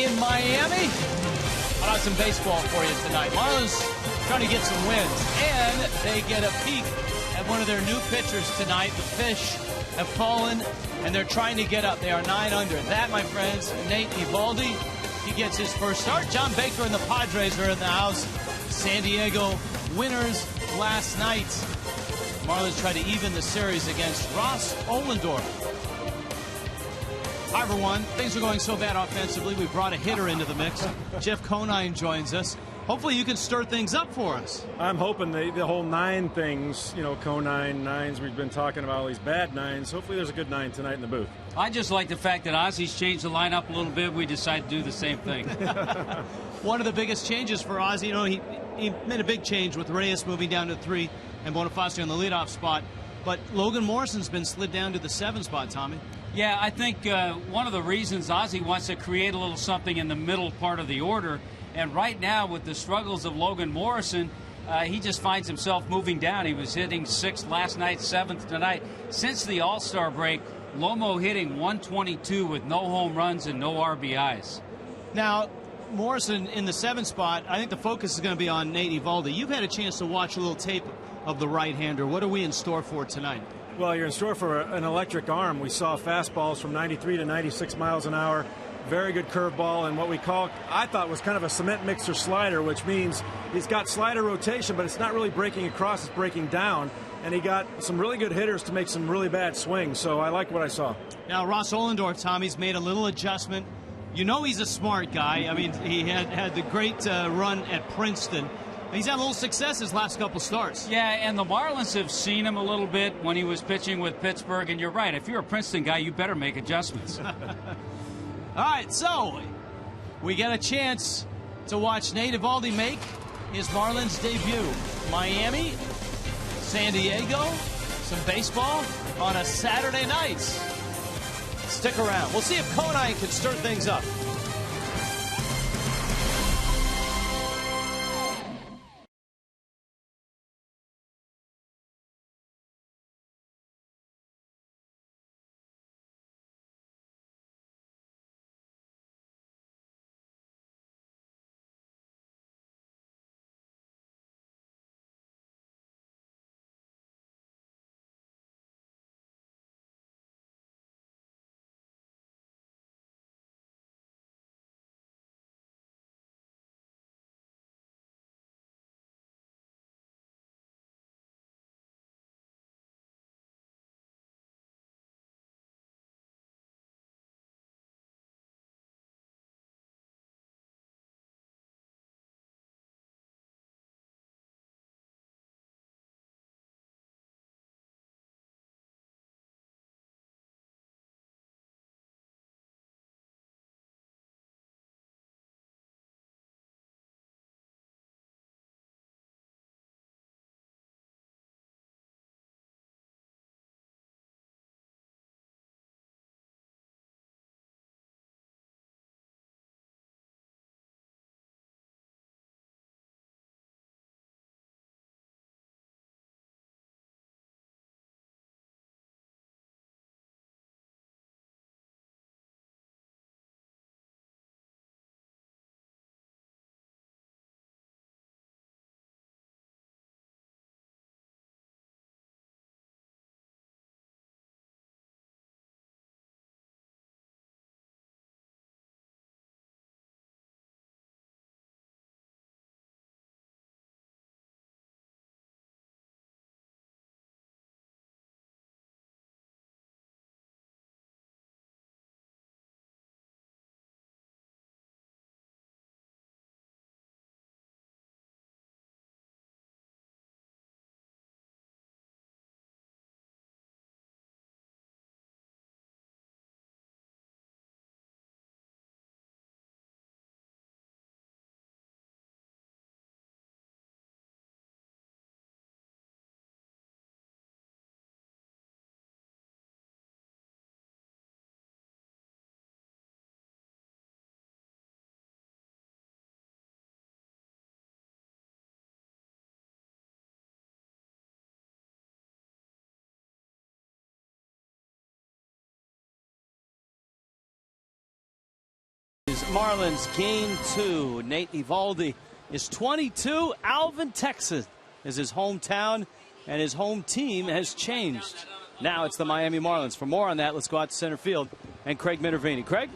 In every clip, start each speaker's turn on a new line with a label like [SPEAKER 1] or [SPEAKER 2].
[SPEAKER 1] in Miami. I'll have some baseball for you tonight. Marlins trying to get some wins, and they get a peek at one of their new pitchers tonight. The Fish have fallen, and they're trying to get up. They are 9 under. That, my friends, Nate Eovaldi. He gets his first start. John Baker and the Padres are in the house. San Diego winners last night. Marlins try to even the series against Ross Ollendorf. Hi, everyone. Things are going so bad offensively, we brought a hitter into the mix. Jeff Conine joins us. Hopefully you can stir things up for us.
[SPEAKER 2] I'm hoping the whole 9 things, Conine, nines, we've been talking about all these bad 9s. Hopefully there's a good 9 tonight in the booth.
[SPEAKER 3] I just like the fact that Ozzy's changed the lineup a little bit. We decided to do the same thing.
[SPEAKER 1] One of the biggest changes for Ozzy, he made a big change with Reyes moving down to 3 and Bonifacio on the leadoff spot. But Logan Morrison's been slid down to the 7 spot, Tommy.
[SPEAKER 3] Yeah, I think one of the reasons Ozzy wants to create a little something in the middle part of the order. And right now, with the struggles of Logan Morrison, he just finds himself moving down. He was hitting 6th last night, 7th tonight. Since the All-Star break, Lomo hitting 122 with no home runs and no RBIs.
[SPEAKER 1] Now, Morrison in the 7 spot, I think the focus is going to be on Nate Eovaldi. You've had a chance to watch a little tape of the right-hander. What are we in store for tonight?
[SPEAKER 2] Well, you're in store for an electric arm. We saw fastballs from 93 to 96 miles an hour. Very good curveball, and what I thought was kind of a cement mixer slider, which means he's got slider rotation, but it's not really breaking across, it's breaking down. And he got some really good hitters to make some really bad swings, so I like what I saw.
[SPEAKER 1] Now, Ross Ollendorf, Tommy's made a little adjustment. You know he's a smart guy. I mean, he had the great run at Princeton. He's had a little success his last couple starts.
[SPEAKER 3] Yeah, and the Marlins have seen him a little bit when he was pitching with Pittsburgh, and you're right. If you're a Princeton guy, you better make adjustments.
[SPEAKER 1] All right, so we get a chance to watch Nate Eovaldi make his Marlins debut. Miami, San Diego, some baseball on a Saturday night. Stick around. We'll see if Conine can stir things up. Marlins, game 2. Nate Eovaldi is 22. Alvin, Texas is his hometown, and his home team has changed. Now it's the Miami Marlins. For more on that, let's go out to center field and Craig Minervini. Craig?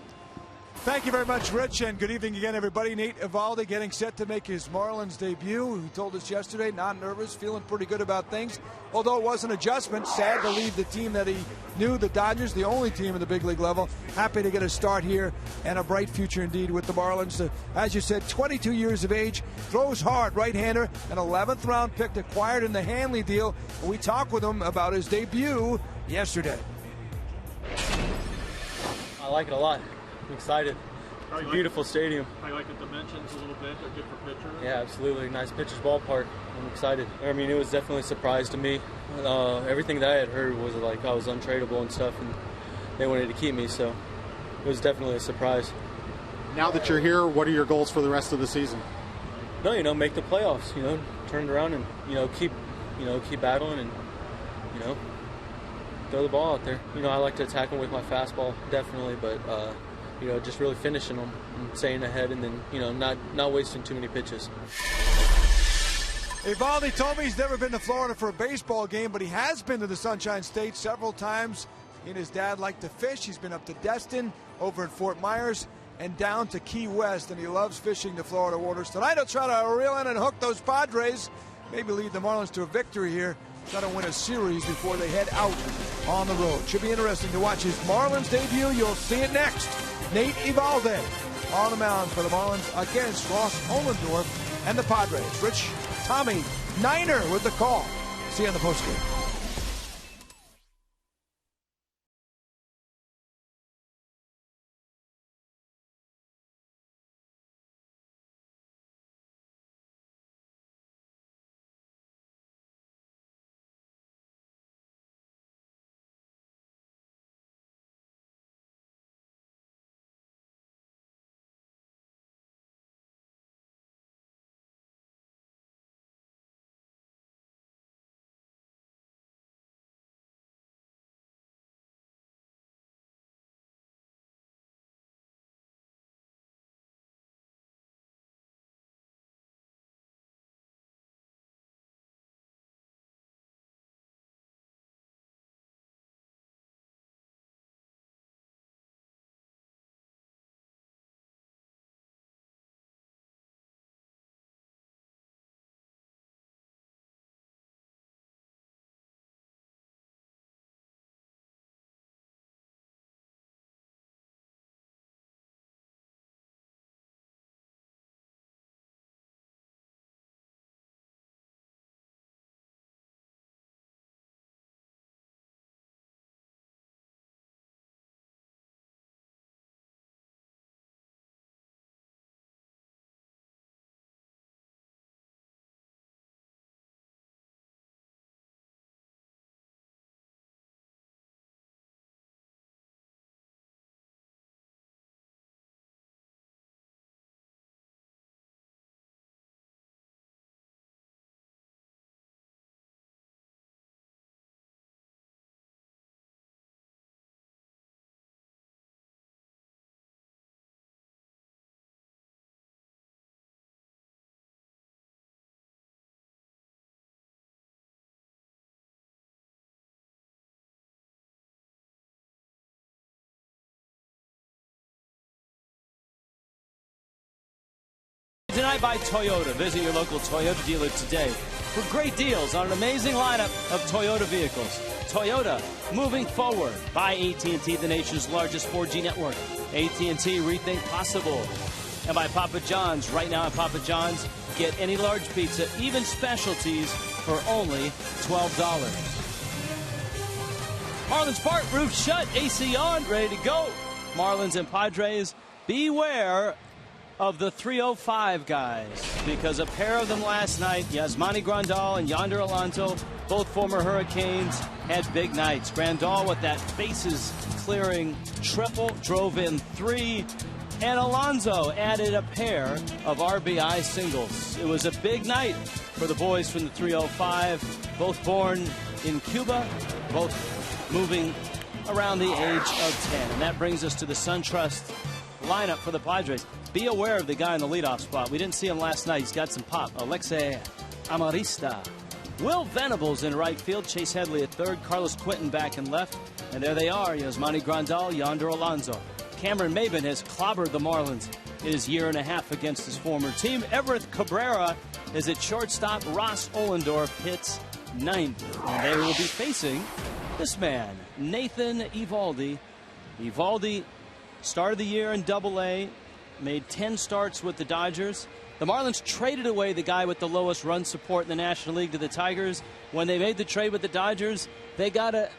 [SPEAKER 4] Thank you very much, Rich, and good evening again, everybody. Nate Eovaldi getting set to make his Marlins debut. He told us yesterday, not nervous, feeling pretty good about things. Although it was an adjustment, sad to leave the team that he knew, the Dodgers, the only team at the big league level. Happy to get a start here and a bright future indeed with the Marlins. As you said, 22 years of age, throws hard, right-hander, an 11th round pick acquired in the Hanley deal. We talked with him about his debut yesterday.
[SPEAKER 5] I like it a lot. I'm excited. It's a beautiful stadium.
[SPEAKER 2] I like the dimensions a little bit. They're good for pitchers.
[SPEAKER 5] Yeah, absolutely. Nice pitcher's ballpark. I'm excited. I mean, it was definitely a surprise to me. Everything that I had heard was like I was untradeable and stuff, and they wanted to keep me, so it was definitely a surprise.
[SPEAKER 6] Now that you're here, what are your goals for the rest of the season?
[SPEAKER 5] No, make the playoffs. Turn it around and keep battling and throw the ball out there. I like to attack them with my fastball, definitely, but just really finishing them and staying ahead, and then not wasting too many pitches.
[SPEAKER 4] Eovaldi told me he's never been to Florida for a baseball game, but he has been to the Sunshine State several times. He and his dad like to fish. He's been up to Destin, over in Fort Myers, and down to Key West, and he loves fishing the Florida waters. Tonight he'll try to reel in and hook those Padres, maybe lead the Marlins to a victory here, try to win a series before they head out on the road. Should be interesting to watch his Marlins debut. You'll see it next. Nate Eovaldi on the mound for the Marlins against Ross Ohlendorf and the Padres. Rich, Tommy Niner with the call. See you on the postgame.
[SPEAKER 1] Tonight by Toyota. Visit your local Toyota dealer today for great deals on an amazing lineup of Toyota vehicles. Toyota, moving forward. By AT&T, the nation's largest 4G network. AT&T, rethink possible. And by Papa John's. Right now at Papa John's, get any large pizza, even specialties, for only $12. Marlins Park, roof shut, AC on, ready to go. Marlins and Padres, beware of the 305 guys, because a pair of them last night, Yasmani Grandal and Yonder Alonso, both former Hurricanes, had big nights. Grandal with that bases clearing triple, drove in 3, and Alonso added a pair of RBI singles. It was a big night for the boys from the 305, both born in Cuba, both moving around the age of 10. And that brings us to the SunTrust lineup for the Padres. Be aware of the guy in the leadoff spot. We didn't see him last night. He's got some pop. Alexei Amarista. Will Venables in right field. Chase Headley at third. Carlos Quinton back in left. And there they are. Yasmani Grandal, Yonder Alonso. Cameron Maybin has clobbered the Marlins in his year and a half against his former team. Everett Cabrera is at shortstop. Ross Ollendorf hits ninth. And they will be facing this man, Nathan Eovaldi. Eovaldi started the year in Double-A, made 10 starts with the Dodgers. The Marlins traded away the guy with the lowest run support in the National League to the Tigers. When they made the trade with the Dodgers, they got a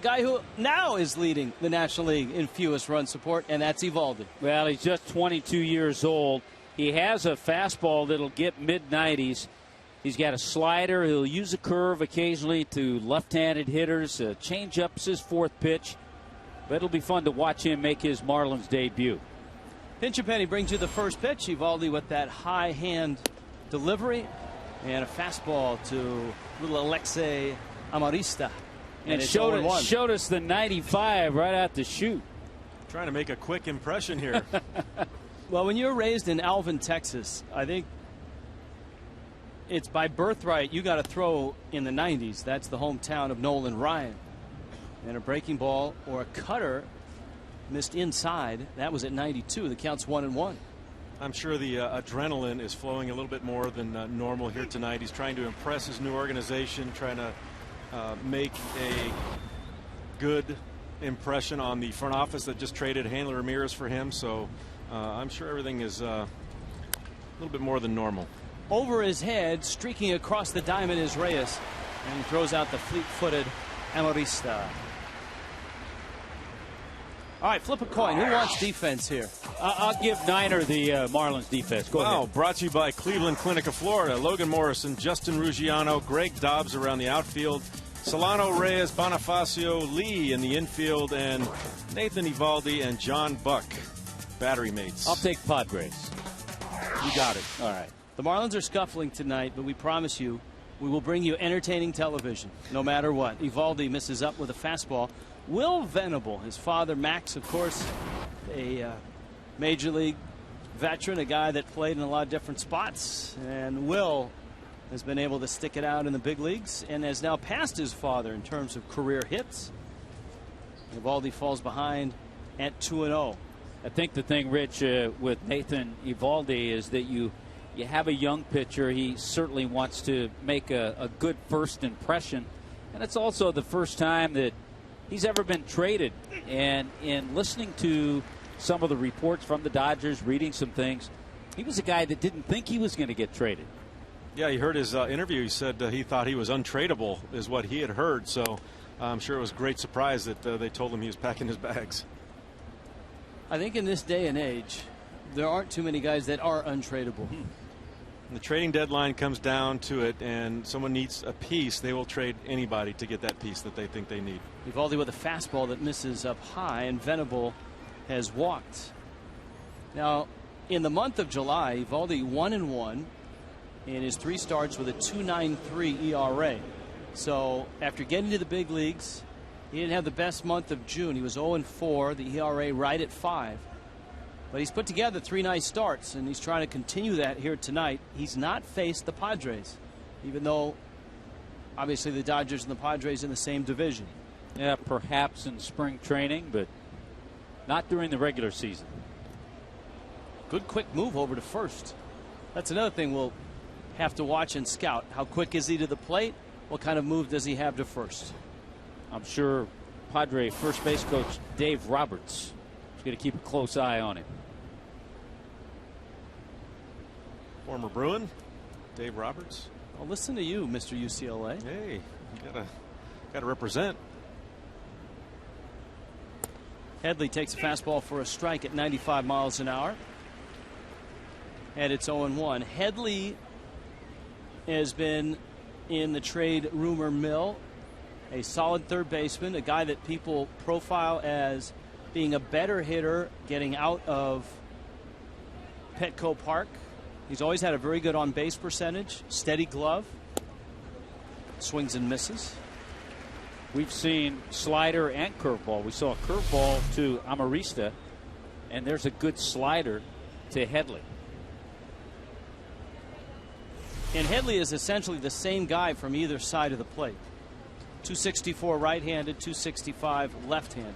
[SPEAKER 1] guy who now is leading the National League in fewest run support, and that's Eovaldi.
[SPEAKER 3] Well, he's just 22 years old. He has a fastball that'll get mid-90s. He's got a slider. He'll use a curve occasionally to left-handed hitters. Change-up's his fourth pitch. But it'll be fun to watch him make his Marlins debut.
[SPEAKER 1] Pinch a Penny brings you the first pitch. Eovaldi with that high hand delivery and a fastball to little Alexei Amarista.
[SPEAKER 3] And showed us the 95 right out the chute.
[SPEAKER 2] Trying to make a quick impression here.
[SPEAKER 1] Well, when you're raised in Alvin, Texas, I think it's by birthright you got to throw in the 90s. That's the hometown of Nolan Ryan. And a breaking ball or a cutter missed inside. That was at 92. The count's 1-1.
[SPEAKER 2] I'm sure the adrenaline is flowing a little bit more than normal here tonight. He's trying to impress his new organization, trying to make a good impression on the front office that just traded Hanley Ramirez for him. So I'm sure everything is a little bit more than normal.
[SPEAKER 1] Over his head, streaking across the diamond is Reyes, and he throws out the fleet-footed Amarista. All right, flip a coin. Who wants defense here?
[SPEAKER 3] I'll give Niner the Marlins defense. Go ahead.
[SPEAKER 2] Brought to you by Cleveland Clinic of Florida. Logan Morrison, Justin Ruggiano, Greg Dobbs around the outfield, Solano, Reyes, Bonifacio, Lee in the infield, and Nathan Eovaldi and John Buck, battery mates.
[SPEAKER 3] I'll take Padres.
[SPEAKER 2] You got it.
[SPEAKER 1] All right. The Marlins are scuffling tonight, but we promise you we will bring you entertaining television no matter what. Eovaldi misses up with a fastball. Will Venable, his father Max, of course, a major league veteran, a guy that played in a lot of different spots. And Will has been able to stick it out in the big leagues and has now passed his father in terms of career hits. Eovaldi falls behind at 2-0.
[SPEAKER 3] I think the thing, Rich, with Nathan Eovaldi is that you have a young pitcher. He certainly wants to make a good first impression. And it's also the first time that he's ever been traded. And in listening to some of the reports from the Dodgers, reading some things, he was a guy that didn't think he was going to get traded.
[SPEAKER 2] Yeah, you heard his interview. He said he thought he was untradeable is what he had heard. So I'm sure it was a great surprise that they told him he was packing his bags.
[SPEAKER 1] I think in this day and age, there aren't too many guys that are untradeable.
[SPEAKER 2] The trading deadline comes down to it, and someone needs a piece. They will trade anybody to get that piece that they think they need.
[SPEAKER 1] Eovaldi with a fastball that misses up high, and Venable has walked. Now, in the month of July, Eovaldi 1-1 in his 3 starts with a 2.93 ERA. So after getting to the big leagues, he didn't have the best month of June. He was 0-4, the ERA right at 5. But he's put together 3 nice starts, and he's trying to continue that here tonight. He's not faced the Padres, even though obviously the Dodgers and the Padres in the same division.
[SPEAKER 3] Yeah, perhaps in spring training, but not during the regular season.
[SPEAKER 1] Good quick move over to first. That's another thing we'll have to watch and scout. How quick is he to the plate? What kind of move does he have to first?
[SPEAKER 3] I'm sure Padre first base coach Dave Roberts is going to keep a close eye on him.
[SPEAKER 2] Former Bruin, Dave Roberts.
[SPEAKER 1] Well, listen to you, Mr. UCLA.
[SPEAKER 2] Hey, you gotta represent.
[SPEAKER 1] Headley takes a fastball for a strike at 95 miles an hour. And it's 0-1. Headley has been in the trade rumor mill. A solid third baseman, a guy that people profile as being a better hitter getting out of Petco Park. He's always had a very good on-base percentage, steady glove, swings and misses.
[SPEAKER 3] We've seen slider and curveball. We saw a curveball to Amarista
[SPEAKER 7] And there's a good slider to Headley.
[SPEAKER 1] And Headley is essentially the same guy from either side of the plate. 264 right-handed, 265 left-handed.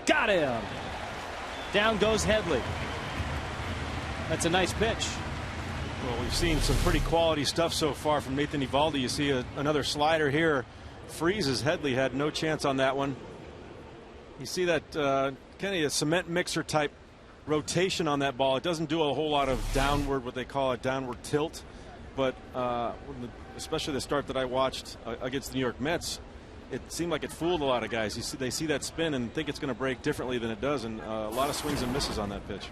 [SPEAKER 1] Got him. Down goes Headley. That's a nice pitch.
[SPEAKER 2] Well, we've seen some pretty quality stuff so far from Nathan Eovaldi. You see another slider here. Freezes. Headley had no chance on that one. You see that kind of a cement mixer type rotation on that ball. It doesn't do a whole lot of downward, what they call a downward tilt, but especially the start that I watched against the New York Mets, it seemed like it fooled a lot of guys. They see that spin and think it's going to break differently than it does, and a lot of swings and misses on that pitch.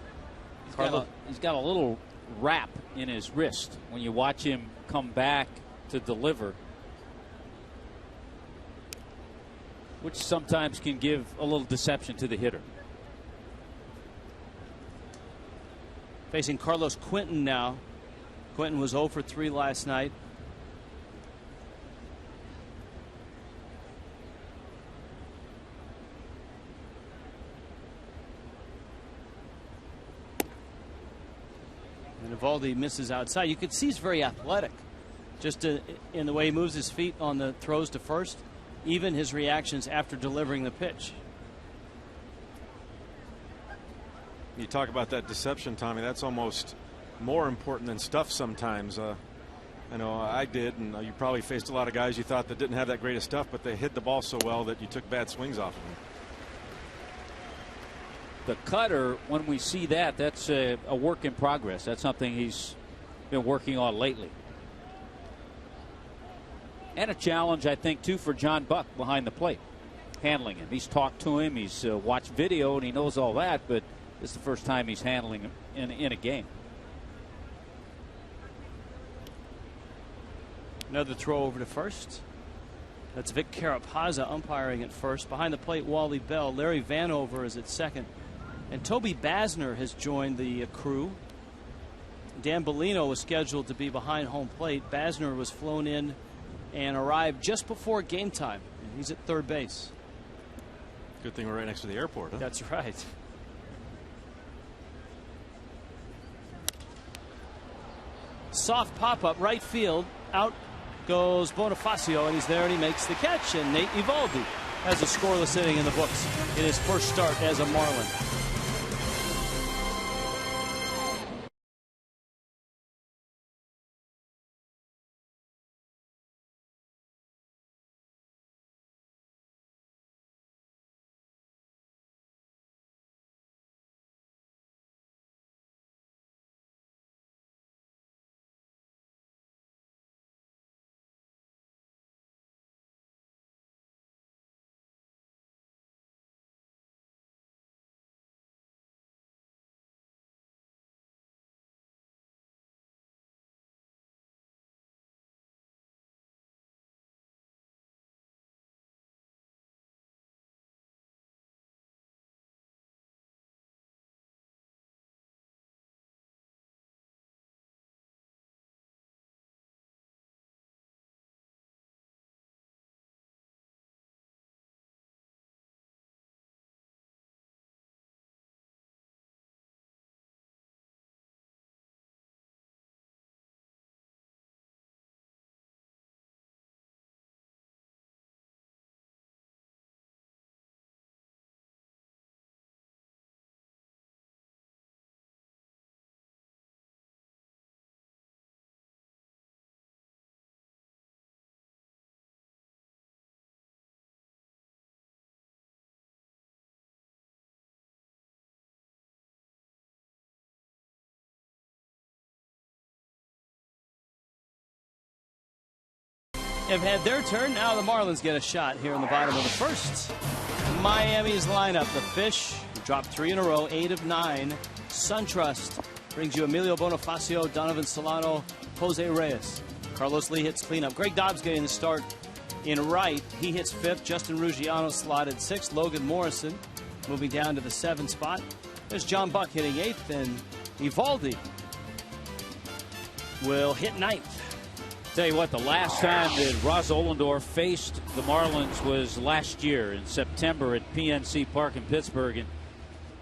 [SPEAKER 7] He's got a little wrap in his wrist when you watch him come back to deliver, which sometimes can give a little deception to the hitter.
[SPEAKER 1] Facing Carlos Quentin now. Quentin was 0 for 3 last night. And Eovaldi misses outside. You can see he's very athletic, just in the way he moves his feet on the throws to first, even his reactions after delivering the pitch.
[SPEAKER 2] You talk about that deception, Tommy. That's almost more important than stuff sometimes. I know I did, and you probably faced a lot of guys you thought that didn't have that great of stuff, but they hit the ball so well that you took bad swings off of them.
[SPEAKER 7] The cutter, when we see that, that's a work in progress. That's something he's been working on lately. And a challenge, I think, too, for John Buck behind the plate, handling him. He's talked to him, he's watched video, and he knows all that, but this is the first time he's handling him in a game.
[SPEAKER 1] Another throw over to first. That's Vic Carapazza umpiring at first. Behind the plate, Wally Bell. Larry Vanover is at second. And Toby Basner has joined the crew. Dan Bellino was scheduled to be behind home plate. Basner was flown in and arrived just before game time. And he's at third base.
[SPEAKER 2] Good thing we're right next to the airport, huh?
[SPEAKER 1] That's right. Soft pop-up right field. Out goes Bonifacio, and he's there, and he makes the catch. And Nate Eovaldi has a scoreless inning in the books in his first start as a Marlin. Have had their turn. Now the Marlins get a shot here in the bottom of the first. Miami's lineup. The Fish dropped 3 in a row, 8 of 9. SunTrust brings you Emilio Bonifacio, Donovan Solano, Jose Reyes. Carlos Lee hits cleanup. Greg Dobbs getting the start in right. He hits 5th. Justin Ruggiano slotted 6th. Logan Morrison moving down to the 7th spot. There's John Buck hitting 8th, and Eovaldi will hit 9th.
[SPEAKER 7] Tell you what, the last time that Ross Ohlendorf faced the Marlins was last year in September at PNC Park in Pittsburgh, and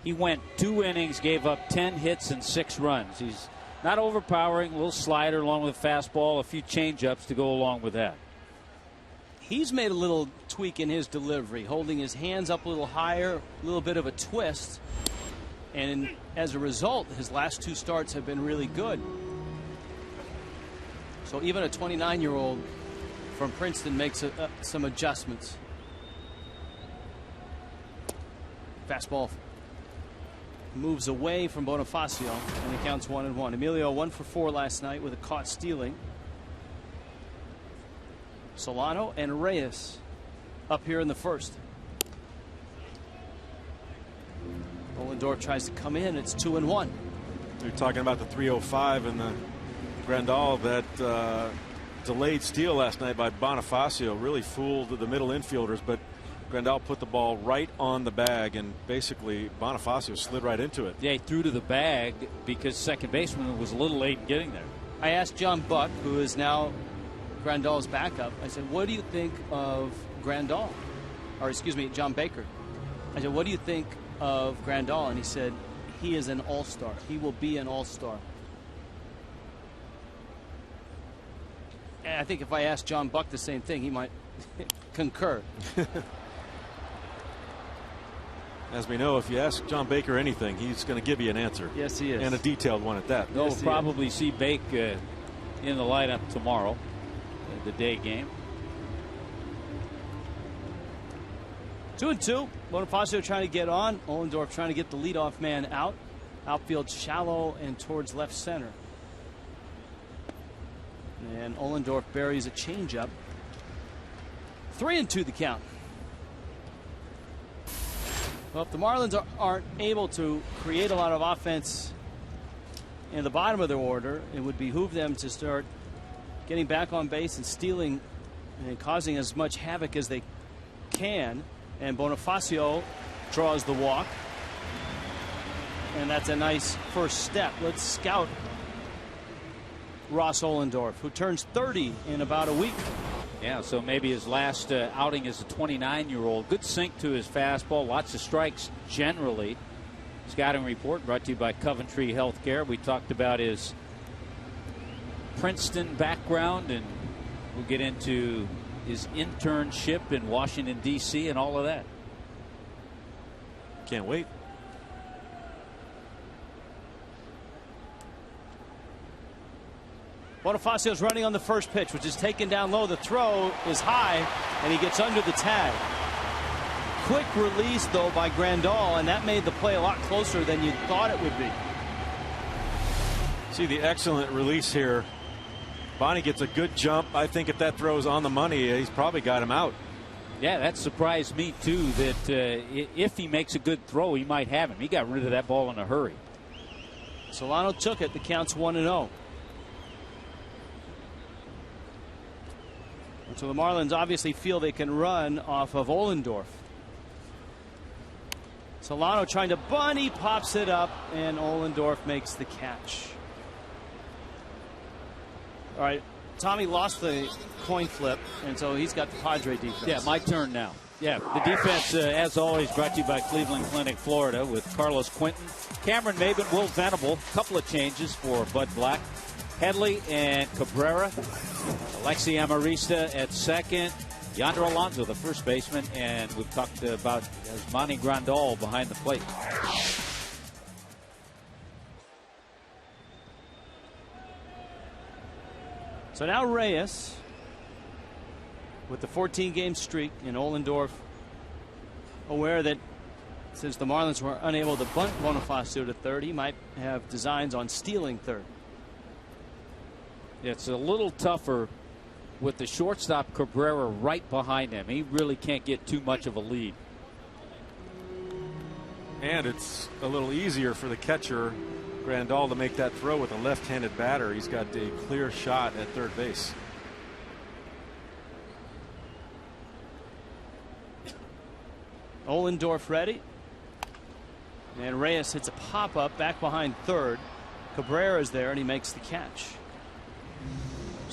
[SPEAKER 7] he went 2 innings, gave up 10 hits and 6 runs. He's not overpowering, a little slider along with a fastball, a few changeups to go along with that.
[SPEAKER 8] He's made a little tweak in his delivery, holding his hands up a little higher, a little bit of a twist, and as a result, his last 2 starts have been really good. So even a 29-year-old from Princeton makes some adjustments. Fastball moves away from Bonifacio, and it counts 1-1. Emilio 1 for 4 last night with a caught stealing. Solano and Reyes up here in the first. Ohlendorf tries to come in. It's 2-1.
[SPEAKER 2] You're talking about the 305 and the Grandal. That delayed steal last night by Bonifacio really fooled the middle infielders, but Grandal put the ball right on the bag, and basically Bonifacio slid right into it.
[SPEAKER 7] Yeah, he threw to the bag because second baseman was a little late in getting there.
[SPEAKER 8] I asked John Buck, who is now Grandal's backup, I said, what do you think of Grandal? Or excuse me, John Baker. I said, what do you think of Grandal? And he said, he is an all-star. He will be an all-star. And I think if I asked John Buck the same thing, he might concur.
[SPEAKER 2] As we know, if you ask John Baker anything, he's going to give you an answer.
[SPEAKER 8] Yes, he is.
[SPEAKER 2] And a detailed one at that.
[SPEAKER 7] We'll probably see Bake in the lineup tomorrow, the day game.
[SPEAKER 8] 2-2. Bonifacio trying to get on. Ohlendorf trying to get the leadoff man out. Outfield shallow and towards left center. And Ohlendorf buries a changeup. 3-2 the count. Well, if the Marlins aren't able to create a lot of offense in the bottom of their order, it would behoove them to start getting back on base and stealing and causing as much havoc as they can. And Bonifacio draws the walk. And that's a nice first step. Let's scout Ross Ohlendorf, who turns 30 in about a week.
[SPEAKER 7] Yeah, so maybe his last outing as a 29-year-old. Good sink to his fastball. Lots of strikes generally. Scouting report brought to you by Coventry Healthcare. We talked about his Princeton background, and we'll get into his internship in Washington, D.C. and all of that.
[SPEAKER 2] Can't wait.
[SPEAKER 8] Bonifacio's running on the first pitch, which is taken down low. The throw is high, and he gets under the tag. Quick release, though, by Grandal, and that made the play a lot closer than you thought it would be.
[SPEAKER 2] See the excellent release here. Bonnie gets a good jump. I think if that throw is on the money, he's probably got him out.
[SPEAKER 7] Yeah, that surprised me, too, that if he makes a good throw, he might have him. He got rid of that ball in a hurry.
[SPEAKER 8] Solano took it. The count's 1-0. So the Marlins obviously feel they can run off of Ohlendorf. Solano trying to bunt. He pops it up, and Ohlendorf makes the catch. All right, Tommy lost the coin flip, and so he's got the Padre defense.
[SPEAKER 7] Yeah, my turn now. Yeah, the defense, as always, brought to you by Cleveland Clinic, Florida, with Carlos Quinton, Cameron Maben, Will Venable. Couple of changes for Bud Black. Headley and Cabrera. Alexi Amarista at second. Yandro Alonso, the first baseman. And we've talked about Yasmani Grandal behind the plate.
[SPEAKER 8] So now Reyes with the 14-game streak, and Ohlendorf aware that since the Marlins were unable to bunt Bonifacio to third, he might have designs on stealing third.
[SPEAKER 7] It's a little tougher with the shortstop Cabrera right behind him. He really can't get too much of a lead.
[SPEAKER 2] And it's a little easier for the catcher, Grandal, to make that throw with a left-handed batter. He's got a clear shot at third base.
[SPEAKER 8] Ohlendorf ready. And Reyes hits a pop-up back behind third. Cabrera's there, and he makes the catch.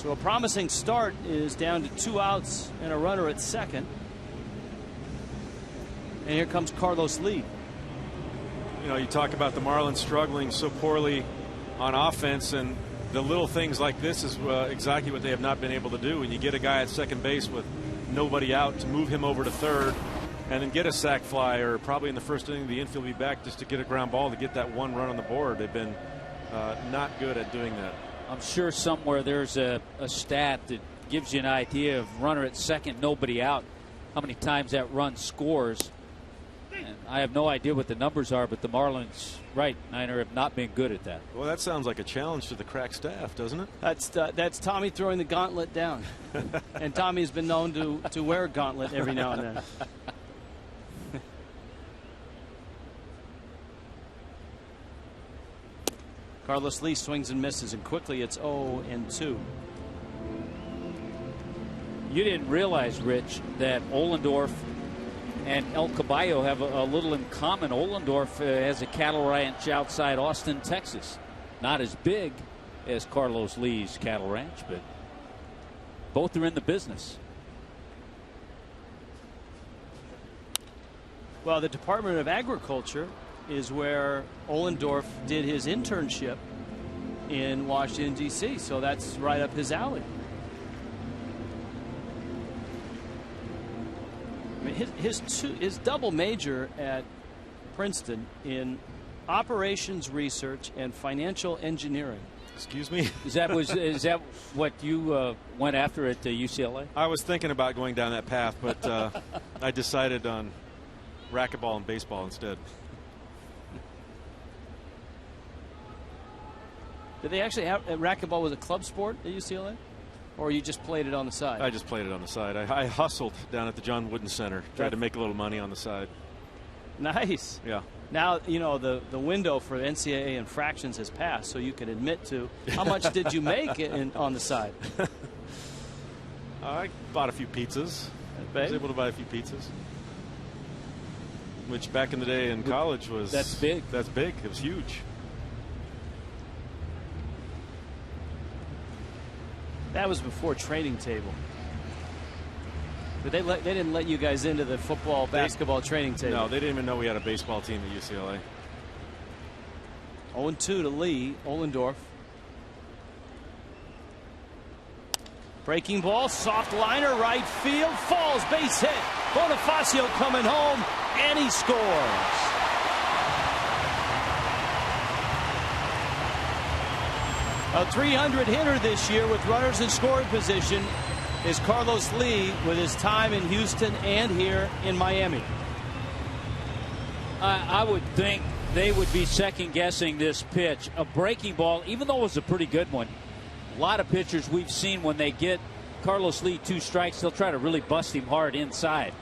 [SPEAKER 8] So a promising start is down to 2 outs and a runner at second. And here comes Carlos Lee.
[SPEAKER 2] You know, you talk about the Marlins struggling so poorly on offense, and the little things like this is exactly what they have not been able to do. When you get a guy at second base with nobody out, to move him over to third and then get a sac fly, or probably in the first inning the infield will be back just to get a ground ball to get that one run on the board. They've been not good at doing that.
[SPEAKER 7] I'm sure somewhere there's a stat that gives you an idea of runner at second, nobody out, how many times that run scores. And I have no idea what the numbers are, but the Marlins, right, Niner, have not been good at that.
[SPEAKER 2] Well, that sounds like a challenge to the crack staff, doesn't it?
[SPEAKER 8] That's Tommy throwing the gauntlet down. And Tommy's been known to wear a gauntlet every now and then. Carlos Lee swings and misses, and quickly it's 0-2.
[SPEAKER 7] You didn't realize, Rich, that Ollendorf and El Caballo have a little in common. Ollendorf has a cattle ranch outside Austin, Texas. Not as big as Carlos Lee's cattle ranch, but both are in the business.
[SPEAKER 8] Well, the Department of Agriculture is where Ollendorf did his internship in Washington, D.C., so that's right up his alley. I mean, his double major at Princeton in operations research and financial engineering.
[SPEAKER 2] Excuse me?
[SPEAKER 7] Is that what you went after at UCLA?
[SPEAKER 2] I was thinking about going down that path, but I decided on racquetball and baseball instead.
[SPEAKER 8] Did they actually have racquetball was a club sport at UCLA? Or you just played it on the side?
[SPEAKER 2] I just played it on the side. I hustled down at the John Wooden Center, tried to make a little money on the side.
[SPEAKER 8] Nice.
[SPEAKER 2] Yeah.
[SPEAKER 8] Now, you know, the window for NCAA infractions has passed, so you can admit to how much did you make on the side?
[SPEAKER 2] I bought a few pizzas. I was able to buy a few pizzas. Which back in the day in college was...
[SPEAKER 7] That's big.
[SPEAKER 2] That's big. It was huge.
[SPEAKER 8] That was before training table. But they didn't let you guys into the football, basketball training table.
[SPEAKER 2] No, they didn't even know we had a baseball team at UCLA.
[SPEAKER 8] 0-2 to Lee. Ollendorf. Breaking ball, soft liner, right field, falls, base hit. Bonifacio coming home, and he scores. A 300 hitter this year with runners in scoring position is Carlos Lee with his time in Houston and here in Miami.
[SPEAKER 7] I would think they would be second guessing this pitch. A breaking ball, even though it was a pretty good one. A lot of pitchers we've seen, when they get Carlos Lee 2 strikes, they'll try to really bust him hard inside.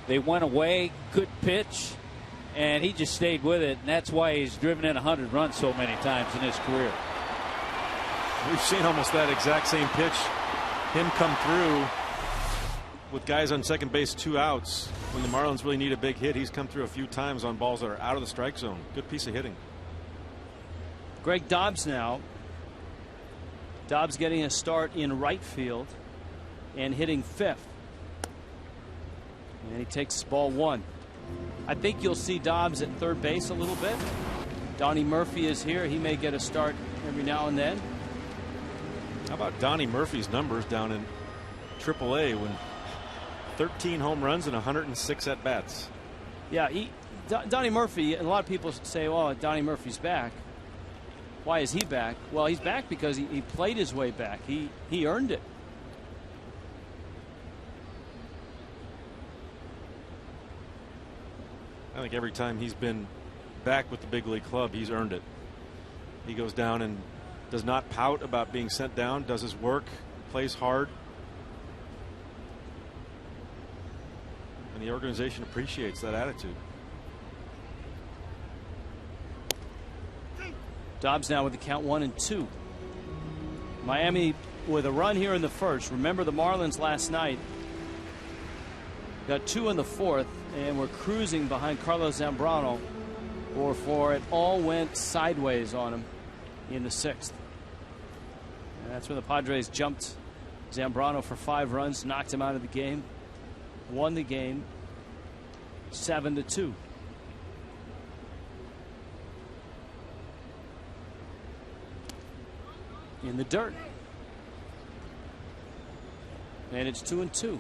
[SPEAKER 7] They went away, good pitch, and he just stayed with it, and that's why he's driven in 100 runs so many times in his career.
[SPEAKER 2] We've seen almost that exact same pitch, him come through with guys on second base, 2 outs. When the Marlins really need a big hit, he's come through a few times on balls that are out of the strike zone. Good piece of hitting.
[SPEAKER 8] Greg Dobbs now. Dobbs getting a start in right field and hitting 5th. And he takes ball 1. I think you'll see Dobbs at third base a little bit. Donnie Murphy is here. He may get a start every now and then.
[SPEAKER 2] How about Donnie Murphy's numbers down in AAA when 13 home runs and 106 at-bats?
[SPEAKER 8] Yeah, Donnie Murphy, and a lot of people say, well, Donnie Murphy's back. Why is he back? Well, he's back because he played his way back. He earned it.
[SPEAKER 2] I think every time he's been back with the big league club, he's earned it. He goes down and does not pout about being sent down, does his work, plays hard. And the organization appreciates that attitude.
[SPEAKER 8] Dobbs now with the count 1-2. Miami with a run here in the first. Remember the Marlins last night got 2 in the 4th and were cruising behind Carlos Zambrano before it all went sideways on him in the 6th. And that's when the Padres jumped Zambrano for 5 runs, knocked him out of the game, won the game 7-2. In the dirt. And it's 2-2.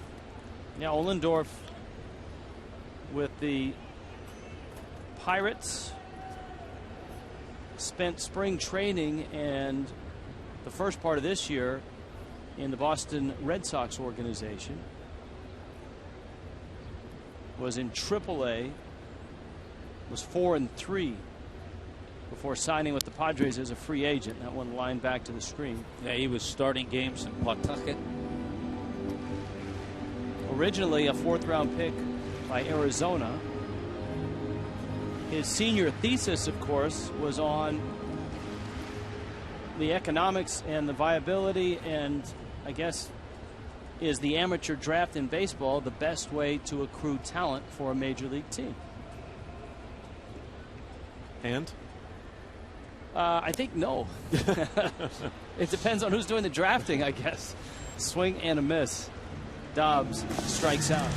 [SPEAKER 8] Now Ohlendorf with the Pirates spent spring training and the first part of this year in the Boston Red Sox organization. Was in AAA, was 4-3 before signing with the Padres as a free agent. That one lined back to the screen.
[SPEAKER 7] Yeah, he was starting games in Pawtucket.
[SPEAKER 8] Originally a 4th-round pick by Arizona. His senior thesis, of course, was on the economics and the viability, and I guess is the amateur draft in baseball the best way to accrue talent for a major league team?
[SPEAKER 2] And?
[SPEAKER 8] I think no. It depends on who's doing the drafting, I guess. Swing and a miss. Dobbs strikes out.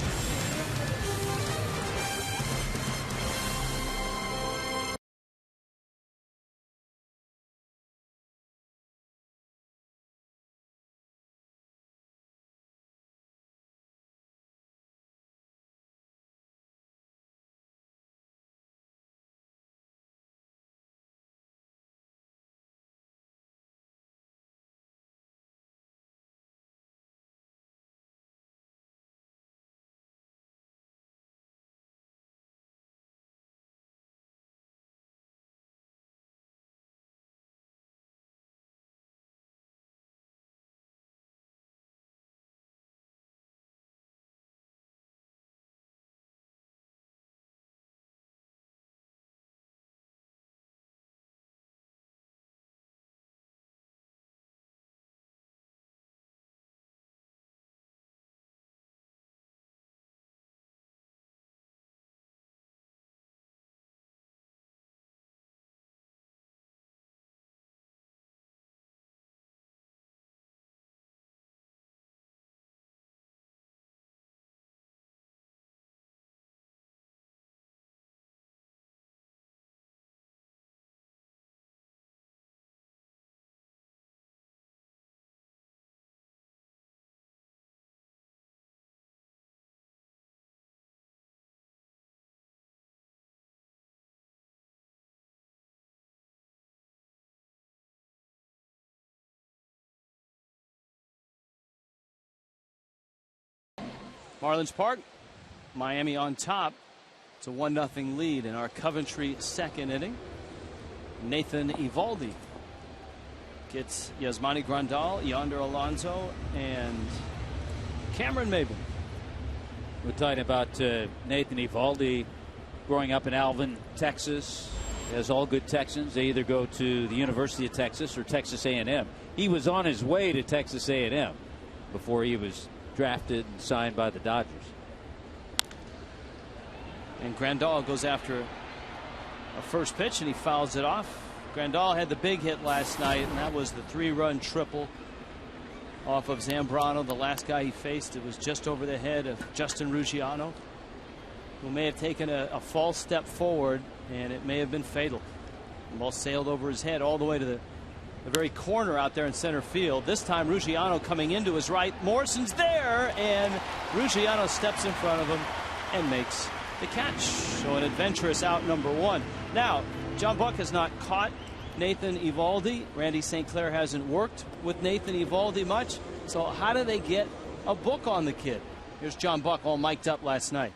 [SPEAKER 8] Marlins Park, Miami on top. It's a 1-0 lead in our Coventry second inning. Nathan Eovaldi gets Yasmani Grandal, Yonder Alonso, and Cameron Maben.
[SPEAKER 7] We're talking about Nathan Eovaldi growing up in Alvin, Texas. As all good Texans, they either go to the University of Texas or Texas A&M. He was on his way to Texas A&M before he was drafted and signed by the Dodgers.
[SPEAKER 8] And Grandal goes after a first pitch and he fouls it off. Grandal had the big hit last night, and that was the 3-run triple off of Zambrano, the last guy he faced. It was just over the head of Justin Ruggiano, who may have taken a false step forward, and it may have been fatal. The ball sailed over his head all the way to the very corner out there in center field. This time Ruggiano coming into his right. Morrison's there, and Ruggiano steps in front of him and makes the catch. So an adventurous out, number 1. Now, John Buck has not caught Nathan Eovaldi. Randy St. Clair hasn't worked with Nathan Eovaldi much. So how do they get a book on the kid? Here's John Buck all mic'd up last night.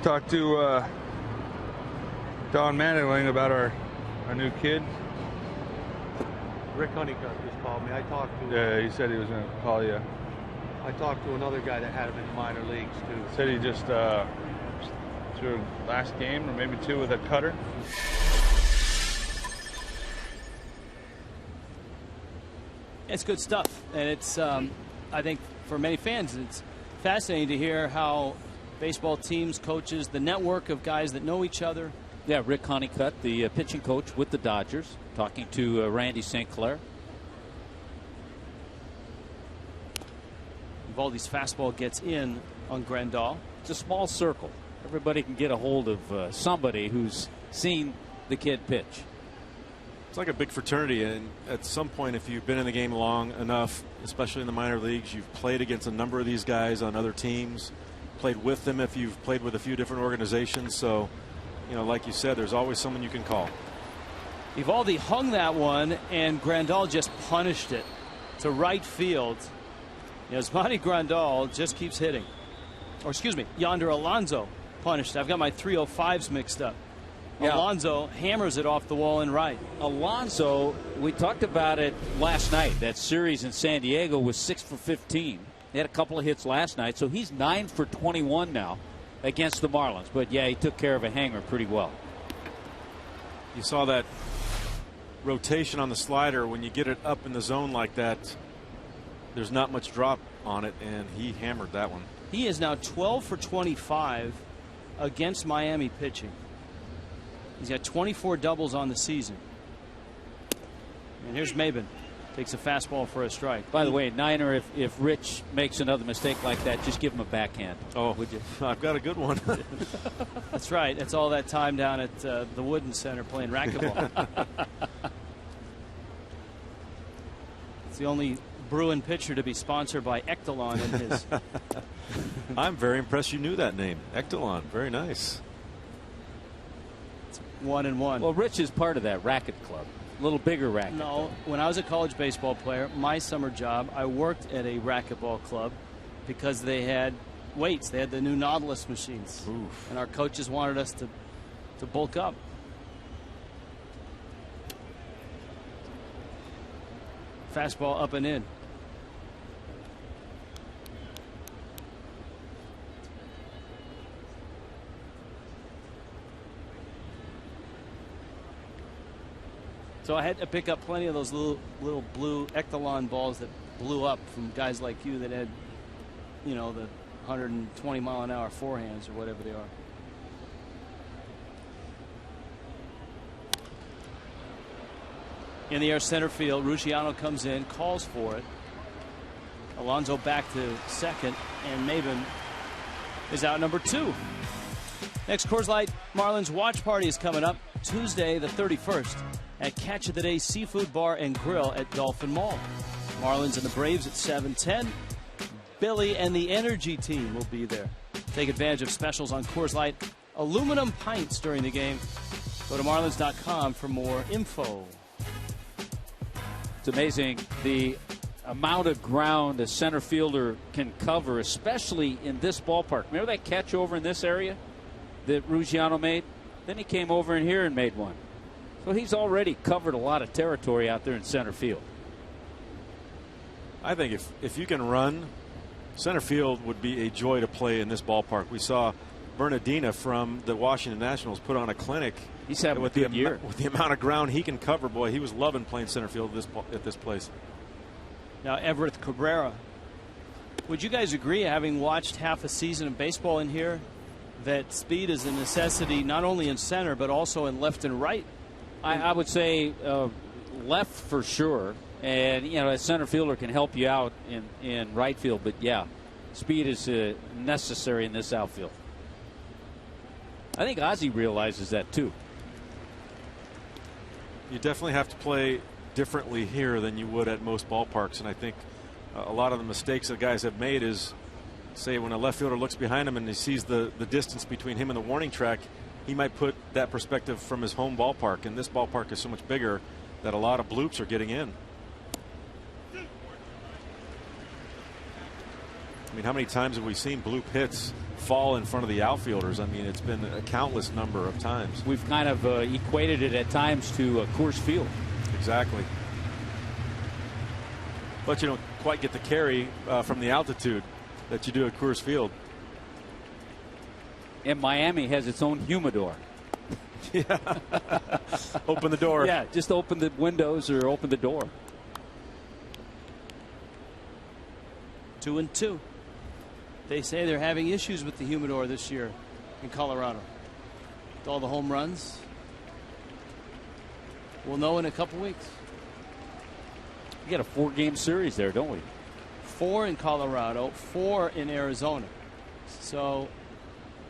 [SPEAKER 9] Talked to Don Manning about our new kid.
[SPEAKER 10] Rick Honeycutt just called me. I talked to.
[SPEAKER 9] Yeah, he said he was going to call you.
[SPEAKER 10] I talked to another guy that had him in minor leagues too.
[SPEAKER 9] Said he just threw last game or maybe 2 with a cutter.
[SPEAKER 8] It's good stuff, and it's I think for many fans it's fascinating to hear how baseball teams, coaches, the network of guys that know each other.
[SPEAKER 7] Yeah, Rick Honeycutt, the pitching coach with the Dodgers, talking to Randy St. Clair.
[SPEAKER 8] Eovaldi's fastball gets in on Grandal.
[SPEAKER 7] It's a small circle. Everybody can get a hold of somebody who's seen the kid pitch.
[SPEAKER 2] It's like a big fraternity, and at some point, if you've been in the game long enough, especially in the minor leagues, you've played against a number of these guys on other teams, played with them if you've played with a few different organizations. So, you know, like you said, there's always someone you can call.
[SPEAKER 8] Eovaldi hung that one, and Grandal just punished it to right field. Yasmani Grandal just keeps hitting. Or excuse me, Yonder Alonso punished. I've got my 305s mixed up. Yeah. Alonso hammers it off the wall in right.
[SPEAKER 7] Alonso, we talked about it last night. That series in San Diego was 6 for 15. He had a couple of hits last night, so he's 9 for 21 now against the Marlins. But yeah, he took care of a hanger pretty well.
[SPEAKER 2] You saw that rotation on the slider. When you get it up in the zone like that, there's not much drop on it, and he hammered that one.
[SPEAKER 8] He is now 12 for 25 against Miami pitching. He's got 24 doubles on the season. And here's Maben. Takes a fastball for a strike.
[SPEAKER 7] By the way, Niner, if Rich makes another mistake like that, just give him a backhand.
[SPEAKER 2] Oh, would you? I've got a good one.
[SPEAKER 8] That's right. That's all that time down at the Wooden Center playing racquetball. It's the only Bruin pitcher to be sponsored by Echelon in his.
[SPEAKER 2] I'm very impressed you knew that name. Echelon. Very nice.
[SPEAKER 8] It's 1-1.
[SPEAKER 7] Well, Rich is part of that racket club. A little bigger racket.
[SPEAKER 8] No, when I was a college baseball player, my summer job, I worked at a racquetball club because they had weights. They had the new Nautilus machines.
[SPEAKER 2] Oof.
[SPEAKER 8] And our coaches wanted us to bulk up. Fastball up and in. So I had to pick up plenty of those little blue Echelon balls that blew up from guys like you that had, you know, the 120-mile-an-hour forehands or whatever they are. In the air center field, Ruggiano comes in, calls for it. Alonso back to second, and Maben is out number 2. Next Coors Light Marlins watch party is coming up Tuesday the 31st at Catch of the Day Seafood Bar and Grill at Dolphin Mall. Marlins and the Braves at 7:10. Billy and the Energy Team will be there. Take advantage of specials on Coors Light aluminum pints during the game. Go to marlins.com for more info.
[SPEAKER 7] It's amazing the amount of ground a center fielder can cover, especially in this ballpark. Remember that catch over in this area that Ruggiano made? Then he came over in here and made one. So he's already covered a lot of territory out there in center field.
[SPEAKER 2] I think if you can run, center field would be a joy to play in this ballpark. We saw Bernardina from the Washington Nationals put on a clinic.
[SPEAKER 7] He's having
[SPEAKER 2] with
[SPEAKER 7] a good year.
[SPEAKER 2] With the amount of ground he can cover, boy, he was loving playing center field at this place.
[SPEAKER 8] Now Everett Cabrera. Would you guys agree, having watched half a season of baseball in here, that speed is a necessity not only in center but also in left and right?
[SPEAKER 7] I would say left for sure, and you know, a center fielder can help you out in right field. But yeah, speed is necessary in this outfield. I think Ozzie realizes that too.
[SPEAKER 2] You definitely have to play differently here than you would at most ballparks, and I think a lot of the mistakes that guys have made is, say, when a left fielder looks behind him and he sees the distance between him and the warning track, he might put that perspective from his home ballpark, and this ballpark is so much bigger that a lot of bloops are getting in. I mean, how many times have we seen bloop hits fall in front of the outfielders? I mean, it's been a countless number of times.
[SPEAKER 7] We've kind of equated it at times to Coors Field.
[SPEAKER 2] Exactly. But you don't quite get the carry from the altitude that you do at Coors Field.
[SPEAKER 7] And Miami has its own humidor.
[SPEAKER 2] Yeah. Open the door.
[SPEAKER 7] Yeah, just open the windows or open the door.
[SPEAKER 8] 2-2. They say they're having issues with the humidor this year in Colorado. With all the home runs. We'll know in a couple weeks.
[SPEAKER 7] We got a 4-game series there, don't we?
[SPEAKER 8] 4 in Colorado, 4 in Arizona. So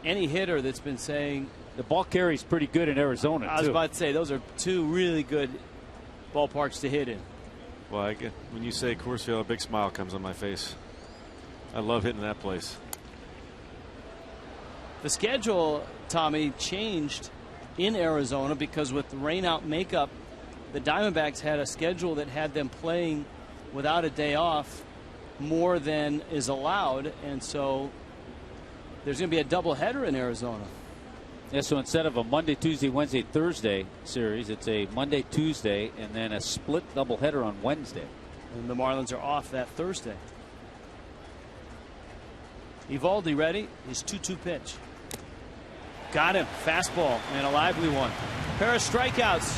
[SPEAKER 8] any hitter that's been saying
[SPEAKER 7] the ball carries pretty good in Arizona,
[SPEAKER 8] I was about to say those are 2 really good ballparks to hit in.
[SPEAKER 2] Well, when you say Coors Field, a big smile comes on my face. I love hitting that place.
[SPEAKER 8] The schedule, Tommy, changed in Arizona because with the rainout makeup, the Diamondbacks had a schedule that had them playing without a day off more than is allowed, and so there's going to be a doubleheader in Arizona.
[SPEAKER 7] Yeah, so instead of a Monday, Tuesday, Wednesday, Thursday series, it's a Monday, Tuesday, and then a split doubleheader on Wednesday.
[SPEAKER 8] And the Marlins are off that Thursday. Eovaldi ready. His 2-2 pitch. Got him. Fastball and a lively one. Pair of strikeouts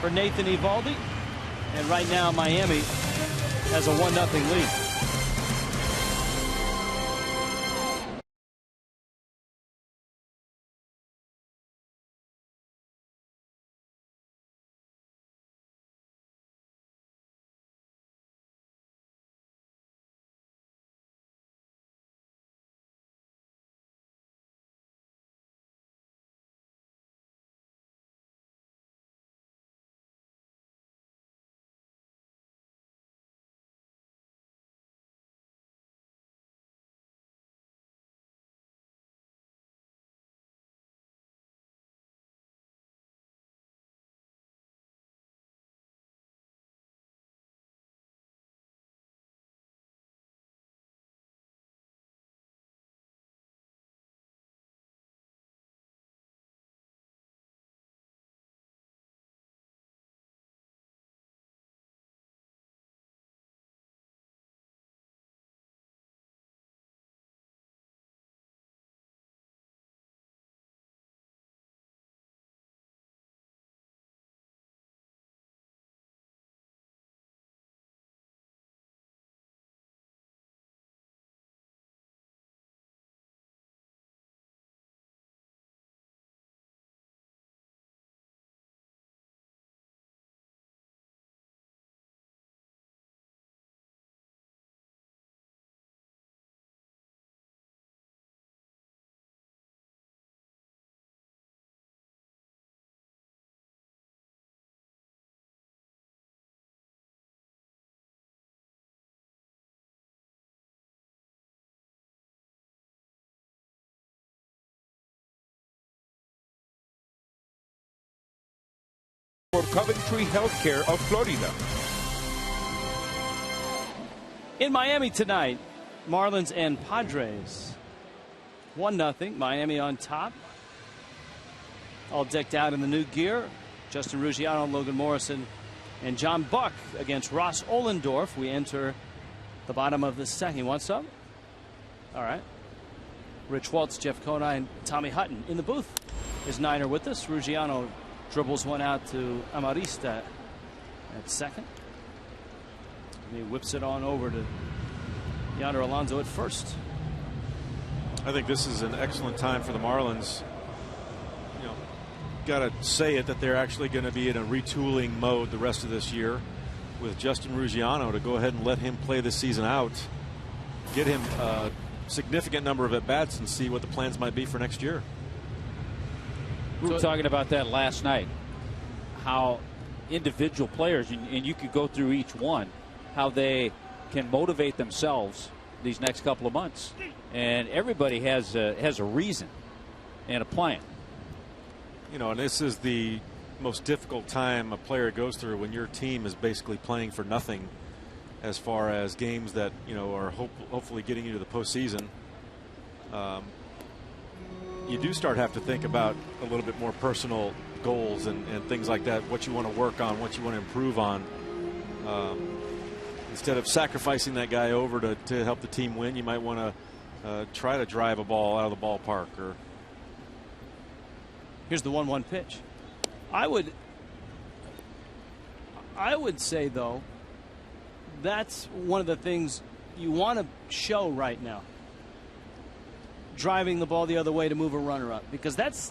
[SPEAKER 8] for Nathan Eovaldi. And right now Miami has a 1-0 lead.
[SPEAKER 11] For Coventry Healthcare of Florida.
[SPEAKER 8] In Miami tonight, Marlins and Padres. 1-0. Miami on top. All decked out in the new gear. Justin Ruggiano, Logan Morrison, and John Buck against Ross Ohlendorf. We enter the bottom of the second. You want some? All right. Rich Waltz, Jeff Conine, and Tommy Hutton. In the booth is Niner with us. Ruggiano dribbles one out to Amarista at second. And he whips it on over to Yonder Alonso at first.
[SPEAKER 2] I think this is an excellent time for the Marlins. You know, got to say it that they're actually going to be in a retooling mode the rest of this year with Justin Ruggiano to go ahead and let him play this season out, get him a significant number of at-bats and see what the plans might be for next year.
[SPEAKER 7] We were talking about that last night, how individual players, and you could go through each one, how they can motivate themselves these next couple of months. And everybody has a reason and a plan.
[SPEAKER 2] You know, and this is the most difficult time a player goes through when your team is basically playing for nothing as far as games that, you know, are hopefully getting you to the postseason. You do start have to think about a little bit more personal goals and things like that, what you want to work on, what you want to improve on. Instead of sacrificing that guy over to help the team win, you might want to try to drive a ball out of the ballpark. Or
[SPEAKER 8] here's the 1-1 pitch. I would say, though, that's one of the things you want to show right now. Driving the ball the other way to move a runner up, because that's,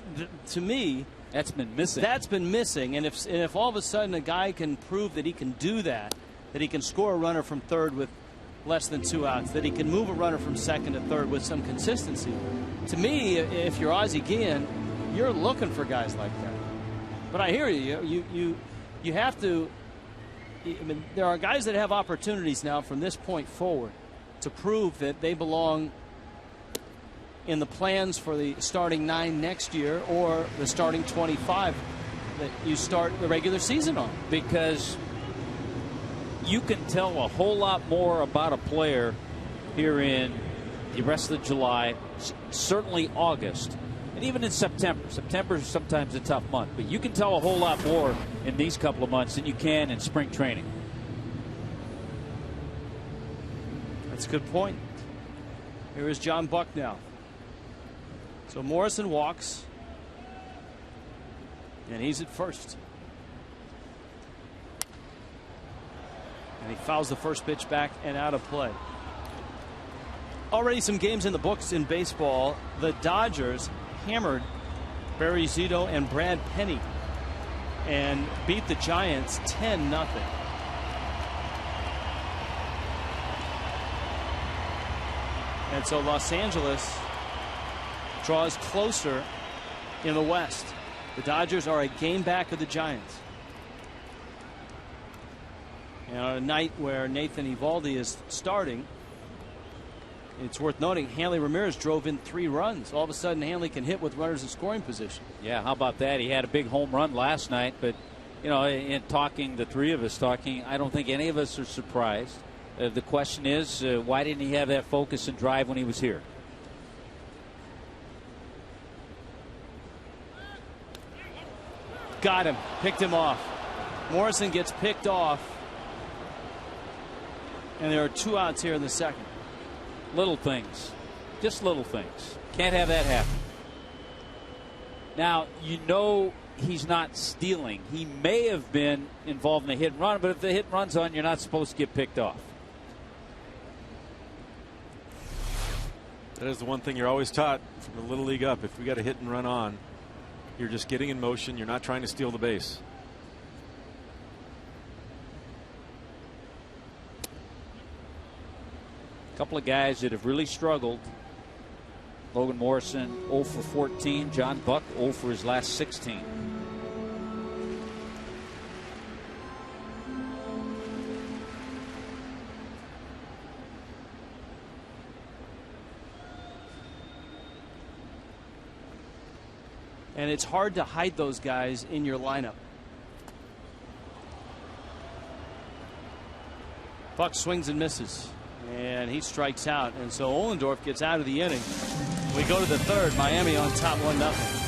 [SPEAKER 8] to me,
[SPEAKER 7] that's been missing.
[SPEAKER 8] That's been missing. And if all of a sudden a guy can prove that he can do that he can score a runner from third with less than 2 outs, that he can move a runner from second to third with some consistency. To me, if you're Ozzie Guillen, you're looking for guys like that. But I hear you. You have to. I mean, there are guys that have opportunities now from this point forward to prove that they belong in the plans for the starting 9 next year or the starting 25 that you start the regular season on.
[SPEAKER 7] Because you can tell a whole lot more about a player here in the rest of July, certainly August, and even in September. September is sometimes a tough month, but you can tell a whole lot more in these couple of months than you can in spring training.
[SPEAKER 8] That's a good point. Here is John Buck now. So Morrison walks, and he's at first. And he fouls the first pitch back and out of play. Already some games in the books in baseball. The Dodgers hammered Barry Zito and Brad Penny and beat the Giants 10-0. And so Los Angeles draws closer in the West. The Dodgers are a game back of the Giants. And on a night where Nathan Eovaldi is starting, it's worth noting Hanley Ramirez drove in 3 runs. All of a sudden, Hanley can hit with runners in scoring position.
[SPEAKER 7] Yeah, how about that? He had a big home run last night, but you know, in talking, the three of us talking, I don't think any of us are surprised. The question is, why didn't he have that focus and drive when he was here?
[SPEAKER 8] Got him. Picked him off. Morrison gets picked off. And there are 2 outs here in the second.
[SPEAKER 7] Little things. Just little things. Can't have that happen. Now, you know he's not stealing. He may have been involved in a hit and run, but if the hit and run's on, you're not supposed to get picked off.
[SPEAKER 2] That is the one thing you're always taught from the Little League up. If we got a hit and run on, you're just getting in motion. You're not trying to steal the base.
[SPEAKER 7] A couple of guys that have really struggled. Logan Morrison 0 for 14. John Buck 0 for his last 16.
[SPEAKER 8] And it's hard to hide those guys in your lineup. Buck swings and misses. And he strikes out. And so Ohlendorf gets out of the inning. We go to the third. Miami on top 1-0.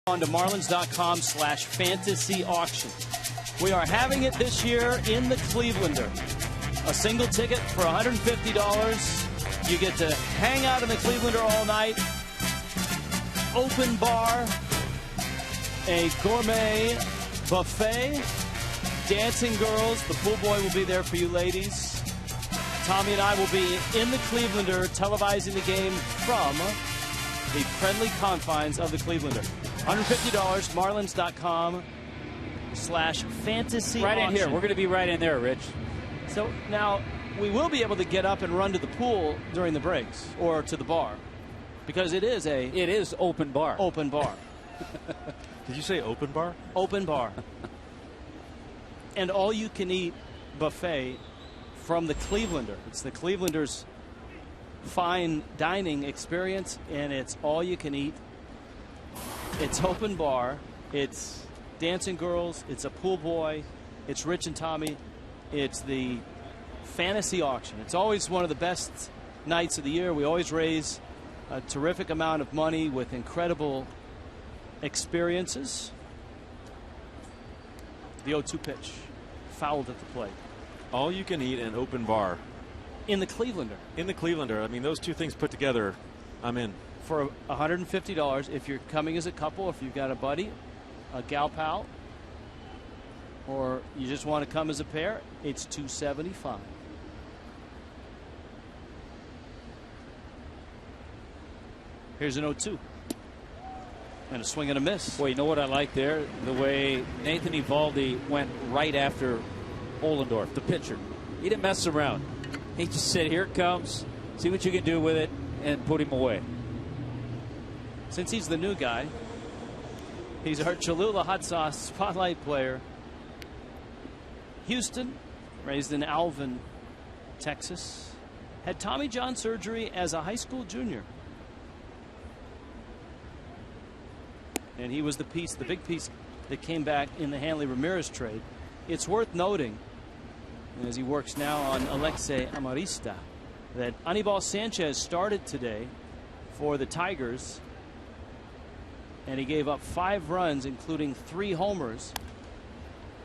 [SPEAKER 8] On to Marlins.com/fantasy auction. We are having it this year in the Clevelander. A single ticket for $150. You get to hang out in the Clevelander all night. Open bar. a gourmet buffet. Dancing girls. The pool boy will be there for you ladies. Tommy and I will be in the Clevelander televising the game from the friendly confines of the Clevelander. $150, marlins.com/fantasy
[SPEAKER 7] Right in
[SPEAKER 8] auction.
[SPEAKER 7] here. We're going to be right in there, Rich.
[SPEAKER 8] So now we will be able to get up and run to the pool during the breaks or to the bar because it is
[SPEAKER 7] open bar.
[SPEAKER 8] Open bar.
[SPEAKER 2] Did you say open bar?
[SPEAKER 8] Open bar. And all you can eat buffet from the Clevelander. It's the Clevelander's fine dining experience, and it's all you can eat. It's open bar. It's dancing girls. It's a pool boy. It's Rich and Tommy. It's the fantasy auction. It's always one of the best nights of the year. We always raise a terrific amount of money with incredible experiences. The 0-2 pitch. Fouled at the plate.
[SPEAKER 2] All you can eat and open bar.
[SPEAKER 8] In the Clevelander.
[SPEAKER 2] In the Clevelander. I mean, those two things put together, I'm in.
[SPEAKER 8] For $150 if you're coming as a couple, if you've got a buddy, a gal pal, or you just want to come as a pair, it's $275. Here's an 0-2. And a swing and a miss.
[SPEAKER 7] Boy, you know what I like there? The way Nathan Eovaldi went right after Ohlendorf, the pitcher. He didn't mess around. He just said, here it comes, see what you can do with it, and put him away.
[SPEAKER 8] Since he's the new guy, he's our Cholula Hot Sauce Spotlight player. Houston, raised in Alvin, Texas. Had Tommy John surgery as a high school junior. And he was the big piece that came back in the Hanley Ramirez trade. It's worth noting, as he works now on Alexei Amarista, that Anibal Sanchez started today for the Tigers, and he gave up 5 runs, including 3 homers,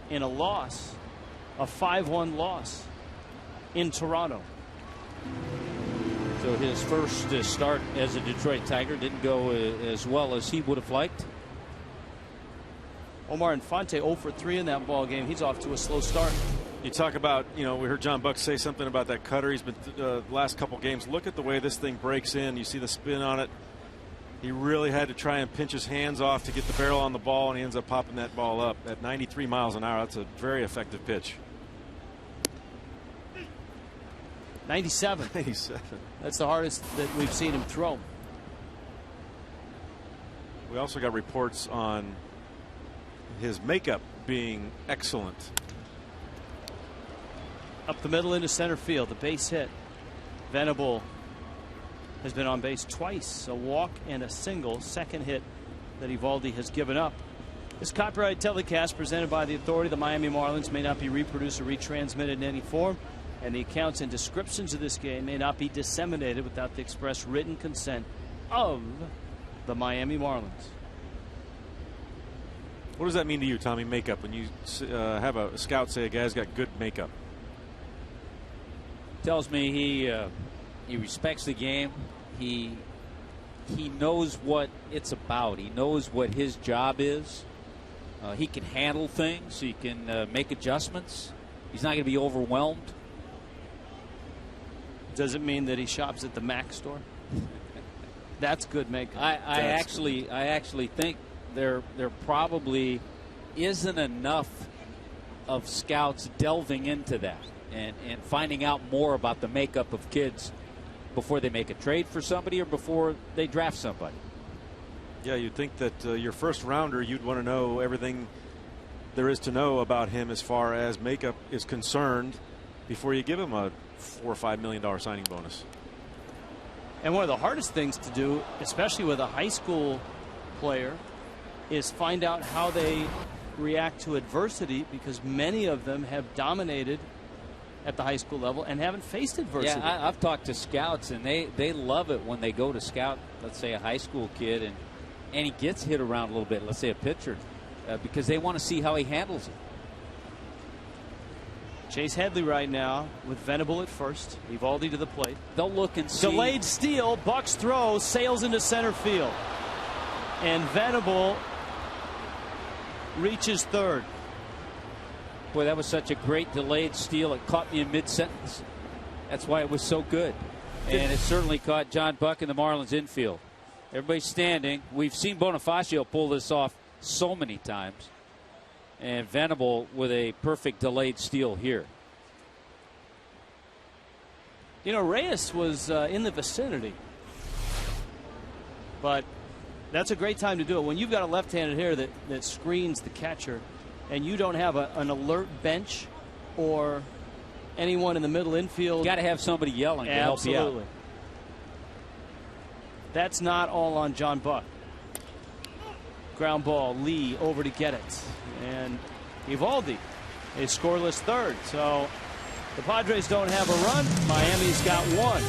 [SPEAKER 8] in a loss, a 5-1 loss in Toronto.
[SPEAKER 7] So his first start as a Detroit Tiger didn't go as well as he would have liked.
[SPEAKER 8] Omar Infante 0 for 3 in that ball game. He's off to a slow start.
[SPEAKER 2] You talk about, we heard John Buck say something about that cutter. He's been the last couple games. Look at the way this thing breaks in. You see the spin on it. He really had to try and pinch his hands off to get the barrel on the ball, and he ends up popping that ball up at 93 miles an hour. That's a very effective pitch.
[SPEAKER 8] 97.
[SPEAKER 2] 97.
[SPEAKER 8] That's the hardest that we've seen him throw.
[SPEAKER 2] We also got reports on his makeup being excellent.
[SPEAKER 8] Up the middle into center field, the base hit. Venable has been on base twice, a walk and a single. Second hit that Eovaldi has given up. This copyright telecast presented by the authority of the Miami Marlins may not be reproduced or retransmitted in any form, and the accounts and descriptions of this game may not be disseminated without the express written consent of the Miami Marlins.
[SPEAKER 2] What does that mean to you, Tommy, makeup, when you have a scout say a guy's got good makeup?
[SPEAKER 7] Tells me he respects the game. He knows what it's about. He knows what his job is. He can handle things. He can make adjustments. He's not going to be overwhelmed.
[SPEAKER 8] Does it mean that he shops at the Mac store? That's good makeup.
[SPEAKER 7] I actually think there probably isn't enough of scouts delving into that and finding out more about the makeup of kids before they make a trade for somebody or before they draft somebody.
[SPEAKER 2] Yeah, you'd think that your first rounder, you'd want to know everything there is to know about him as far as makeup is concerned before you give him a $4 or $5 million signing bonus.
[SPEAKER 8] And one of the hardest things to do, especially with a high school player, is find out how they react to adversity, because many of them have dominated at the high school level and haven't faced adversity.
[SPEAKER 7] Yeah, I've talked to scouts, and they love it when they go to scout, let's say, a high school kid, and he gets hit around a little bit, let's say a pitcher, because they want to see how he handles it.
[SPEAKER 8] Chase Headley right now with Venable at first. Eovaldi to the plate.
[SPEAKER 7] They'll look and see.
[SPEAKER 8] Delayed steal. Buck's throw sails into center field. And Venable reaches third.
[SPEAKER 7] Boy, that was such a great delayed steal. It caught me in mid-sentence. That's why it was so good. And it certainly caught John Buck in the Marlins infield. Everybody's standing. We've seen Bonifacio pull this off so many times. And Venable with a perfect delayed steal here.
[SPEAKER 8] You know, Reyes was in the vicinity. But that's a great time to do it. When you've got a left-handed hitter that screens the catcher, and you don't have an alert bench or anyone in the middle infield.
[SPEAKER 7] You got to have somebody yelling to help you out.
[SPEAKER 8] That's not all on John Buck. Ground ball, Lee over to get it. And Eovaldi, a scoreless third. So the Padres don't have a run. Miami's got one.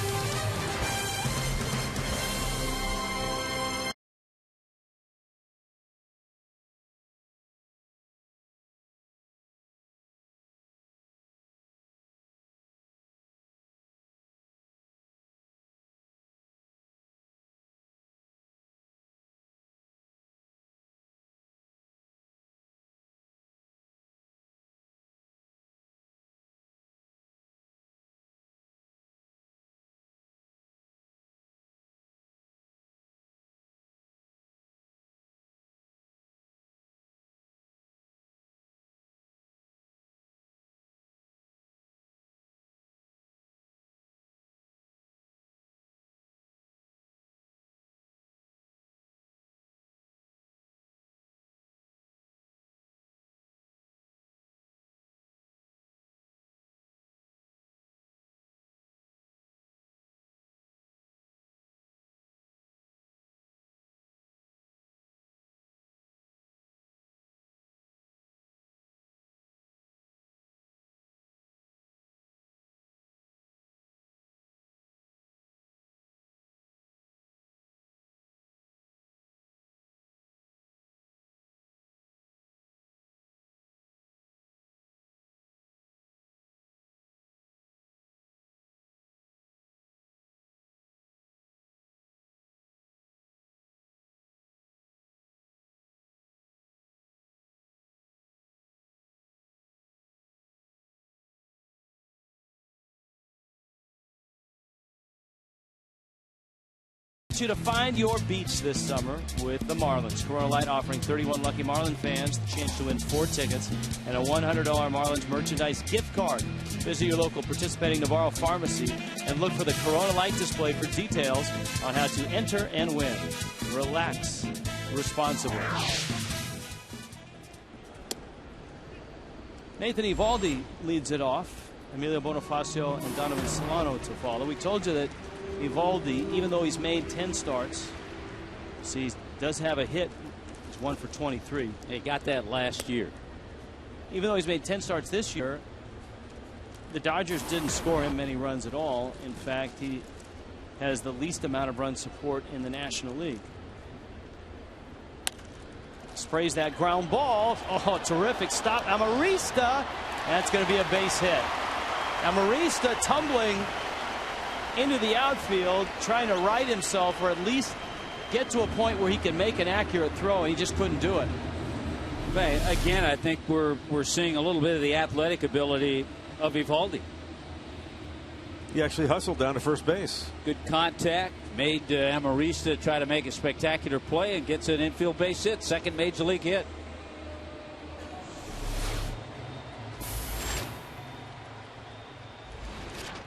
[SPEAKER 8] You to find your beach this summer with the Marlins. Corona Light offering 31 lucky Marlin fans the chance to win 4 tickets and a $100 Marlins merchandise gift card. Visit your local participating Navarro pharmacy and look for the Corona Light display for details on how to enter and win. Relax responsibly. Nathan Eovaldi leads it off. Emilio Bonifacio and Donovan Solano to follow. We told you that Eovaldi, even though he's made 10 starts, he does have a hit. He's 1 for 23.
[SPEAKER 7] He got that last year.
[SPEAKER 8] Even though he's made 10 starts this year, the Dodgers didn't score him many runs at all. In fact, he has the least amount of run support in the National League. Sprays that ground ball. Oh, terrific stop. Amarista. That's going to be a base hit. Amarista tumbling into the outfield, trying to right himself or at least get to a point where he can make an accurate throw, and he just couldn't do it.
[SPEAKER 7] But again, I think we're seeing a little bit of the athletic ability of Eovaldi.
[SPEAKER 2] He actually hustled down to first base.
[SPEAKER 7] Good contact, made Amarista try to make a spectacular play and gets an infield base hit, second major league hit.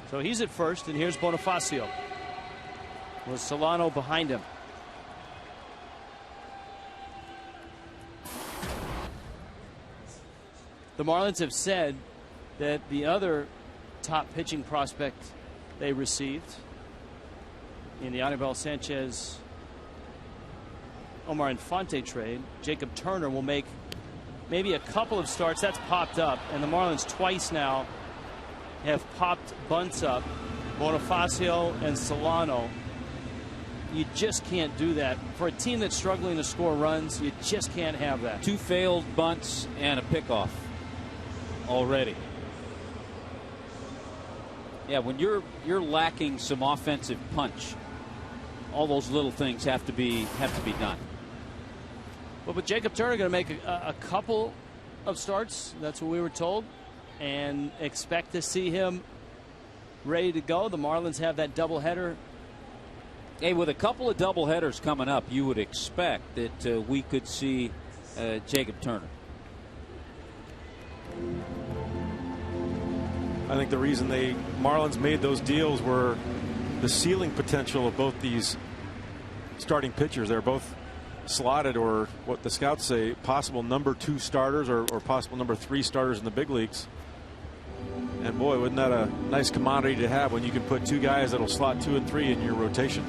[SPEAKER 8] So he's at first, and here's Bonifacio with Solano behind him. The Marlins have said that the other top pitching prospect they received in the Anibal Sanchez Omar Infante trade, Jacob Turner, will make maybe a couple of starts. That's popped up, and the Marlins twice now have popped bunts up. Bonifacio and Solano. You just can't do that. For a team that's struggling to score runs, you just can't have that.
[SPEAKER 7] 2 failed bunts and a pickoff already. Yeah, when you're lacking some offensive punch, all those little things have to be done.
[SPEAKER 8] Well, but Jacob Turner going to make a couple of starts. That's what we were told. And expect to see him ready to go. The Marlins have that doubleheader.
[SPEAKER 7] Hey, with a couple of doubleheaders coming up, you would expect that we could see Jacob Turner.
[SPEAKER 2] I think the reason the Marlins made those deals were the ceiling potential of both these starting pitchers. They're both slotted, or what the scouts say, possible number 2 starters or possible number 3 starters in the big leagues. And boy, wasn't that a nice commodity to have when you can put 2 guys that'll slot 2 and 3 in your rotation.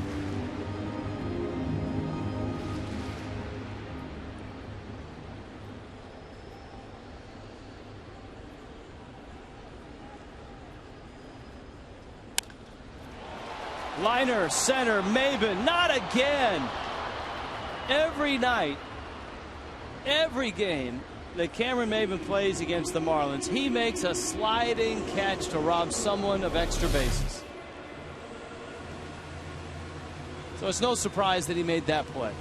[SPEAKER 8] Liner, center, Maben, not again. Every night, every game that Cameron Maben plays against the Marlins, he makes a sliding catch to rob someone of extra bases. So it's no surprise that he made that play.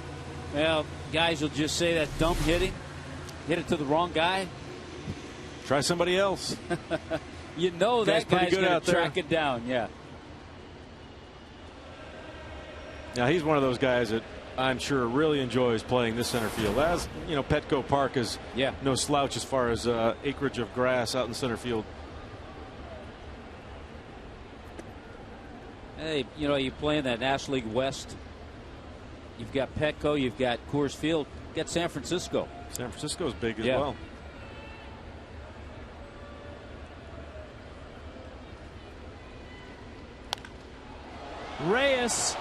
[SPEAKER 7] Well, guys will just say that dumb hitting, hit it to the wrong guy.
[SPEAKER 2] Try somebody else.
[SPEAKER 7] You know that guy's going to track it down. Yeah.
[SPEAKER 2] Now he's one of those guys that I'm sure really enjoys playing this center field. As you know, Petco Park is no slouch as far as acreage of grass out in center field.
[SPEAKER 7] Hey, you know, you play in that National League West. You've got Petco, you've got Coors Field, you've got San Francisco.
[SPEAKER 2] San Francisco's big as well.
[SPEAKER 8] Reyes,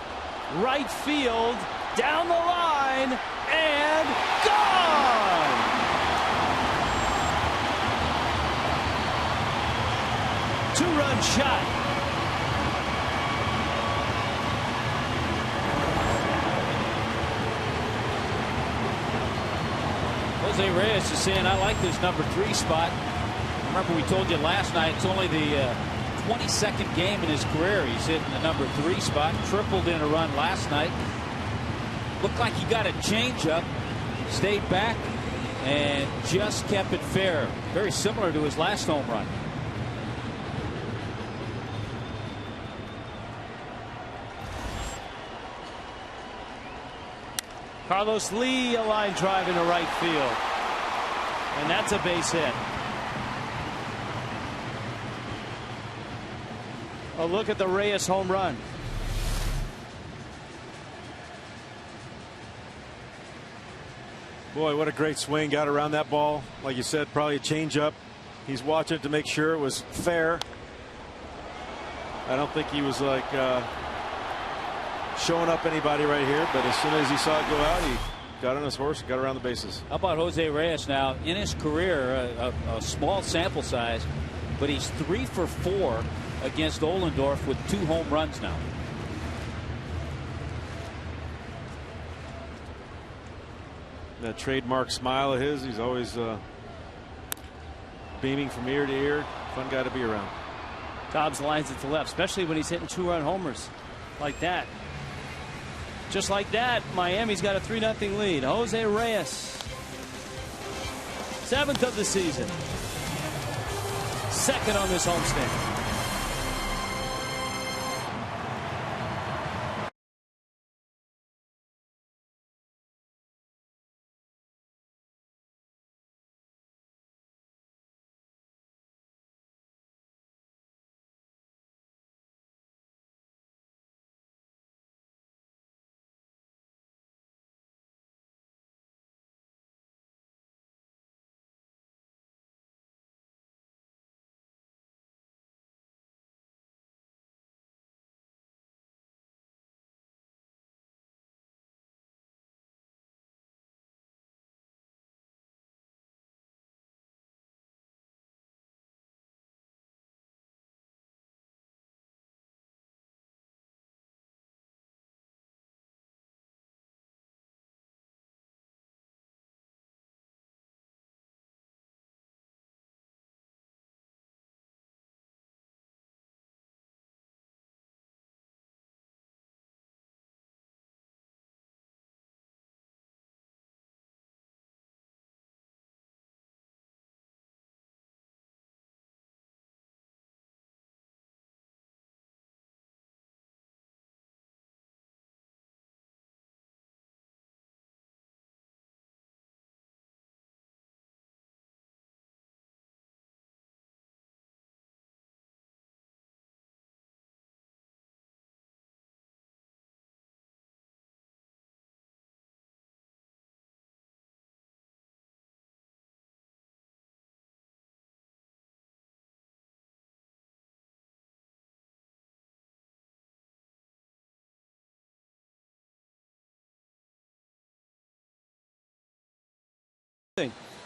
[SPEAKER 8] right field, down the line, and gone! Two-run shot.
[SPEAKER 7] Jose Reyes is saying, I like this number 3 spot. Remember, we told you last night it's only the 22nd game in his career he's hitting the number 3 spot. Tripled in a run last night. Looked like he got a changeup, stayed back, and just kept it fair. Very similar to his last home run.
[SPEAKER 8] Carlos Lee, a line drive into right field. And that's a base hit. A look at the Reyes home run.
[SPEAKER 2] Boy, what a great swing. Got around that ball. Like you said, probably a changeup. He's watching it to make sure it was fair. I don't think he was like showing up anybody right here, but as soon as he saw it go out, he got on his horse and got around the bases.
[SPEAKER 7] How about Jose Reyes now? In his career, a small sample size, but he's 3 for 4 against Ohlendorf with 2 home runs now.
[SPEAKER 2] That trademark smile of his, he's always beaming from ear to ear. Fun guy to be around.
[SPEAKER 8] Dobbs lines it to left, especially when he's hitting 2-run homers like that. Just like that, Miami's got a 3-0 lead. Jose Reyes, 7th of the season, 2nd on this homestand.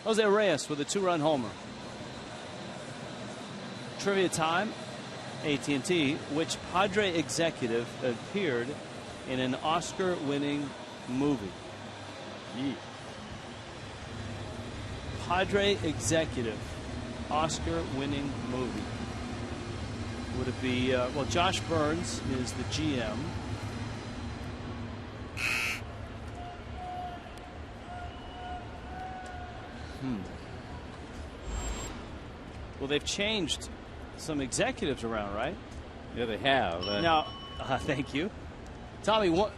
[SPEAKER 8] Jose Reyes with a 2-run homer. Trivia time. AT&T, which Padre executive appeared in an Oscar-winning movie? Padre executive, Oscar-winning movie. Would it be, well, Josh Burns is the GM. Well, they've changed some executives around, right?
[SPEAKER 7] Yeah, they have.
[SPEAKER 8] Now, thank you. Tommy, one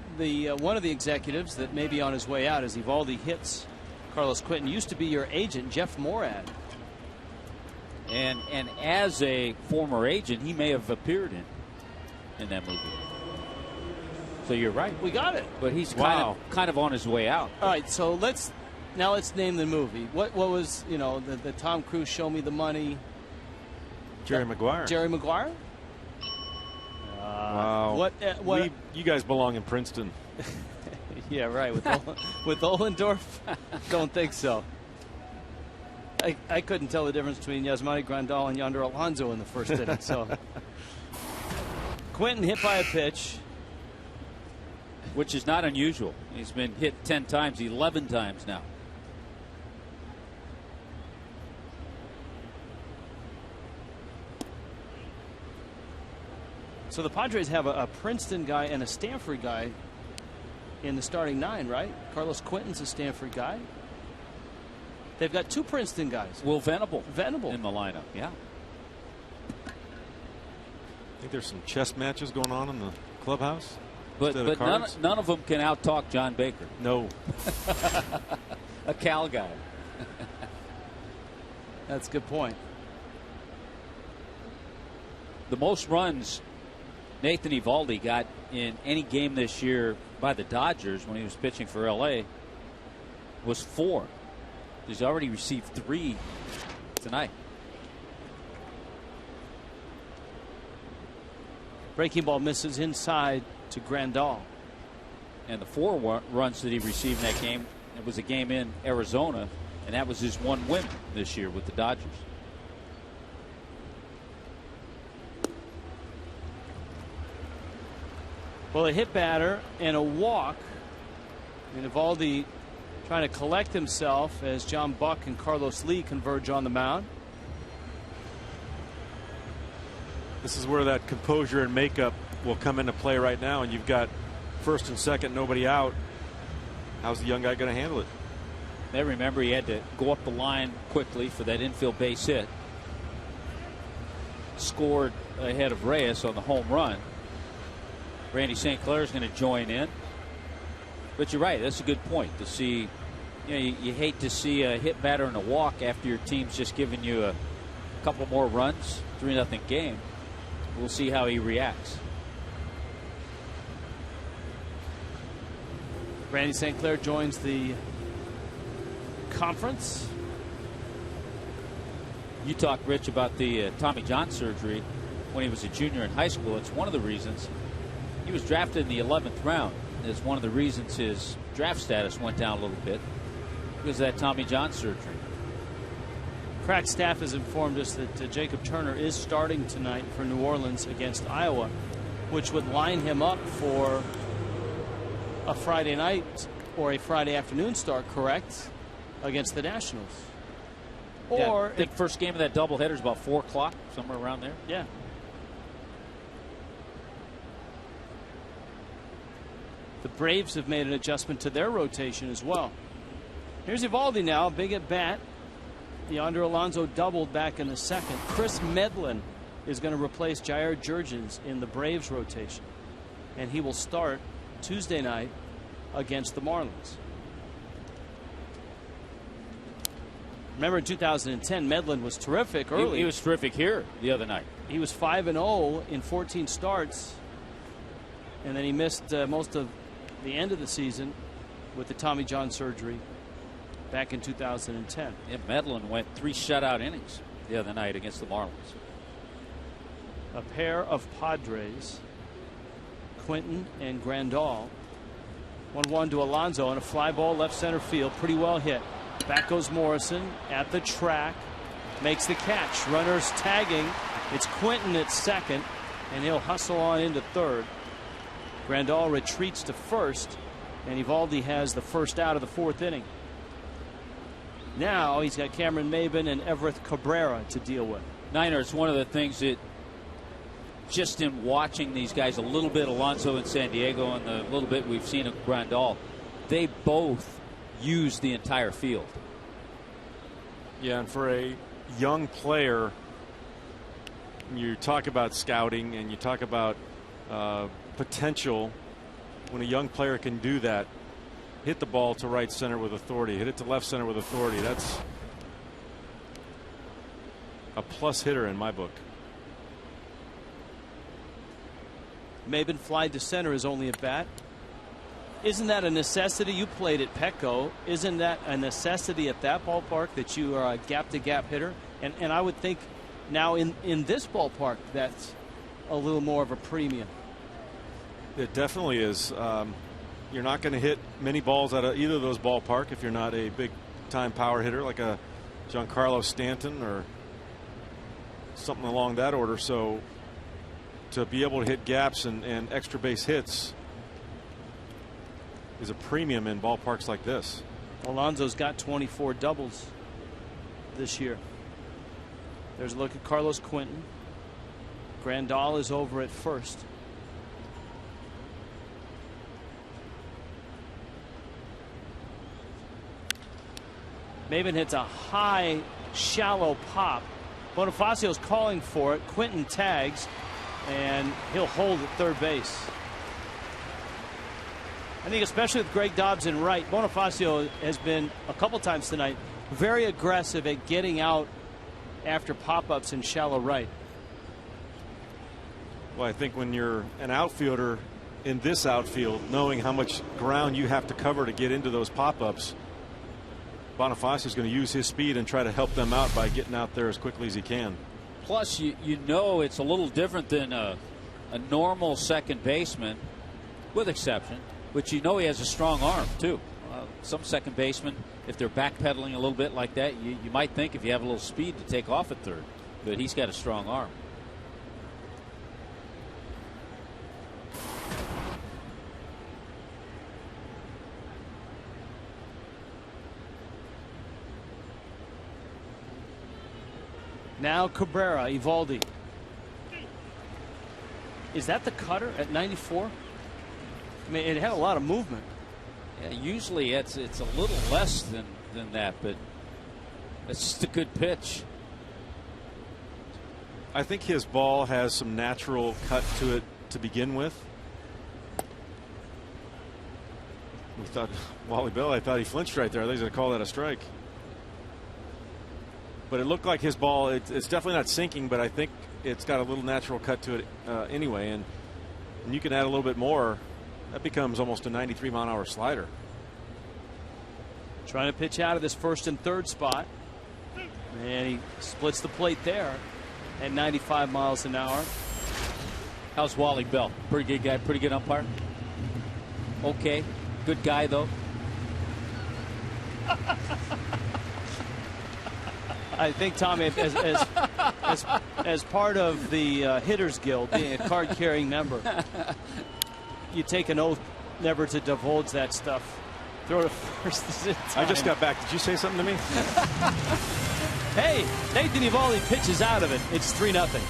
[SPEAKER 8] of the executives that may be on his way out as Evaldi hits Carlos Quentin used to be your agent, Jeff Morad.
[SPEAKER 7] And as a former agent, he may have appeared in that movie. So you're right.
[SPEAKER 8] We got it.
[SPEAKER 7] But he's kind of on his way out.
[SPEAKER 8] All right, so let's name the movie. What was, the Tom Cruise Show Me the Money?
[SPEAKER 2] Jerry Maguire.
[SPEAKER 8] Jerry Maguire?
[SPEAKER 2] Wow. You guys belong in Princeton.
[SPEAKER 8] Yeah, right. With Ohlendorf? Don't think so. I couldn't tell the difference between Yasmani Grandal and Yonder Alonso in the first inning. So Quentin hit by a pitch,
[SPEAKER 7] which is not unusual. He's been hit 10 times, 11 times now.
[SPEAKER 8] So the Padres have a Princeton guy and a Stanford guy in the starting 9, right? Carlos Quentin's a Stanford guy. They've got 2 Princeton guys.
[SPEAKER 7] Will Venable in the lineup, yeah.
[SPEAKER 2] I think there's some chess matches going on in the clubhouse.
[SPEAKER 7] But none of them can out-talk John Baker.
[SPEAKER 2] No.
[SPEAKER 7] A Cal guy.
[SPEAKER 8] That's a good point.
[SPEAKER 7] The most runs Nathan Evaldi got in any game this year by the Dodgers when he was pitching for LA was 4. He's already received 3 tonight.
[SPEAKER 8] Breaking ball misses inside to Grandal.
[SPEAKER 7] And the 4 runs that he received in that game, it was a game in Arizona, and that was his 1 win this year with the Dodgers.
[SPEAKER 8] Well, a hit batter and a walk. And Evaldi trying to collect himself as John Buck and Carlos Lee converge on the mound.
[SPEAKER 2] This is where that composure and makeup will come into play right now, and you've got first and second, nobody out. How's the young guy going to handle it?
[SPEAKER 7] Now remember, he had to go up the line quickly for that infield base hit. Scored ahead of Reyes on the home run. Randy St. Clair is going to join in. But you're right, that's a good point to see. You hate to see a hit batter and a walk after your team's just giving you a couple more runs, 3-0 game. We'll see how he reacts.
[SPEAKER 8] Randy St. Clair joins the conference.
[SPEAKER 7] You talked, Rich, about the Tommy John surgery when he was a junior in high school. It's one of the reasons he was drafted in the 11th round. It's one of the reasons his draft status went down a little bit because of that Tommy John surgery.
[SPEAKER 8] Crack staff has informed us that Jacob Turner is starting tonight for New Orleans against Iowa, which would line him up for a Friday night or a Friday afternoon start, correct, against the Nationals. Or
[SPEAKER 7] I think first game of that doubleheader is about 4 o'clock, somewhere around there.
[SPEAKER 8] Yeah. The Braves have made an adjustment to their rotation as well. Here's Evaldi now, big at bat. Yonder Alonso doubled back in the second. Chris Medlin is going to replace Jair Jurgens in the Braves rotation, and he will start Tuesday night against the Marlins. Remember, in 2010, Medlin was terrific early.
[SPEAKER 7] He was terrific here the other night.
[SPEAKER 8] He was 5-0 in 14 starts, and then he missed most of the end of the season with the Tommy John surgery back in 2010.
[SPEAKER 7] And Medlin went 3 shutout innings the other night against the Marlins.
[SPEAKER 8] A pair of Padres, Quentin and Grandal. 1-1 to Alonso on a fly ball left center field. Pretty well hit. Back goes Morrison at the track. Makes the catch. Runners tagging. It's Quinton at second, and he'll hustle on into third. Grandal retreats to first, and Evaldi has the first out of the fourth inning. Now he's got Cameron Maben and Everett Cabrera to deal with.
[SPEAKER 7] Niner, it's one of the things that just in watching these guys a little bit, Alonso in San Diego and the little bit we've seen of Grandal, they both use the entire field.
[SPEAKER 2] Yeah, and for a young player, you talk about scouting and you talk about potential. When a young player can do that, hit the ball to right center with authority, hit it to left center with authority, that's a plus hitter in my book.
[SPEAKER 8] Maben fly to center is only a bat. Isn't that a necessity? You played at Petco. Isn't that a necessity at that ballpark that you are a gap-to-gap hitter? And I would think now in this ballpark that's a little more of a premium.
[SPEAKER 2] It definitely is. You're not going to hit many balls out of either of those ballpark if you're not a big-time power hitter like a Giancarlo Stanton or something along that order. So to be able to hit gaps and extra base hits is a premium in ballparks like this.
[SPEAKER 8] Alonso's got 24 doubles this year. There's a look at Carlos Quinton. Grandal is over at first. Maben hits a high, shallow pop. Bonifacio's calling for it. Quinton tags, and he'll hold at third base. I think especially with Greg Dobbs in right, Bonifacio has been a couple times tonight very aggressive at getting out after pop-ups in shallow right.
[SPEAKER 2] Well, I think when you're an outfielder in this outfield, knowing how much ground you have to cover to get into those pop-ups, Bonifacio is going to use his speed and try to help them out by getting out there as quickly as he can.
[SPEAKER 7] Plus, you know it's a little different than a normal second baseman, with exception. But you know he has a strong arm, too. Some second basemen, if they're backpedaling a little bit like that, you might think if you have a little speed to take off at third. But he's got a strong arm.
[SPEAKER 8] Now Cabrera, Evaldi. Is that the cutter at 94? I mean, it had a lot of movement.
[SPEAKER 7] Yeah, usually it's a little less than that, but it's just a good pitch.
[SPEAKER 2] I think his ball has some natural cut to it to begin with. We thought, Wally Bell, I thought he flinched right there. I think he's going to call that a strike. But it looked like his ball, it's definitely not sinking, but I think it's got a little natural cut to it anyway. And you can add a little bit more. That becomes almost a 93-mile-an-hour slider.
[SPEAKER 8] Trying to pitch out of this first and third spot. And he splits the plate there at 95 miles an hour.
[SPEAKER 7] How's Wally Bell? Pretty good guy, pretty good umpire. Okay, good guy though.
[SPEAKER 8] I think, Tommy, as part of the Hitters Guild, being a card-carrying member, you take an oath never to divulge that stuff. Throw it first.
[SPEAKER 2] I just got back. Did you say something to me?
[SPEAKER 8] Hey, Nathan Evaldi pitches out of it. It's 3-0.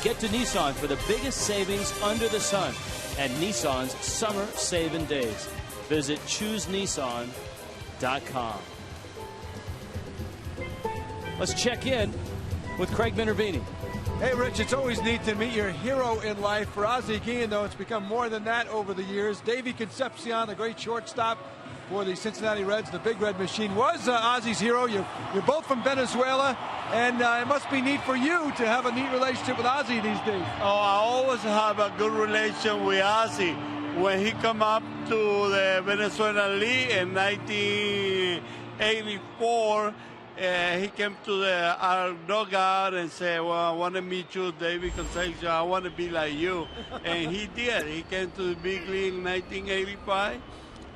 [SPEAKER 8] Get to Nissan for the biggest savings under the sun at Nissan's Summer Saving Days. Visit ChooseNissan.com. Let's check in with Craig Minervini.
[SPEAKER 4] Hey, Rich, it's always neat to meet your hero in life. For Ozzie Guillen, though, it's become more than that over the years. Davey Concepcion, the great shortstop for the Cincinnati Reds, the Big Red Machine, was Ozzie's hero. You're both from Venezuela, and it must be neat for you to have a neat relationship with Ozzie these days.
[SPEAKER 12] Oh, I always have a good relation with Ozzie. When he come up to the Venezuelan League in 1984, he came to our dugout and said, well, I want to meet you, David Concepcion. I want to be like you. And he did. He came to the big league in 1985,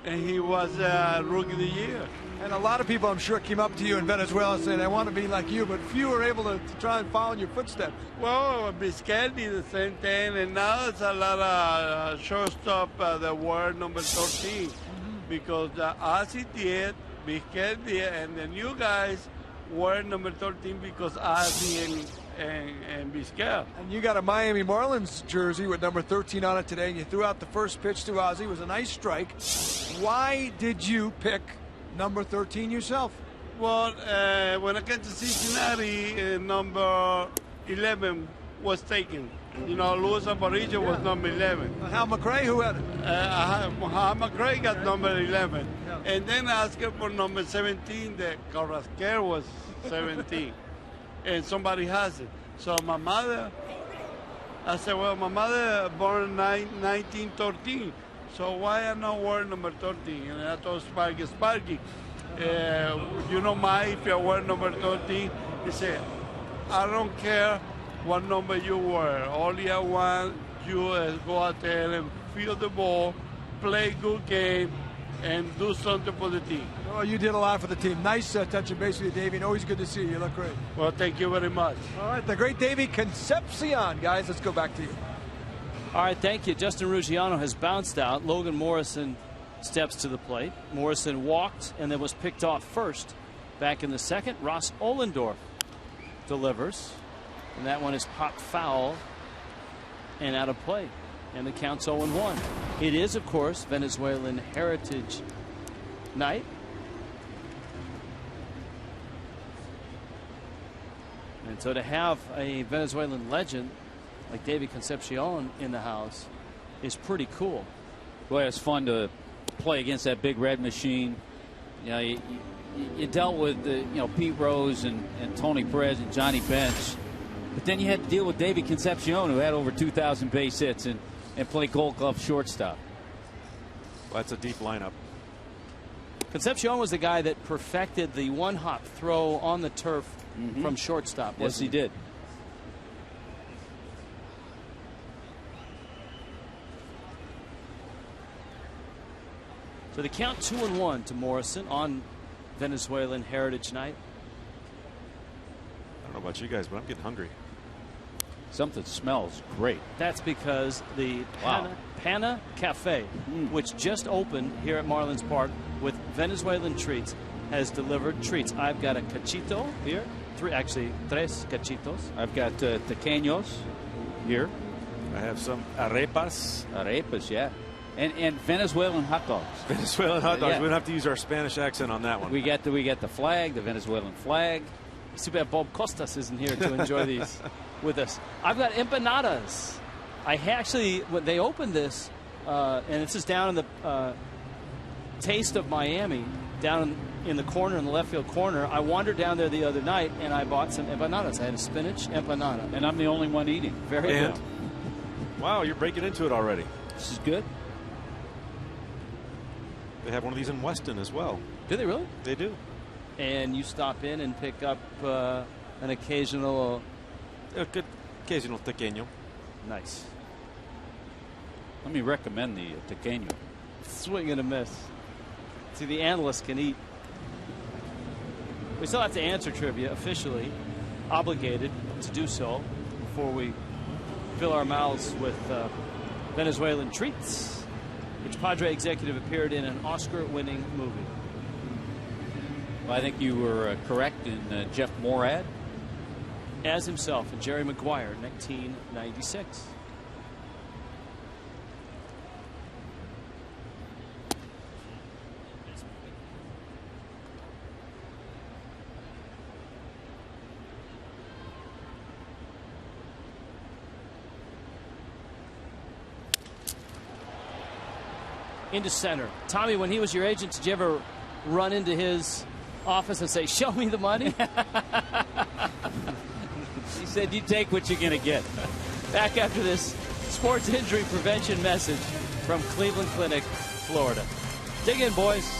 [SPEAKER 12] and he was Rookie of the Year.
[SPEAKER 4] And a lot of people, I'm sure, came up to you in Venezuela saying, I want to be like you, but few were able to try and follow in your footsteps.
[SPEAKER 12] Well, Vizquel did the same thing, and now it's a lot of shortstop that were number 13, because Ozzie did, Vizquel did, and the new guys were number 13 because Ozzie and Vizquel.
[SPEAKER 4] And you got a Miami Marlins jersey with number 13 on it today, and you threw out the first pitch to Ozzie. It was a nice strike. Why did you pick number 13 yourself?
[SPEAKER 12] Well, when I came to Cincinnati, number 11 was taken. You know, Luis Aparicio was number 11.
[SPEAKER 4] Hal McRae, who had it?
[SPEAKER 12] Hal McRae got number 11. Yeah. And then I asked for number 17. The Carrasquer was 17. And somebody has it. So my mother, I said, well, my mother born 1913. So why I not wear number 13? And I told Sparky, you know, if you wear number 13, he said, I don't care what number you wear. Only I want you to go out there and feel the ball, play good game, and do something for the team.
[SPEAKER 4] Well, you did a lot for the team. Nice touching base with you, Davey, and always good to see you. You look great.
[SPEAKER 12] Well, thank you very much.
[SPEAKER 4] All right, the great Davey Concepcion. Guys, let's go back to you.
[SPEAKER 8] All right, thank you. Justin Ruggiano has bounced out. Logan Morrison steps to the plate. Morrison walked and then was picked off first. Back in the second, Ross Ohlendorf delivers. And that one is popped foul and out of play. And the count's 0-1. It is, of course, Venezuelan Heritage Night. And so to have a Venezuelan legend like Davey Concepcion in the house is pretty cool.
[SPEAKER 7] Boy, it's fun to play against that Big Red Machine. You know, you dealt with Pete Rose and Tony Perez and Johnny Bench, but then you had to deal with Davey Concepcion, who had over 2,000 base hits and play Gold Glove shortstop.
[SPEAKER 2] Well, that's a deep lineup.
[SPEAKER 8] Concepcion was the guy that perfected the one-hop throw on the turf from shortstop.
[SPEAKER 7] Yes, he did.
[SPEAKER 8] So the count 2-1 to Morrison on Venezuelan Heritage Night.
[SPEAKER 2] I don't know about you guys, but I'm getting hungry.
[SPEAKER 7] Something smells great.
[SPEAKER 8] That's because the Pana Cafe, which just opened here at Marlins Park with Venezuelan treats, has delivered treats. I've got a cachito here. Tres cachitos.
[SPEAKER 7] I've got tequeños here.
[SPEAKER 2] I have some arepas.
[SPEAKER 7] Arepas, yeah. And Venezuelan hot dogs.
[SPEAKER 2] Venezuelan hot dogs.
[SPEAKER 7] Yeah.
[SPEAKER 2] We don't have to use our Spanish accent on that one.
[SPEAKER 7] We got the flag, the Venezuelan flag.
[SPEAKER 8] It's too bad Bob Costas isn't here to enjoy these with us. I've got empanadas. I actually, when they opened this, and this is down in the Taste of Miami, down in the corner, in the left field corner. I wandered down there the other night, and I bought some empanadas. I had a spinach empanada.
[SPEAKER 7] And I'm the only one eating.
[SPEAKER 8] Very good.
[SPEAKER 2] Wow, you're breaking into it already.
[SPEAKER 7] This is good.
[SPEAKER 2] They have one of these in Weston as well.
[SPEAKER 8] Do they really?
[SPEAKER 2] They do.
[SPEAKER 8] And you stop in and pick up an occasional...
[SPEAKER 2] occasional tequeño.
[SPEAKER 8] Nice.
[SPEAKER 7] Let me recommend the tequeño.
[SPEAKER 8] Swing and a miss. See, the analysts can eat. We still have to answer trivia, officially obligated to do so before we fill our mouths with Venezuelan treats. Which Padre executive appeared in an Oscar-winning movie?
[SPEAKER 7] Well, I think you were correct in Jeff Morad.
[SPEAKER 8] as himself and Jerry Maguire, 1996. Into center. Tommy, when he was your agent, did you ever run into his office and say, "Show me the money"?
[SPEAKER 7] He said, "You take what you're going to get."
[SPEAKER 8] Back after this sports injury prevention message from Cleveland Clinic, Florida. Dig in, boys.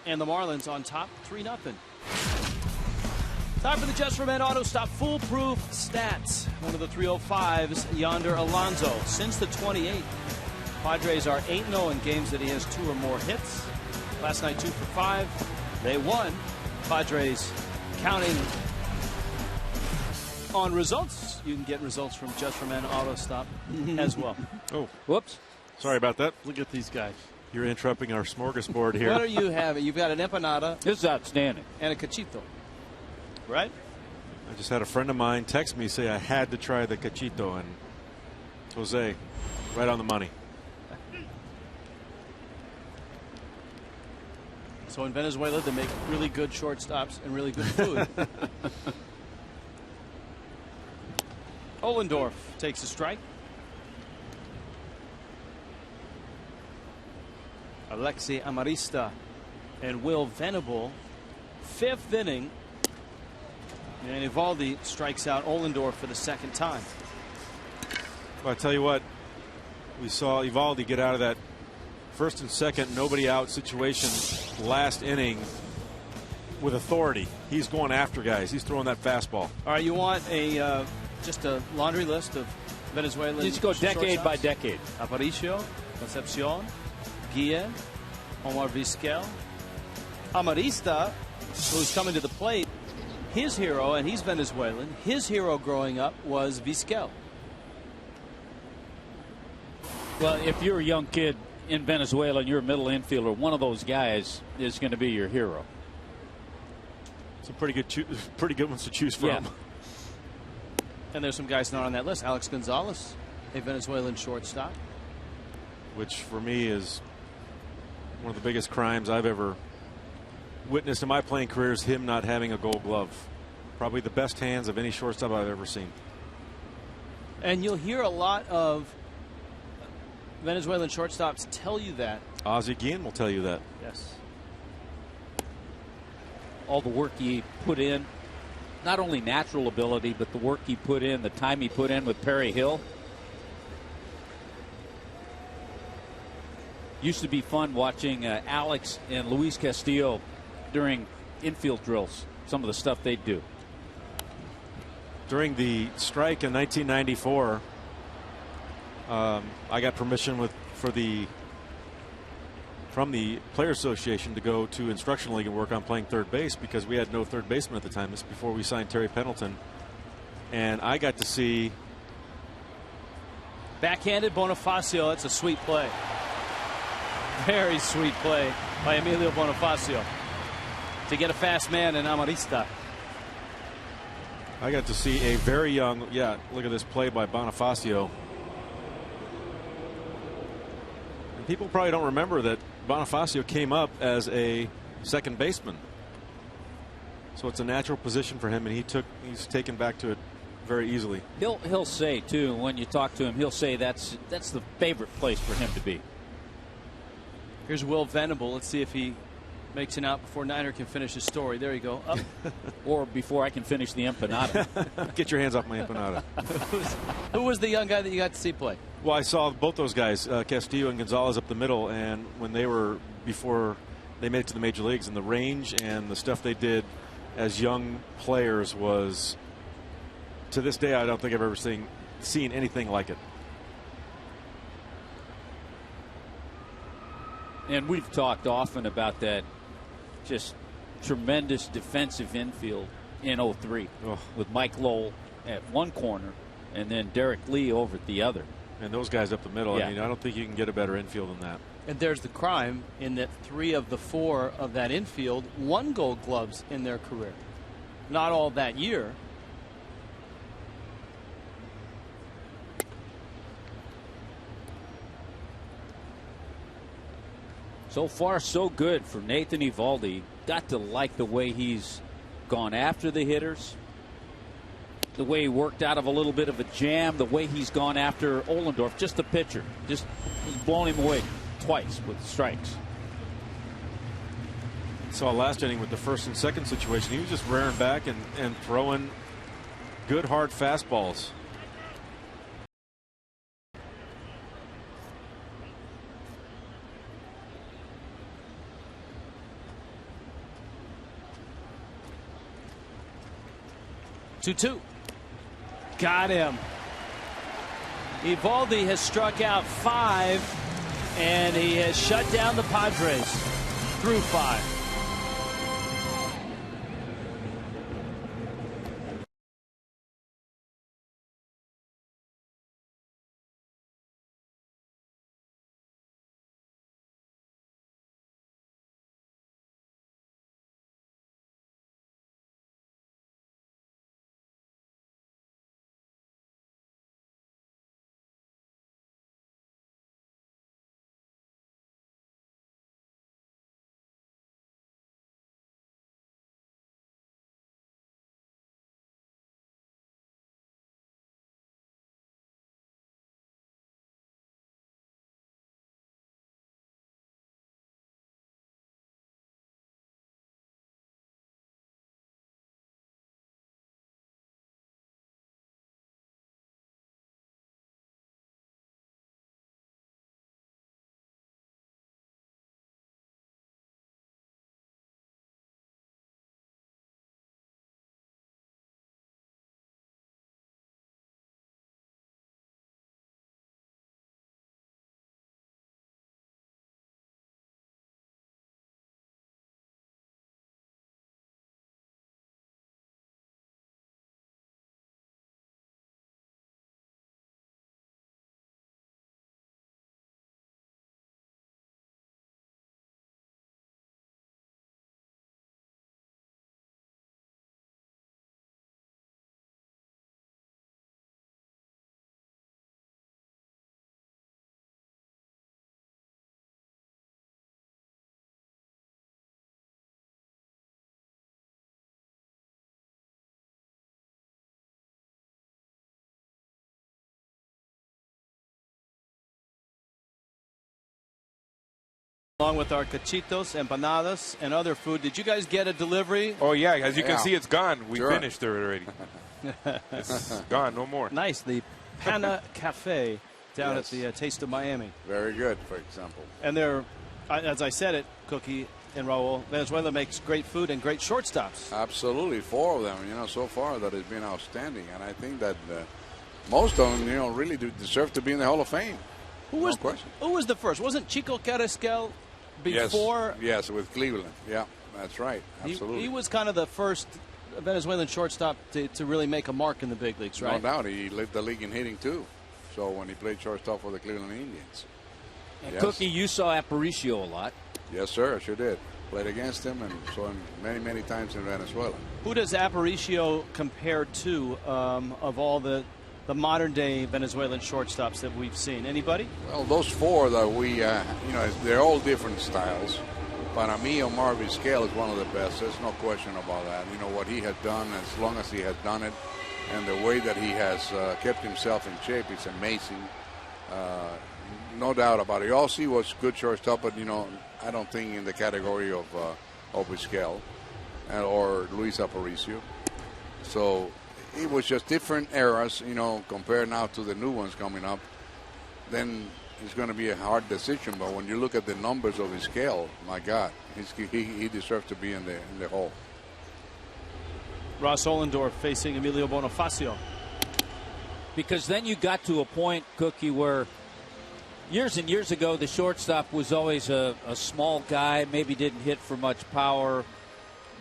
[SPEAKER 8] And the Marlins on top, 3-0. Time for the Just for Men Auto Stop Foolproof Stats. One of the 305s, Yonder Alonso. Since the 28th, Padres are 8-0 in games that he has 2 or more hits. Last night, 2 for 5. They won. Padres counting on results. You can get results from Just for Men Auto Stop as well.
[SPEAKER 2] Oh,
[SPEAKER 7] whoops.
[SPEAKER 2] Sorry about that.
[SPEAKER 8] Look at these guys.
[SPEAKER 2] You're interrupting our smorgasbord here.
[SPEAKER 8] What are you having? You've got an empanada.
[SPEAKER 7] This is outstanding.
[SPEAKER 8] And a cachito. Right?
[SPEAKER 2] I just had a friend of mine text me, say I had to try the cachito, and Jose, right on the money.
[SPEAKER 8] So in Venezuela, they make really good shortstops and really good food. Ohlendorf takes a strike. Alexi Amarista and Will Venable, 5th inning. And Eovaldi strikes out Ohlendorf for the 2nd time.
[SPEAKER 2] Well, I tell you what, we saw Eovaldi get out of that 1st and 2nd, nobody out situation last inning with authority. He's going after guys. He's throwing that fastball.
[SPEAKER 8] All right, you want a just a laundry list of Venezuelan.
[SPEAKER 7] Just go decade by decade.
[SPEAKER 8] Aparicio, Concepcion, Guillen, Omar Vizquel, Amarista, who's coming to the plate. His hero, and he's Venezuelan, his hero growing up was Vizquel.
[SPEAKER 7] Well, if you're a young kid in Venezuela and you're a middle infielder, one of those guys is going to be your hero.
[SPEAKER 2] Some pretty good ones to choose from.
[SPEAKER 7] Yeah.
[SPEAKER 8] And there's some guys not on that list. Alex Gonzalez, a Venezuelan shortstop.
[SPEAKER 2] Which for me is one of the biggest crimes I've ever witnessed in my playing career, is him not having a Gold Glove. Probably the best hands of any shortstop I've ever seen.
[SPEAKER 8] And you'll hear a lot of Venezuelan shortstops tell you that.
[SPEAKER 2] Ozzie Guillen will tell you that.
[SPEAKER 8] Yes.
[SPEAKER 7] All the work he put in, not only natural ability, but the work he put in, the time he put in with Perry Hill. Used to be fun watching Alex and Luis Castillo during infield drills, some of the stuff they'd do.
[SPEAKER 2] During the strike in 1994, I got permission from the Players Association to go to Instructional League and work on playing third base because we had no third baseman at the time. This is before we signed Terry Pendleton. And I got to see.
[SPEAKER 8] Backhanded Bonifacio. That's a sweet play. Very sweet play by Emilio Bonifacio to get a fast man in Amarista.
[SPEAKER 2] I got to see a very young, look at this play by Bonifacio. And people probably don't remember that Bonifacio came up as a second baseman. So it's a natural position for him, and he's taken back to it very easily.
[SPEAKER 7] He'll say too, when you talk to him, he'll say that's the favorite place for him to be.
[SPEAKER 8] Here's Will Venable. Let's see if he makes it out before Niner can finish his story. There you go. Up.
[SPEAKER 7] Or before I can finish the empanada.
[SPEAKER 2] Get your hands off my empanada.
[SPEAKER 8] Who was the young guy that you got to see play?
[SPEAKER 2] Well, I saw both those guys, Castillo and Gonzalez, up the middle, and when before they made it to the major leagues, and the range and the stuff they did as young players was, to this day, I don't think I've ever seen anything like it.
[SPEAKER 7] And we've talked often about that just tremendous defensive infield in 03 with Mike Lowell at one corner and then Derek Lee over at the other.
[SPEAKER 2] And those guys up the middle,
[SPEAKER 7] Yeah.
[SPEAKER 2] I mean, I don't think you can get a better infield than that.
[SPEAKER 8] And there's the crime in that 3 of the 4 of that infield won Gold Gloves in their career. Not all that year.
[SPEAKER 7] So far, so good for Nathan Eovaldi. Got to like the way he's gone after the hitters, the way he worked out of a little bit of a jam, the way he's gone after Ohlendorf, just the pitcher, just blown him away twice with strikes.
[SPEAKER 2] Saw last inning with the first and second situation, he was just rearing back and throwing good hard fastballs.
[SPEAKER 8] Two. Got him. Eovaldi has struck out 5, and he has shut down the Padres through 5. Along with our cachitos, empanadas, and other food. Did you guys get a delivery?
[SPEAKER 11] Oh, yeah. As you can see, it's gone. We finished it already. It's gone. No more.
[SPEAKER 8] Nice. The Pana Cafe down at the Taste of Miami.
[SPEAKER 13] Very good, for example.
[SPEAKER 8] And they're, as I said it, Cookie and Raul, Venezuela makes great food and great shortstops.
[SPEAKER 13] Absolutely. 4 of them, so far that has been outstanding. And I think that most of them, really do deserve to be in the Hall of Fame.
[SPEAKER 8] Who was the first? Wasn't Chico Carrasquel before?
[SPEAKER 13] Yes, with Cleveland. Yeah, that's right. Absolutely.
[SPEAKER 8] He was kind of the first Venezuelan shortstop to really make a mark in the big leagues, right?
[SPEAKER 13] No doubt. He led the league in hitting, too. So when he played shortstop for the Cleveland Indians.
[SPEAKER 7] And yes. Cookie, you saw Aparicio a lot.
[SPEAKER 13] Yes, sir. I sure did. Played against him and saw him many, many times in Venezuela.
[SPEAKER 8] Who does Aparicio compare to of all the modern-day Venezuelan shortstops that we've seen? Anybody?
[SPEAKER 13] Well, those four that we, they're all different styles. Para mí, Omar Vizquel is one of the best. There's no question about that. What he has done, as long as he has done it, and the way that he has kept himself in shape, it's amazing. No doubt about it. Yossi was good shortstop, but, I don't think in the category of Vizquel or Luis Aparicio. So it was just different eras, compared now to the new ones coming up. Then it's going to be a hard decision, but when you look at the numbers of Vizquel, my God, he deserves to be in the Hall.
[SPEAKER 8] Ross Ollendorf facing Emilio Bonifacio.
[SPEAKER 7] Because then you got to a point, Cookie, where years and years ago the shortstop was always a small guy, maybe didn't hit for much power,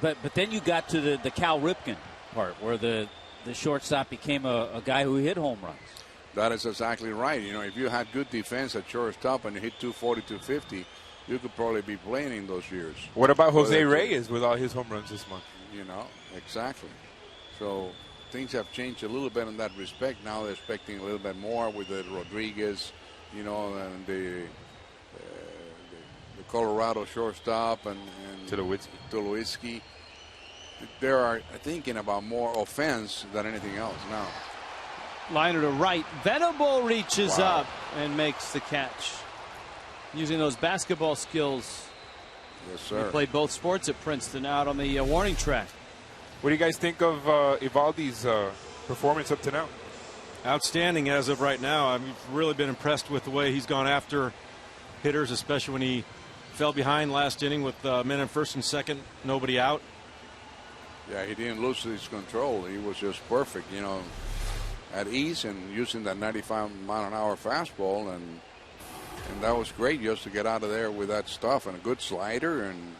[SPEAKER 7] but then you got to the Cal Ripken part where the shortstop became a guy who hit home runs.
[SPEAKER 13] That is exactly right. If you had good defense at shortstop and you hit 240, 250, you could probably be playing in those years.
[SPEAKER 11] What about Jose Reyes with all his home runs this month?
[SPEAKER 13] Exactly. So things have changed a little bit in that respect. Now they're expecting a little bit more with the Rodriguez, and the Colorado shortstop and Tulowitzki. They are thinking about more offense than anything else now.
[SPEAKER 8] Liner to right. Venable reaches up and makes the catch. Using those basketball skills.
[SPEAKER 13] Yes, sir.
[SPEAKER 8] He played both sports at Princeton out on the warning track.
[SPEAKER 11] What do you guys think of Evaldi's performance up to now?
[SPEAKER 2] Outstanding as of right now. I've really been impressed with the way he's gone after hitters, especially when he fell behind last inning with men in first and second, nobody out.
[SPEAKER 13] Yeah, he didn't lose his control. He was just perfect, at ease and using that 95-mile-an-hour fastball, and that was great just to get out of there with that stuff and a good slider, and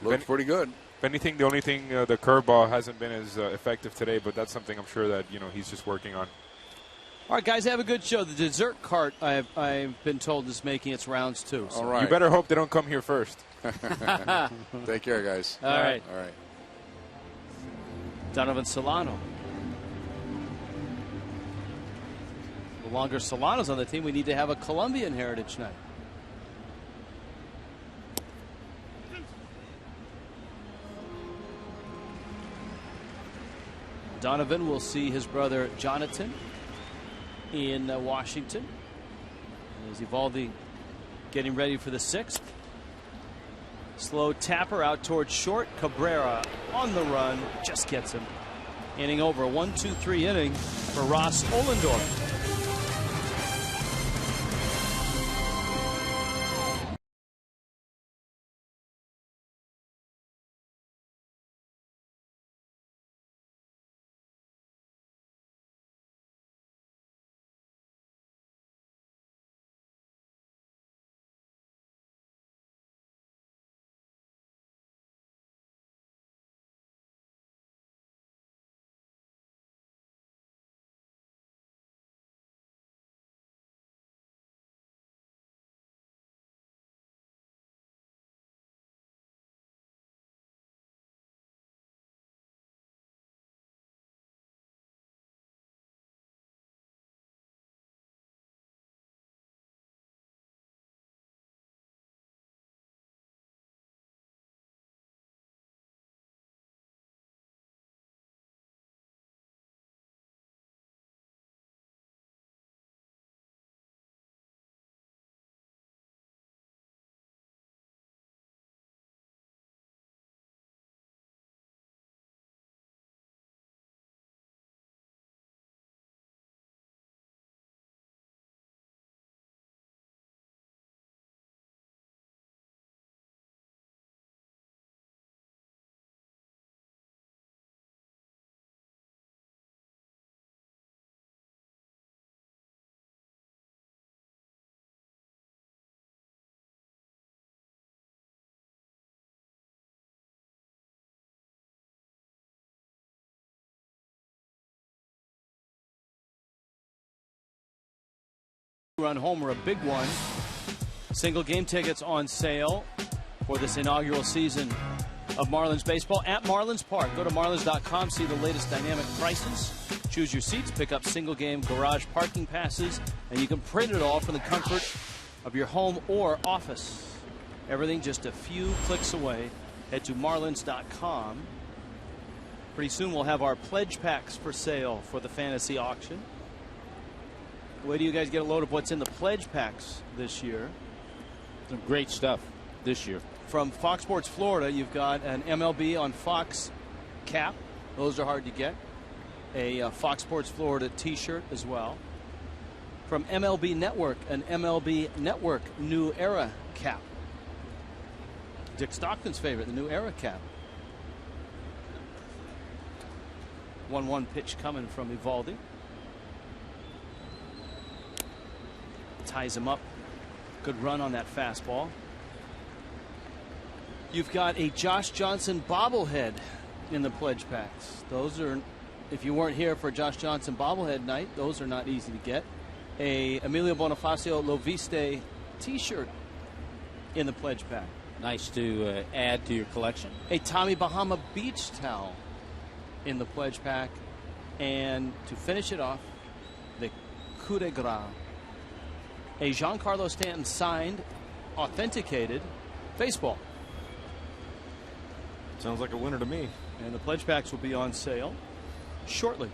[SPEAKER 13] looked pretty good.
[SPEAKER 11] If anything, the only thing the curveball hasn't been as effective today, but that's something I'm sure that he's just working on.
[SPEAKER 8] All right, guys, have a good show. The dessert cart, I've been told, is making its rounds too.
[SPEAKER 13] So. All right,
[SPEAKER 11] you better hope they don't come here first.
[SPEAKER 13] Take care, guys.
[SPEAKER 8] All right. Donovan Solano. The longer Solano's on the team, we need to have a Colombian heritage night. Donovan will see his brother Jonathan in Washington. As Evaldi getting ready for the 6th. Slow tapper out towards short. Cabrera on the run, just gets him. Inning over, 1-2-3 inning for Ross Ollendorf. Run homer, a big one. Single game tickets on sale for this inaugural season of Marlins baseball at Marlins Park. Go to marlins.com, see the latest dynamic prices, choose your seats, pick up single game garage parking passes, and you can print it all from the comfort of your home or office. Everything just a few clicks away. Head to marlins.com. Pretty soon we'll have our pledge packs for sale for the fantasy auction. Where do you guys get a load of what's in the pledge packs this year?
[SPEAKER 7] Some great stuff this year.
[SPEAKER 8] From Fox Sports Florida, you've got an MLB on Fox cap. Those are hard to get. A Fox Sports Florida t-shirt as well. From MLB Network, an MLB Network New Era cap. Dick Stockton's favorite, the New Era cap. 1-1 pitch coming from Eovaldi. Ties him up. Good run on that fastball. You've got a Josh Johnson bobblehead in the pledge packs. Those are, if you weren't here for Josh Johnson bobblehead night, those are not easy to get. A Emilio Bonifacio Loviste t-shirt in the pledge pack.
[SPEAKER 7] Nice to add to your collection.
[SPEAKER 8] A Tommy Bahama beach towel in the pledge pack. And to finish it off, the coup de grace. A Giancarlo Stanton signed, authenticated baseball.
[SPEAKER 2] Sounds like a winner to me.
[SPEAKER 8] And the pledge packs will be on sale shortly.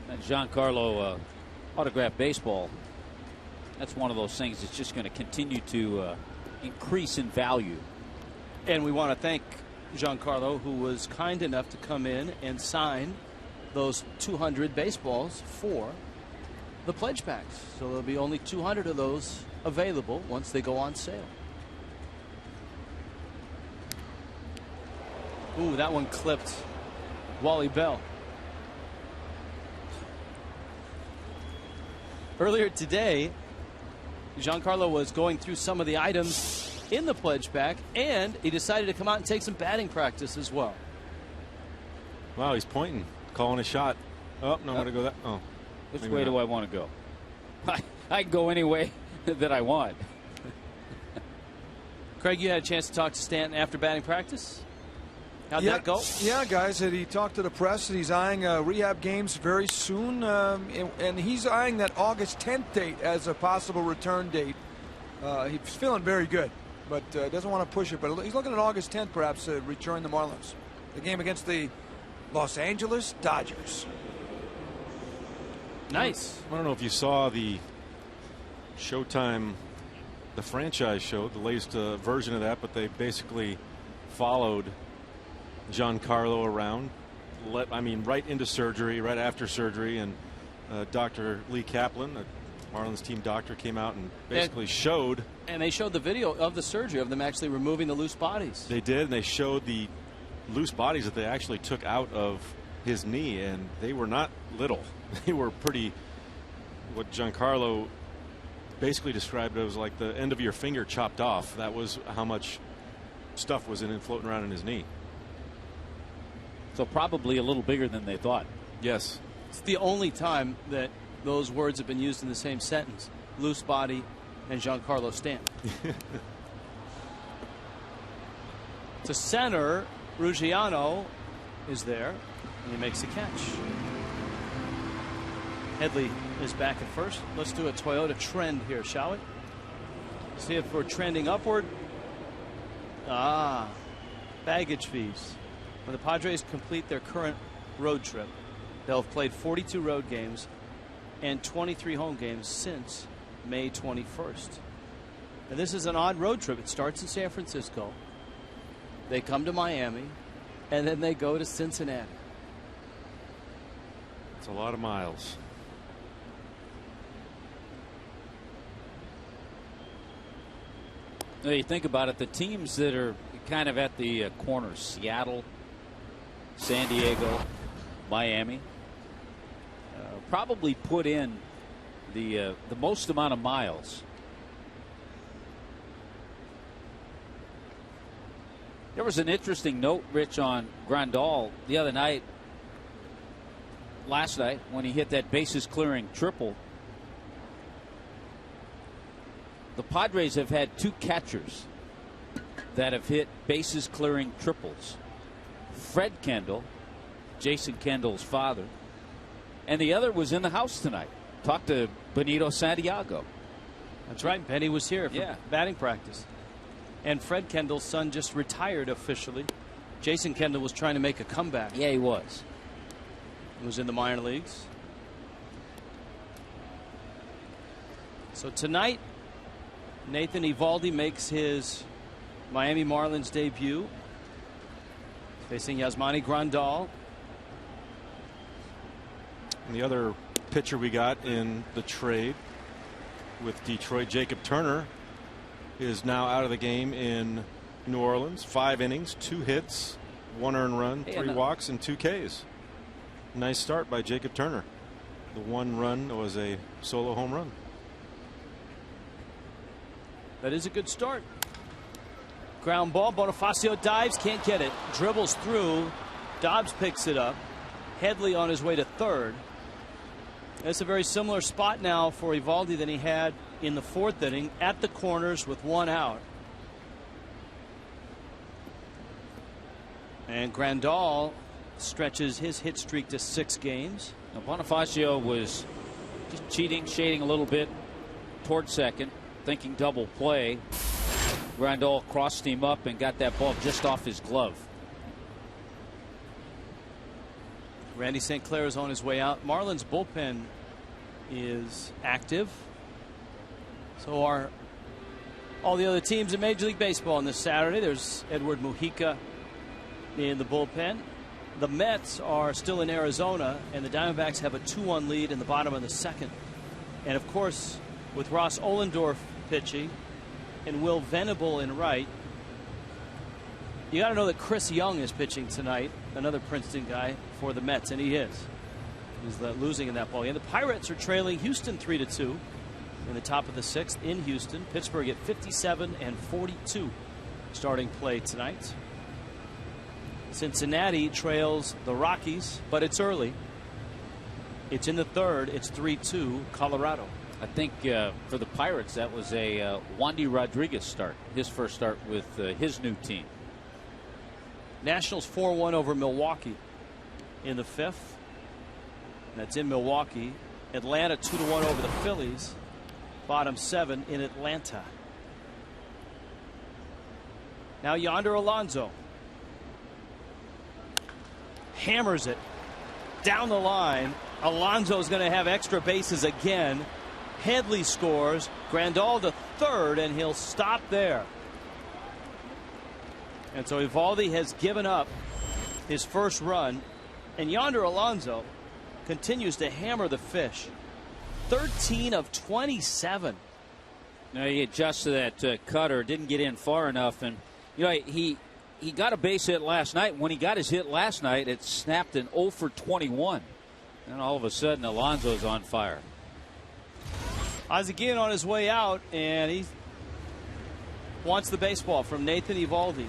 [SPEAKER 7] That Giancarlo autographed baseball, that's one of those things that's just going to continue to increase in value.
[SPEAKER 8] And we want to thank Giancarlo, who was kind enough to come in and sign those 200 baseballs for the pledge packs. So there'll be only 200 of those available once they go on sale. Ooh, that one clipped Wally Bell. Earlier today, Giancarlo was going through some of the items in the pledge pack, and he decided to come out and take some batting practice as well.
[SPEAKER 2] Wow, he's pointing, calling a shot. Oh, no, I'm going to go that. Oh.
[SPEAKER 7] Which way do I want to go? I can go any way that I want.
[SPEAKER 8] Craig, you had a chance to talk to Stanton after batting practice. How'd that go?
[SPEAKER 4] Yeah, guys, he talked to the press and he's eyeing rehab games very soon. And he's eyeing that August 10th date as a possible return date. He's feeling very good, but doesn't want to push it. But he's looking at August 10th perhaps to return the Marlins. The game against the Los Angeles Dodgers.
[SPEAKER 8] Nice.
[SPEAKER 2] I don't know if you saw the Showtime, the franchise show, the latest version of that, but they basically followed Giancarlo around, right into surgery, right after surgery, and Dr. Lee Kaplan, a Marlins team doctor, came out and basically showed.
[SPEAKER 8] And they showed the video of the surgery of them actually removing the loose bodies.
[SPEAKER 2] They did, and they showed the loose bodies that they actually took out of his knee, and they were not little. They were pretty, what Giancarlo basically described as like the end of your finger chopped off. That was how much stuff was in it floating around in his knee.
[SPEAKER 7] So probably a little bigger than they thought.
[SPEAKER 2] Yes.
[SPEAKER 8] It's the only time that those words have been used in the same sentence. Loose body and Giancarlo Stanton. To center, Ruggiano is there, and he makes the catch. Headley is back at first. Let's do a Toyota trend here, shall we? See if we're trending upward. Baggage fees. When the Padres complete their current road trip, they'll have played 42 road games and 23 home games since May 21st. And this is an odd road trip. It starts in San Francisco. They come to Miami, and then they go to Cincinnati.
[SPEAKER 2] It's a lot of miles.
[SPEAKER 7] Now you think about it, the teams that are kind of at the corners, Seattle, San Diego, Miami, probably put in the most amount of miles. There was an interesting note, Rich, on Grandal the other night, last night, when he hit that bases clearing triple. the Padres have had 2 catchers that have hit bases clearing triples. Fred Kendall, Jason Kendall's father, and the other was in the house tonight. Talked to Benito Santiago.
[SPEAKER 8] That's right. Benny was here for batting practice. And Fred Kendall's son just retired officially. Jason Kendall was trying to make a comeback.
[SPEAKER 7] Yeah, he was.
[SPEAKER 8] He was in the minor leagues. So tonight, Nathan Eovaldi makes his Miami Marlins debut. Facing Yasmani Grandal.
[SPEAKER 2] And the other pitcher we got in the trade with Detroit, Jacob Turner, is now out of the game in New Orleans. 5 innings, 2 hits, 1 earned run, 3 walks, and 2 Ks. Nice start by Jacob Turner. The 1 run was a solo home run.
[SPEAKER 8] That is a good start. Ground ball. Bonifacio dives, can't get it. Dribbles through. Dobbs picks it up. Headley on his way to third. It's a very similar spot now for Eovaldi than he had in the 4th inning, at the corners with 1 out. And Grandal stretches his hit streak to 6 games.
[SPEAKER 7] Now Bonifacio was just cheating, shading a little bit toward second, thinking double play. Grandal crossed him up and got that ball just off his glove.
[SPEAKER 8] Randy St. Clair is on his way out. Marlins bullpen is active. So are all the other teams in Major League Baseball on this Saturday. There's Edward Mujica in the bullpen. The Mets are still in Arizona, and the Diamondbacks have a 2-1 lead in the bottom of the 2nd. And of course, with Ross Ohlendorf pitching and Will Venable in right, you got to know that Chris Young is pitching tonight, another Princeton guy for the Mets, and he is. He's losing in that ball game. The Pirates are trailing Houston 3-2 in the top of the 6th in Houston. Pittsburgh at 57 and 42 starting play tonight. Cincinnati trails the Rockies, but it's early. It's in the 3rd. It's 3-2 Colorado.
[SPEAKER 7] I think for the Pirates that was a Wandy Rodriguez start, his first start with his new team.
[SPEAKER 8] Nationals 4-1 over Milwaukee in the 5th. That's in Milwaukee. Atlanta 2-1 over the Phillies. Bottom 7 in Atlanta. Now Yonder Alonso hammers it down the line. Alonso's going to have extra bases again. Headley scores. Grandal to third, and he'll stop there. And so Eovaldi has given up his first run, and Yonder Alonso continues to hammer the fish. 13 of 27.
[SPEAKER 7] Now he adjusted that cutter, didn't get in far enough, and you know he got a base hit last night. When he got his hit last night, it snapped an 0 for 21, and all of a sudden Alonso's on fire.
[SPEAKER 8] Ozzie Guillen on his way out, and he wants the baseball from Nathan Eovaldi.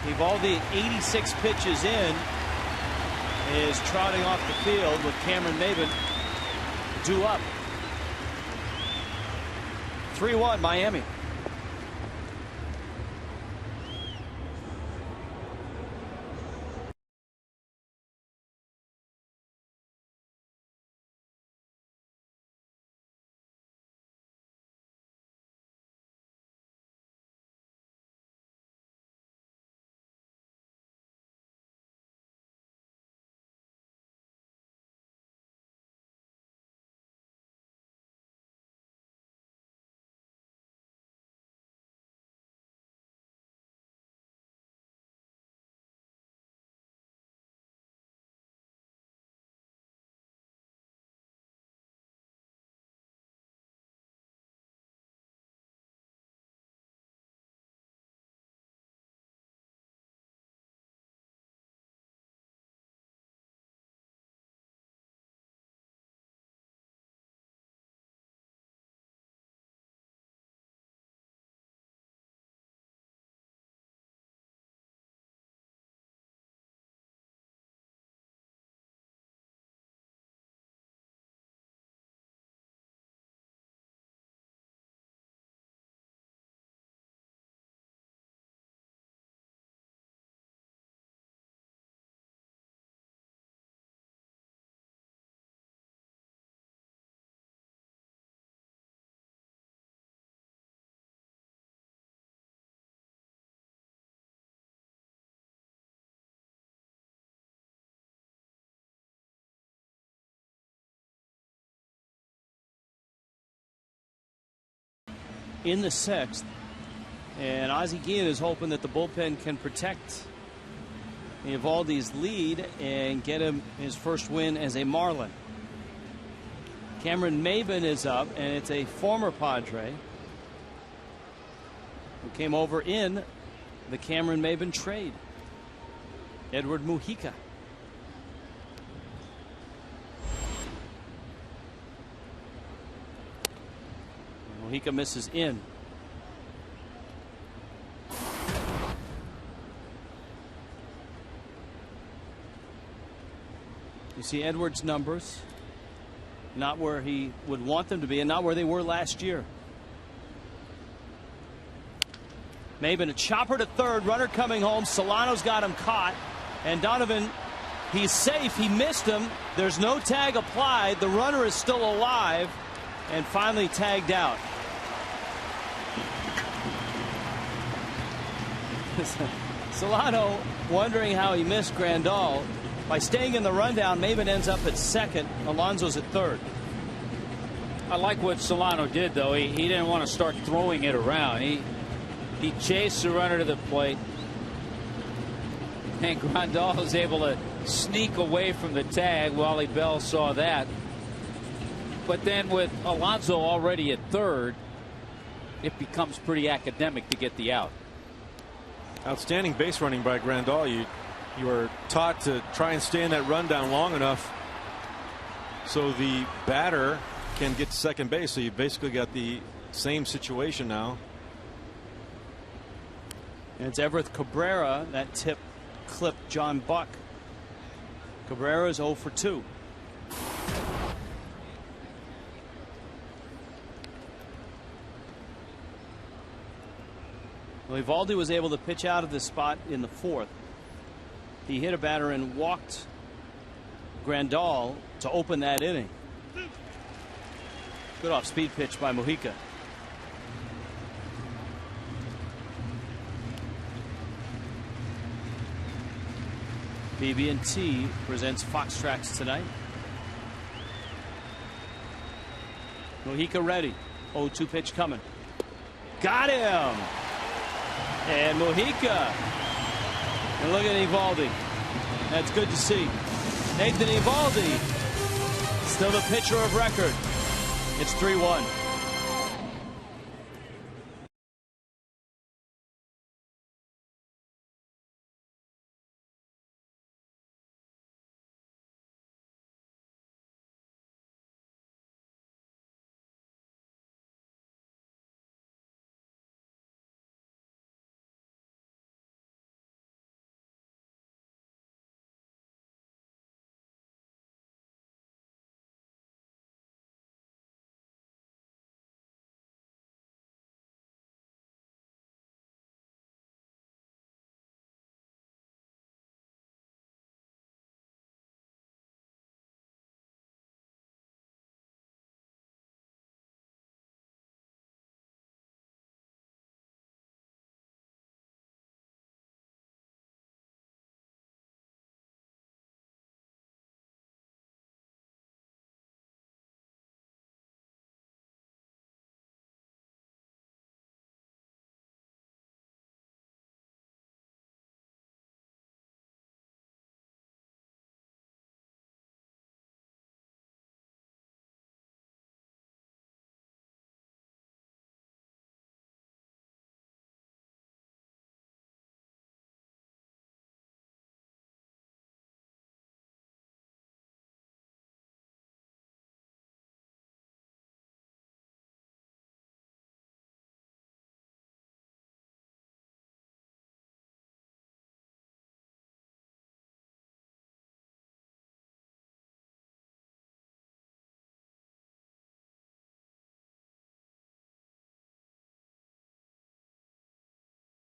[SPEAKER 8] Eovaldi, 86 pitches in, is trotting off the field with Cameron Maybin due up. 3-1 Miami. in the 6th. And Ozzie Guillen is hoping that the bullpen can protect Eovaldi's lead and get him his first win as a Marlin. Cameron Maybin is up, and it's a former Padre who came over in the Cameron Maybin trade, Edward Mujica. Mujica misses in. You see Edwards' numbers, not where he would want them to be and not where they were last year. Maybin, a chopper to third, runner coming home. Solano's got him caught, and Donovan, he's safe. He missed him. There's no tag applied. The runner is still alive and finally tagged out. Solano wondering how he missed Grandal. By staying in the rundown, Maybin ends up at second. Alonso's at third.
[SPEAKER 7] I like what Solano did, though. He didn't want to start throwing it around. He chased the runner to the plate. And Grandal was able to sneak away from the tag. Wally Bell saw that. But then with Alonso already at third, it becomes pretty academic to get the out.
[SPEAKER 2] Outstanding base running by Grandal. You are taught to try and stay in that rundown long enough so the batter can get to second base. So you basically got the same situation now.
[SPEAKER 8] And it's Everett Cabrera. That tip clipped John Buck. Cabrera is 0 for 2. Well, Eovaldi was able to pitch out of this spot in the 4th. He hit a batter and walked Grandal to open that inning. Good off-speed pitch by Mujica. BB&T presents Fox Tracks tonight. Mujica ready. 0-2 pitch coming. Got him! And Mujica. And look at Eovaldi. That's good to see. Nathan Eovaldi, still the pitcher of record. It's 3-1.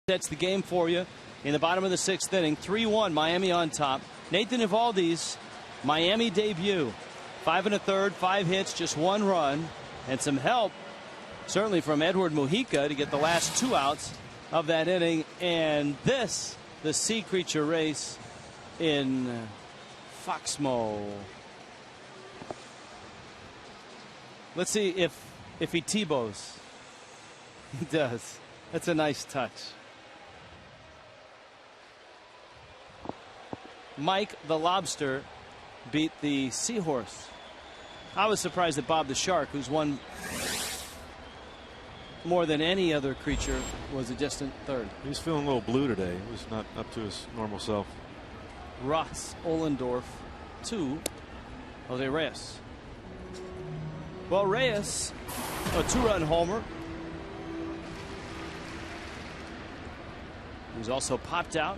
[SPEAKER 8] That's the game for you in the bottom of the 6th inning. 3-1, Miami on top. Nathan Eovaldi's Miami debut. 5 1/3, 5 hits, just 1 run, and some help certainly from Edward Mujica to get the last 2 outs of that inning. And this, the sea creature race in Foxmo. Let's see if he Tebows. He does. That's a nice touch. Mike the Lobster beat the Seahorse. I was surprised that Bob the Shark, who's won more than any other creature, was a distant third.
[SPEAKER 2] He was feeling a little blue today. He was not up to his normal self.
[SPEAKER 8] Ross Ollendorf to Jose Reyes. Well, Reyes, a 2-run homer. He was also popped out.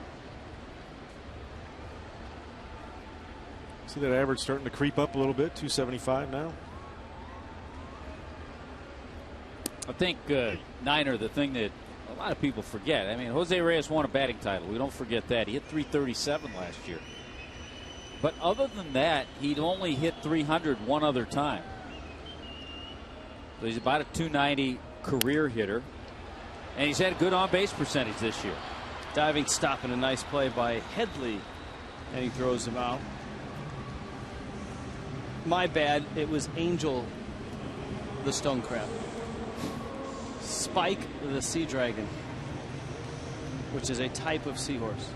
[SPEAKER 2] See that average starting to creep up a little bit, 275 now.
[SPEAKER 7] I think, Niner, the thing that a lot of people forget, I mean, Jose Reyes won a batting title. We don't forget that. He hit 337 last year. But other than that, he'd only hit 300 one other time. So he's about a 290 career hitter. And he's had a good on-base percentage this year.
[SPEAKER 8] Diving stop and a nice play by Headley. And he throws him out. My bad. It was Angel the stone crab. Spike the sea dragon, which is a type of seahorse.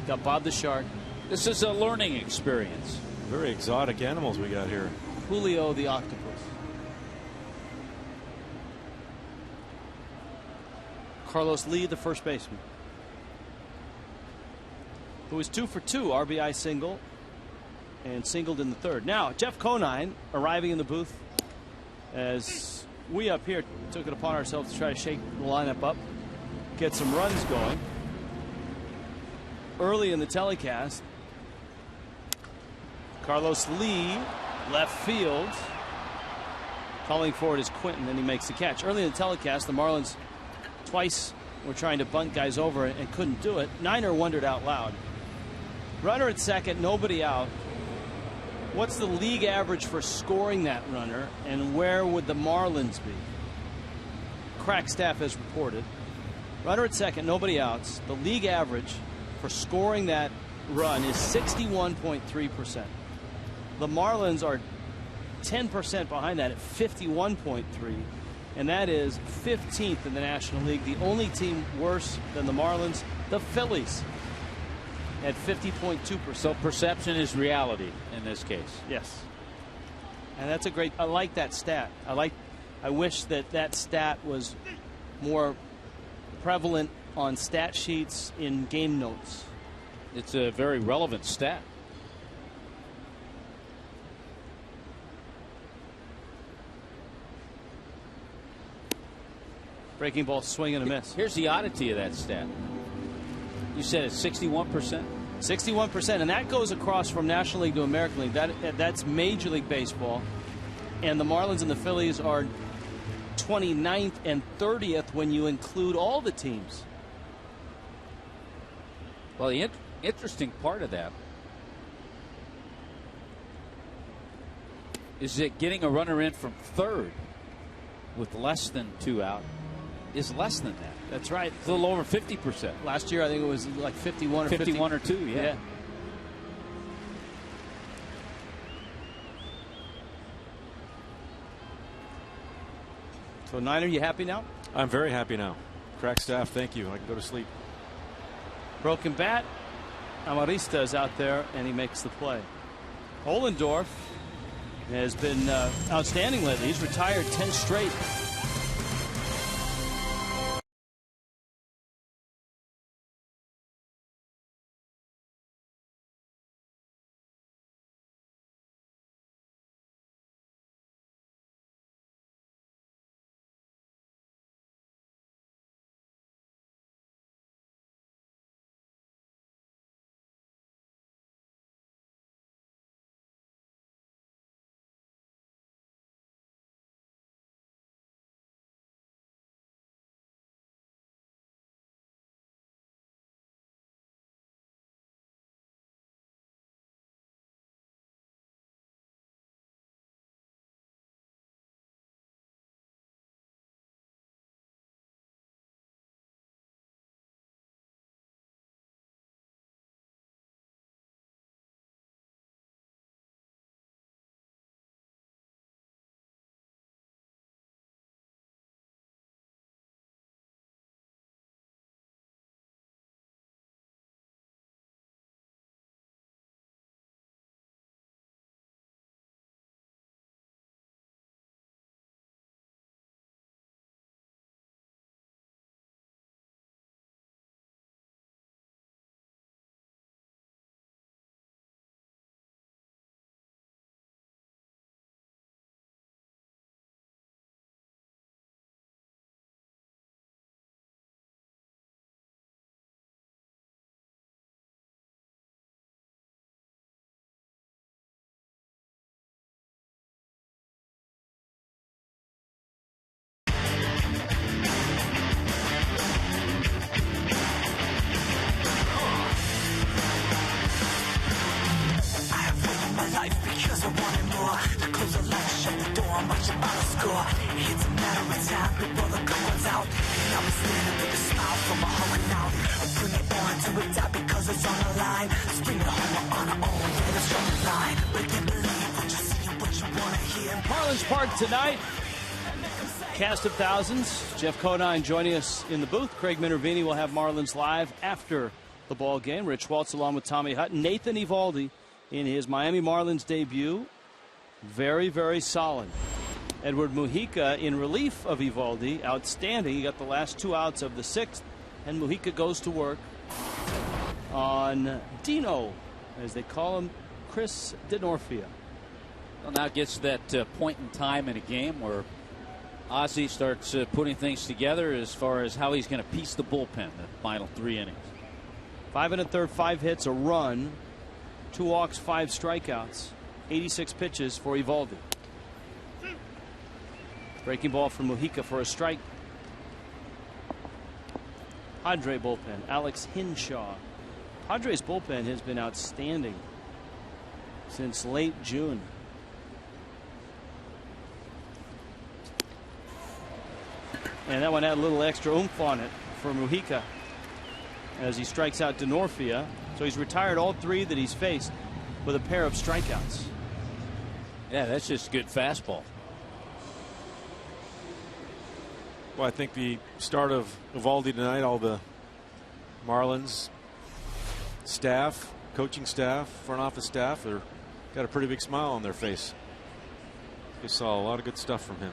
[SPEAKER 8] Got Bob the Shark.
[SPEAKER 7] This is a learning experience.
[SPEAKER 2] Very exotic animals we got here.
[SPEAKER 8] Julio the octopus. Carlos Lee, the first baseman, who was 2 for 2, RBI single, and singled in the third. Now, Jeff Conine arriving in the booth as we up here took it upon ourselves to try to shake the lineup up, get some runs going. Early in the telecast, Carlos Lee, left field. Calling for it is Quinton, and he makes the catch. Early in the telecast, the Marlins twice were trying to bunt guys over and couldn't do it. Niner wondered out loud. Runner at second, nobody out. What's the league average for scoring that runner, and where would the Marlins be? Crack staff has reported. Runner at second, nobody outs. The league average for scoring that run is 61.3%. The Marlins are 10% behind that at 51.3%, and that is 15th in the National League. The only team worse than the Marlins, the Phillies, at 50.2%.
[SPEAKER 7] So perception is reality in this case.
[SPEAKER 8] Yes. And that's a great, I like that stat. I wish that stat was more prevalent on stat sheets in game notes.
[SPEAKER 7] It's a very relevant stat.
[SPEAKER 8] Breaking ball, swing and a miss.
[SPEAKER 7] Here's the oddity of that stat. You said it's 61%?
[SPEAKER 8] 61%, and that goes across from National League to American League. That's Major League Baseball. And the Marlins and the Phillies are 29th and 30th when you include all the teams.
[SPEAKER 7] Well, the interesting part of that is that getting a runner in from third with less than 2 out is less than that.
[SPEAKER 8] That's right.
[SPEAKER 7] It's a little over 50%.
[SPEAKER 8] Last year, I think it was like 51 or
[SPEAKER 7] 51 or 2, yeah.
[SPEAKER 8] So, Niner, you happy now?
[SPEAKER 2] I'm very happy now. Crack staff, thank you. I can go to sleep.
[SPEAKER 8] Broken bat. Amarista is out there, and he makes the play. Ollendorf has been outstanding lately. He's retired 10 straight.
[SPEAKER 14] time before the gun runs out. And I'll be standing with a smile from a heart out. Bring it on to a die because it's on the line. Let's bring it home on our own. Yeah, let's draw the line. But I can't believe what you see and what you want to hear.
[SPEAKER 8] Marlins Park tonight. Cast of thousands. Jeff Conine joining us in the booth. Craig Minervini will have Marlins Live after the ball game. Rich Waltz along with Tommy Hutton. Nathan Eovaldi in his Miami Marlins debut. Very, very solid. Edward Mujica in relief of Eovaldi. Outstanding. He got the last 2 outs of the 6th. And Mujica goes to work on Dino, as they call him, Chris Denorfia.
[SPEAKER 7] Well, now gets that point in time in a game where Ozzie starts putting things together as far as how he's going to piece the bullpen the final 3 innings.
[SPEAKER 8] 5 1/3, 5 hits, a run, 2 walks, 5 strikeouts, 86 pitches for Eovaldi. Breaking ball from Mujica for a strike. Padre bullpen, Alex Hinshaw. Padres bullpen has been outstanding since late June. And that one had a little extra oomph on it for Mujica as he strikes out Denorfia. So he's retired all 3 that he's faced with a pair of strikeouts.
[SPEAKER 7] Yeah, that's just good fastball.
[SPEAKER 2] Well, I think the start of Eovaldi tonight, all the Marlins staff, coaching staff, front office staff, are got a pretty big smile on their face. We saw a lot of good stuff from him.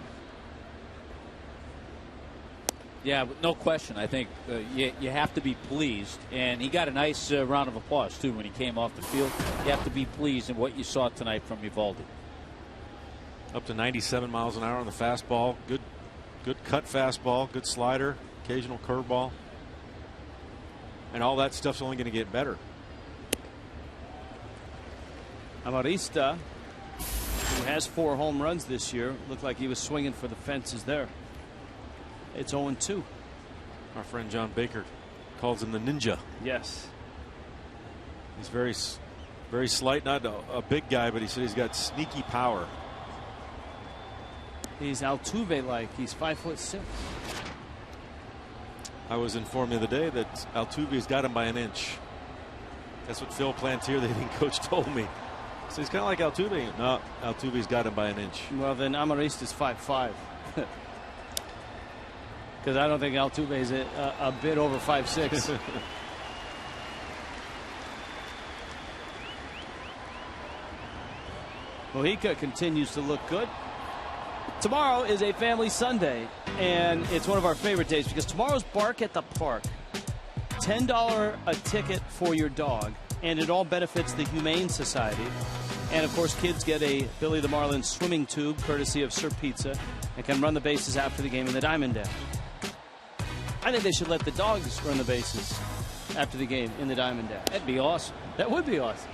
[SPEAKER 7] Yeah, no question. I think you have to be pleased. And he got a nice round of applause, too, when he came off the field. You have to be pleased in what you saw tonight from Eovaldi.
[SPEAKER 2] Up to 97 miles an hour on the fastball. Good cut fastball, good slider, occasional curveball. And all that stuff's only going to get better.
[SPEAKER 8] Amarista, who has 4 home runs this year, looked like he was swinging for the fences there. It's 0-2.
[SPEAKER 2] Our friend John Baker calls him the ninja.
[SPEAKER 8] Yes.
[SPEAKER 2] He's very slight, not a big guy, but he said he's got sneaky power.
[SPEAKER 8] He's Altuve-like. He's 5'6".
[SPEAKER 2] I was informed the other day that Altuve's got him by an inch. That's what Phil Plantier, the hitting coach, told me. So he's kind of like Altuve. No, Altuve's got him by an inch.
[SPEAKER 8] Well, then Amarista's 5'5". Because I don't think Altuve's a bit over 5'6". Mujica continues to look good. Tomorrow is a family Sunday, and it's one of our favorite days because tomorrow's Bark at the Park. $10 a ticket for your dog, and it all benefits the Humane Society. And of course, kids get a Billy the Marlin swimming tube courtesy of Sir Pizza and can run the bases after the game in the Diamond Dash. I think they should let the dogs run the bases after the game in the Diamond Dash.
[SPEAKER 7] That'd be awesome.
[SPEAKER 8] That would be awesome.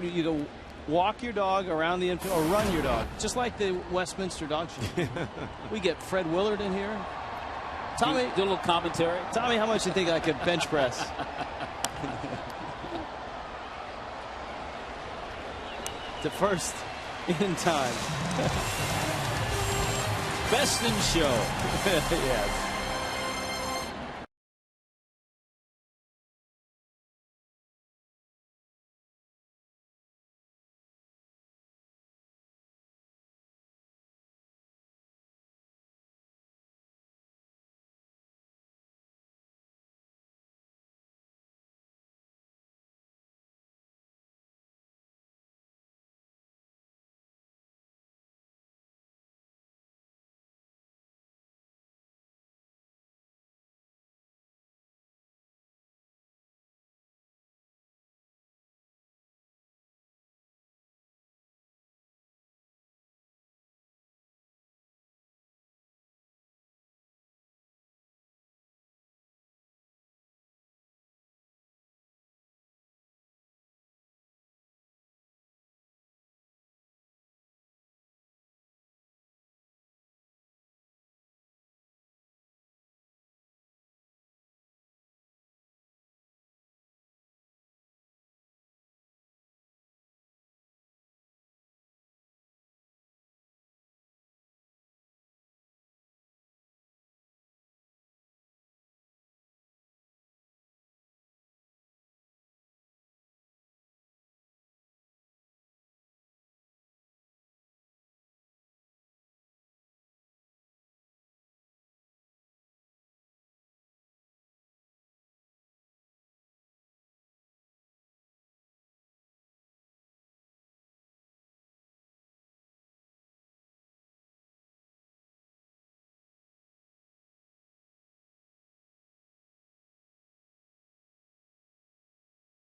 [SPEAKER 8] You go walk your dog around the infield or run your dog, just like the Westminster Dog Show. We get Fred Willard in here. Tommy,
[SPEAKER 7] do a little commentary.
[SPEAKER 8] Tommy, how much do you think I could bench press? To first in time.
[SPEAKER 7] Best in show.
[SPEAKER 8] Yes.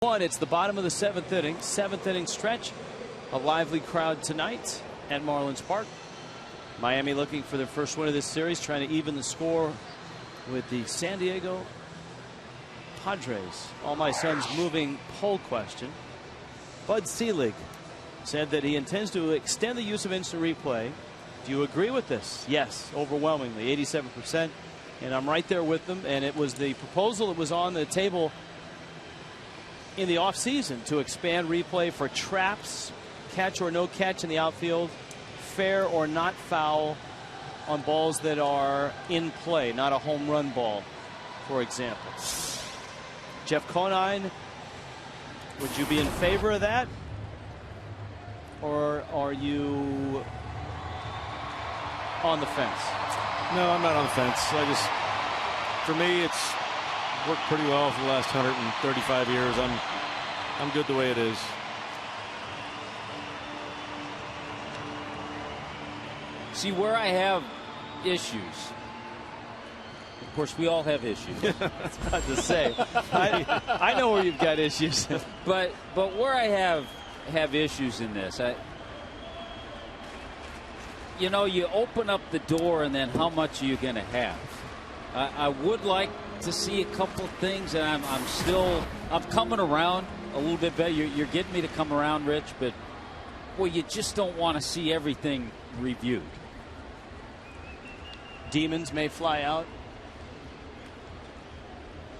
[SPEAKER 8] It's the bottom of the 7th inning. 7th inning stretch. A lively crowd tonight at Marlins Park. Miami looking for their first win of this series, trying to even the score with the San Diego Padres. All my son's moving poll question. Bud Selig said that he intends to extend the use of instant replay. Do you agree with this? Yes, overwhelmingly, 87%. And I'm right there with them. And it was the proposal that was on the table in the offseason to expand replay for traps, catch or no catch in the outfield, fair or not foul on balls that are in play, not a home run ball, for example. Jeff Conine, would you be in favor of that? Or are you on the fence?
[SPEAKER 2] No, I'm not on the fence. For me, it's worked pretty well for the last 135 years. I'm good the way it is.
[SPEAKER 7] See, where I have issues. Of course, we all have issues.
[SPEAKER 8] I was about to say, I know where you've got issues.
[SPEAKER 7] but where I have issues in this, you open up the door, and then how much are you going to have? I would like to see a couple of things, and I'm coming around a little bit better. You're getting me to come around, Rich, but well, you just don't want to see everything reviewed.
[SPEAKER 8] Demons may fly out.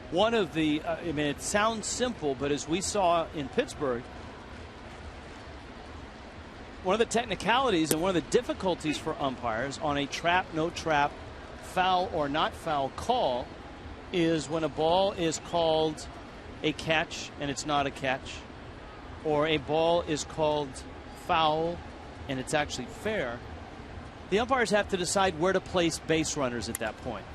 [SPEAKER 8] One of the, it sounds simple, but as we saw in Pittsburgh, one of the technicalities and one of the difficulties for umpires on a trap, no trap, foul or not foul call is when a ball is called a catch and it's not a catch, or a ball is called foul and it's actually fair. The umpires have to decide where to place base runners at that point.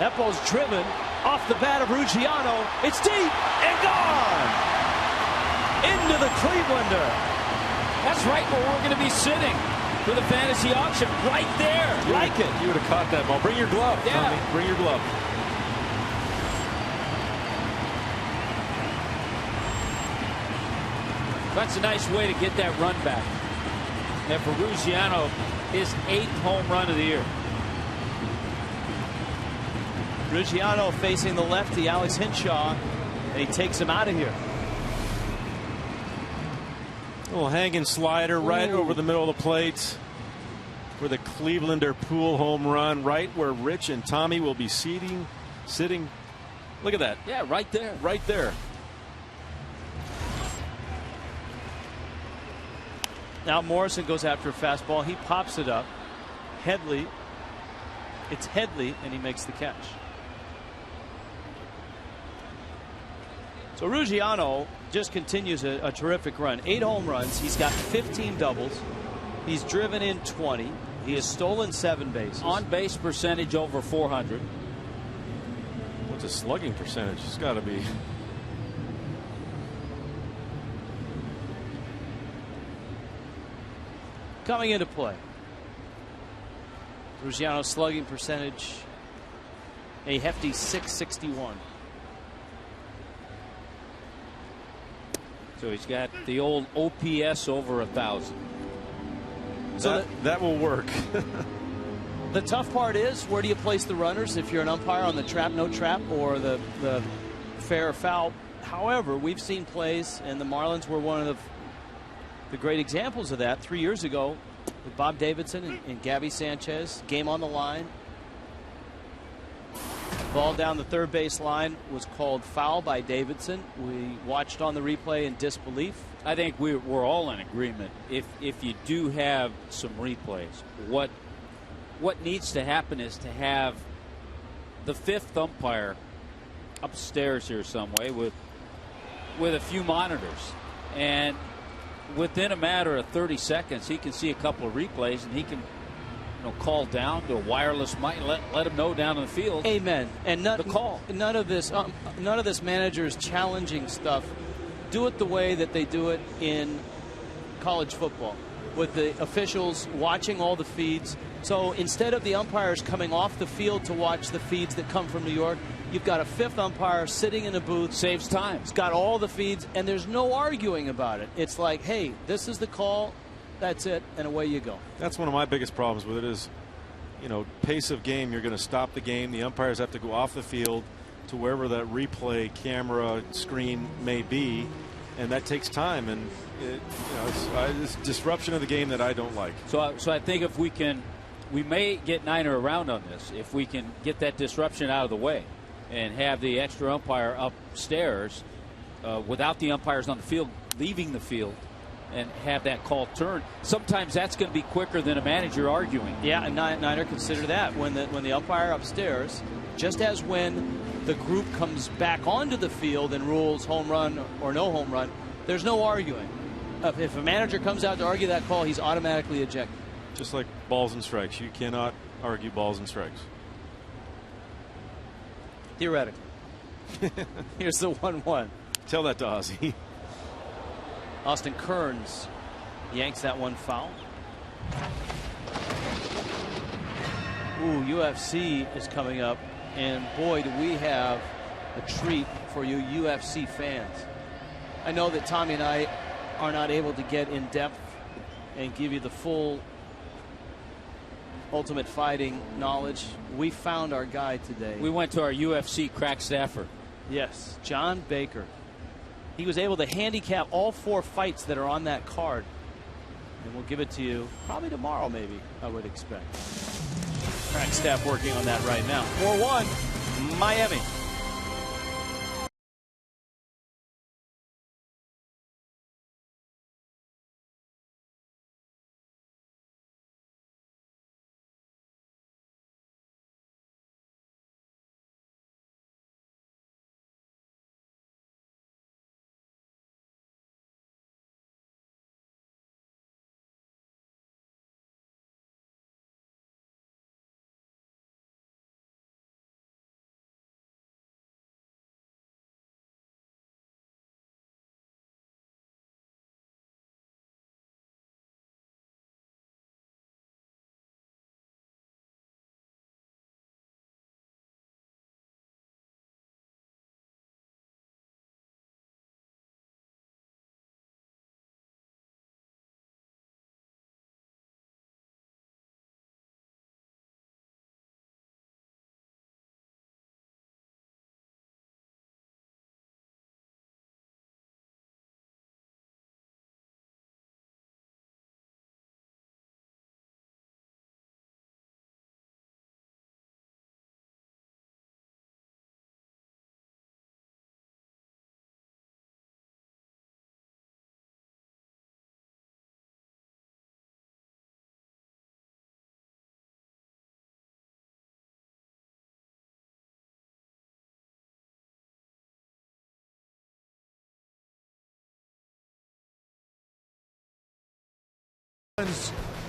[SPEAKER 8] That ball's driven off the bat of Ruggiano. It's deep and gone into the Clevelander.
[SPEAKER 7] That's right where we're going to be sitting for the fantasy auction, right there.
[SPEAKER 2] Like it. You would have caught that ball. Bring your glove, Tommy. Bring your glove.
[SPEAKER 7] That's a nice way to get that run back. And for Ruggiano, his 8th home run of the year.
[SPEAKER 8] Ruggiano facing the lefty, Alex Hinshaw, and he takes him out of here.
[SPEAKER 2] A little hanging slider right over the middle of the plate for the Clevelander Pool home run, right where Rich and Tommy will be sitting. Look at that.
[SPEAKER 7] Yeah, right there.
[SPEAKER 2] Right there.
[SPEAKER 8] Now Morrison goes after a fastball. He pops it up. Headley. It's Headley, and he makes the catch. So Ruggiano just continues a terrific run. 8 home runs. He's got 15 doubles. He's driven in 20. He has stolen 7 bases.
[SPEAKER 7] On base percentage over 400.
[SPEAKER 2] What's his slugging percentage? It's got to be.
[SPEAKER 8] Coming into play. Ruggiano's slugging percentage, a hefty .661.
[SPEAKER 7] So he's got the old OPS over 1,000.
[SPEAKER 8] So
[SPEAKER 2] that will work.
[SPEAKER 8] The tough part is, where do you place the runners if you're an umpire on the trap, no trap, or the fair or foul? However, we've seen plays, and the Marlins were one of the great examples of that 3 years ago with Bob Davidson and Gabby Sanchez. Game on the line. Ball down the third base line was called foul by Davidson. We watched on the replay in disbelief.
[SPEAKER 7] I think we're all in agreement. If you do have some replays, what needs to happen is to have the 5th umpire upstairs here some way with a few monitors, and within a matter of 30 seconds he can see a couple of replays, and he can call down to a wireless mic and let him know down in the field.
[SPEAKER 8] Amen. And
[SPEAKER 7] the call.
[SPEAKER 8] None of this manager's challenging stuff. Do it the way that they do it in college football, with the officials watching all the feeds. So instead of the umpires coming off the field to watch the feeds that come from New York, You've got a fifth umpire sitting in a booth.
[SPEAKER 7] Saves time.
[SPEAKER 8] He's got all the feeds, and there's no arguing about it. It's like, hey, this is the call. That's it, and away you go.
[SPEAKER 2] That's one of my biggest problems with it is, pace of game. You're going to stop the game. The umpires have to go off the field to wherever that replay camera screen may be, and that takes time. And it's disruption of the game that I don't like.
[SPEAKER 7] So I think if we may get Niner around on this if we can get that disruption out of the way and have the extra umpire upstairs without the umpires on the field leaving the field and have that call turn. Sometimes that's going to be quicker than a manager arguing.
[SPEAKER 8] Yeah, and Niner consider that when the umpire upstairs, just as when the group comes back onto the field and rules home run or no home run, there's no arguing. If a manager comes out to argue that call, he's automatically ejected.
[SPEAKER 2] Just like balls and strikes. You cannot argue balls and strikes.
[SPEAKER 8] Theoretically. Here's the 1-1.
[SPEAKER 2] Tell that to Ozzie.
[SPEAKER 8] Austin Kearns yanks that one foul. Ooh, UFC is coming up. And boy, do we have a treat for you UFC fans. I know that Tommy and I are not able to get in depth and give you the full Ultimate Fighting knowledge. We found our guy today.
[SPEAKER 7] We went to our UFC crack staffer.
[SPEAKER 8] Yes, John Baker. He was able to handicap all 4 fights that are on that card. And we'll give it to you probably tomorrow, maybe, I would expect. Crack staff working on that right now. 4-1, Miami.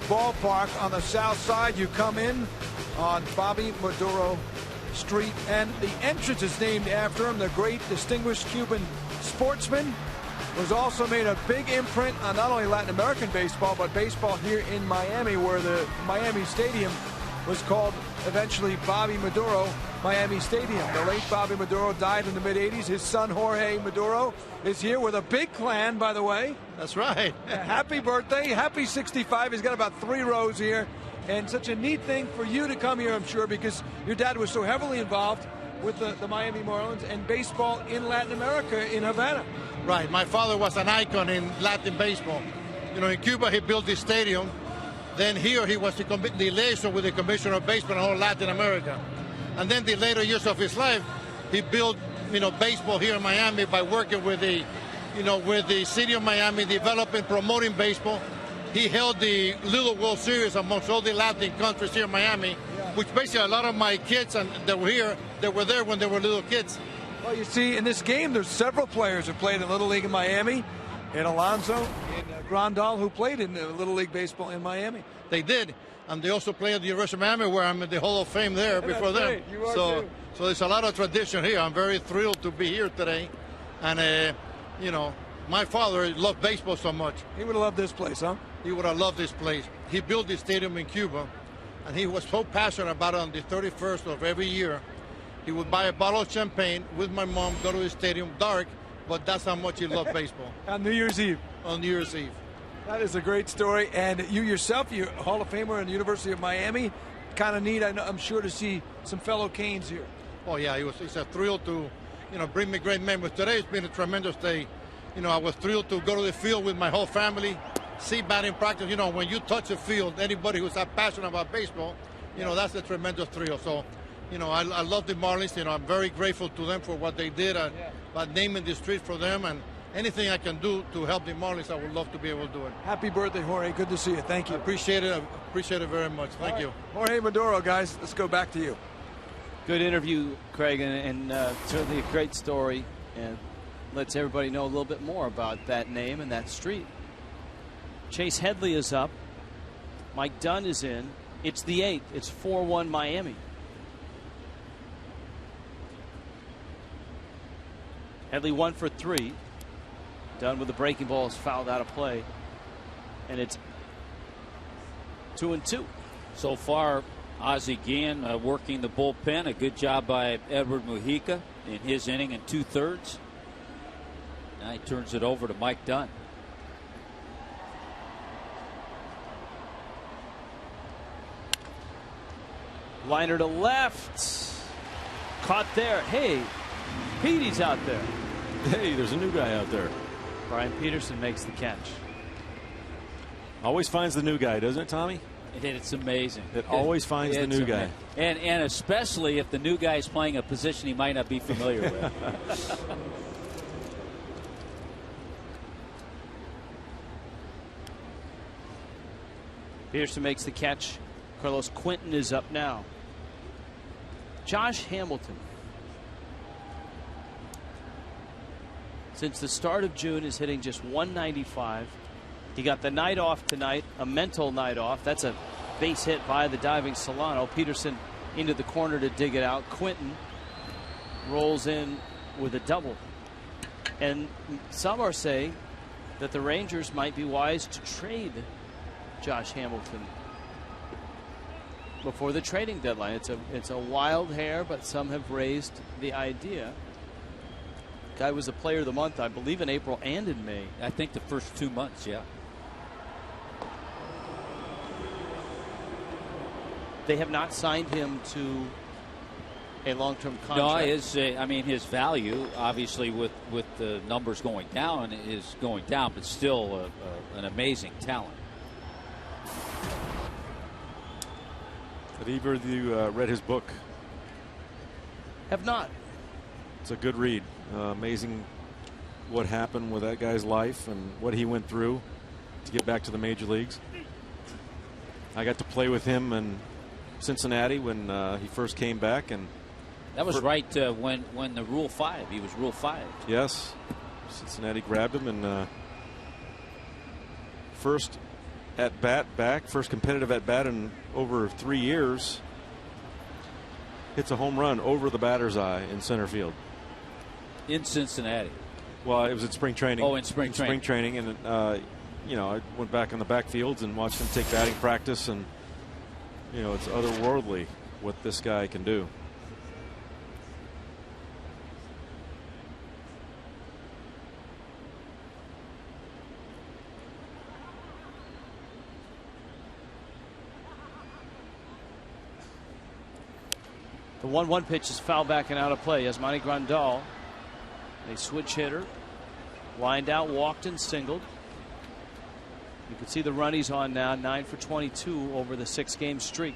[SPEAKER 4] Ballpark on the south side. You come in on Bobby Maduro Street, and the entrance is named after him. The great distinguished Cuban sportsman was also made a big imprint on not only Latin American baseball but baseball here in Miami, where the Miami Stadium was called eventually Bobby Maduro Miami Stadium. The late Bobby Maduro died in the mid-'80s. His son Jorge Maduro is here with a big clan, by the way.
[SPEAKER 15] That's right.
[SPEAKER 4] Happy birthday. Happy 65. He's got about 3 rows here. And such a neat thing for you to come here, I'm sure, because your dad was so heavily involved with the Miami Marlins and baseball in Latin America, in Havana.
[SPEAKER 15] Right. My father was an icon in Latin baseball. You know, in Cuba, he built this stadium. Then here, he was the liaison with the commissioner of baseball in all Latin America. And then the later years of his life, he built, baseball here in Miami by working with the city of Miami, developing, promoting baseball. He held the Little World Series amongst all the Latin countries here in Miami, which basically a lot of my kids that were here, that were there when they were little kids.
[SPEAKER 4] Well, you see, in this game, there's several players who played in Little League in Miami. And Alonso and Grandal, who played in Little League baseball in Miami.
[SPEAKER 15] They did. And they also played at the University of Miami, where I'm in the Hall of Fame there before them.
[SPEAKER 4] Right. You are
[SPEAKER 15] so there's a lot of tradition here. I'm very thrilled to be here today. And, my father loved baseball so much.
[SPEAKER 4] He would have loved this place, huh?
[SPEAKER 15] He would have loved this place. He built this stadium in Cuba, and he was so passionate about it. On the 31st of every year, he would buy a bottle of champagne with my mom, go to the stadium, dark, but that's how much he loved baseball.
[SPEAKER 4] On New Year's Eve.
[SPEAKER 15] On New Year's Eve.
[SPEAKER 4] That is a great story. And you yourself, you're a Hall of Famer in the University of Miami. Kind of neat, I'm sure, to see some fellow Canes here.
[SPEAKER 15] Oh, yeah, it's a thrill to, bring me great memories. Today's been a tremendous day. I was thrilled to go to the field with my whole family, see batting practice. When you touch the field, anybody who's that passionate about baseball, that's a tremendous thrill. So, I love the Marlins. I'm very grateful to them for what they did by naming the street for them. And anything I can do to help the Marlins, I would love to be able to do it.
[SPEAKER 4] Happy birthday, Jorge. Good to see you. Thank you.
[SPEAKER 15] I appreciate it. I appreciate it very much. Thank you.
[SPEAKER 4] Jorge Maduro, guys, let's go back to you.
[SPEAKER 8] Good interview, Craig, and certainly a great story, and lets everybody know a little bit more about that name and that street. Chase Headley is up. Mike Dunn is in. It's the 8th. It's 4-1 Miami. Headley 1 for 3. Dunn with the breaking ball is fouled out of play. And it's 2-2.
[SPEAKER 7] So far, Ozzie Guillen working the bullpen. A good job by Edward Mujica in his inning and 2/3. Now he turns it over to Mike Dunn.
[SPEAKER 8] Liner to left. Caught there. Hey, Petey's out there.
[SPEAKER 16] Hey, there's a new guy out there.
[SPEAKER 8] Brian Peterson makes the catch.
[SPEAKER 16] Always finds the new guy, doesn't it, Tommy?
[SPEAKER 7] It's amazing.
[SPEAKER 16] It always finds the new guy.
[SPEAKER 7] And especially if the new guy is playing a position he might not be familiar with.
[SPEAKER 8] Peterson makes the catch. Carlos Quentin is up now. Josh Hamilton, since the start of June, is hitting just .195. He got the night off tonight, a mental night off. That's a base hit by the diving Solano. Peterson into the corner to dig it out. Quentin rolls in with a double. And some are saying that the Rangers might be wise to trade Josh Hamilton before the trading deadline. It's a wild hair, but some have raised the idea. Guy was a player of the month, I believe, in April and in May.
[SPEAKER 7] I think the first 2 months, yeah.
[SPEAKER 8] They have not signed him to a long-term contract.
[SPEAKER 7] No, his value, obviously, with the numbers going down, is going down, but still an amazing talent.
[SPEAKER 16] Have either of you read his book?
[SPEAKER 8] Have not.
[SPEAKER 16] It's a good read. Amazing what happened with that guy's life and what he went through to get back to the major leagues. I got to play with him in Cincinnati when he first came back, and
[SPEAKER 7] that was right when the Rule 5. He was Rule 5.
[SPEAKER 16] Yes, Cincinnati grabbed him, and first at bat back, first competitive at bat in over 3 years. Hits a home run over the batter's eye in center field.
[SPEAKER 7] In Cincinnati.
[SPEAKER 16] Well, it was at spring training.
[SPEAKER 7] Oh, in spring
[SPEAKER 16] training, and I went back in the backfields and watched him take batting practice, and it's otherworldly what this guy can do.
[SPEAKER 8] The 1-1 pitch is fouled back and out of play. Yasmani Grandal, a switch hitter, lined out, walked and singled. You can see the run he's on now, 9 for 22 over the 6-game streak.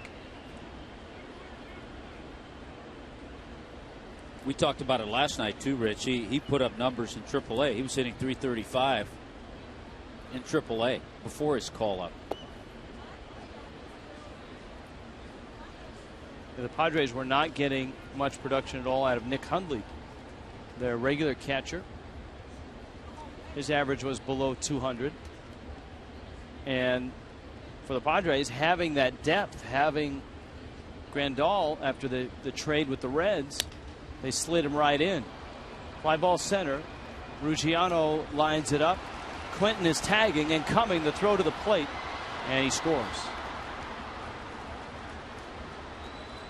[SPEAKER 7] We talked about it last night too, Rich. He put up numbers in AAA. He was hitting .335 in AAA before his call up.
[SPEAKER 8] The Padres were not getting much production at all out of Nick Hundley, their regular catcher. His average was below 200. And for the Padres, having that depth, having Grandal after the trade with the Reds, they slid him right in. Fly ball center. Ruggiano lines it up. Quentin is tagging and coming, the throw to the plate, and he scores.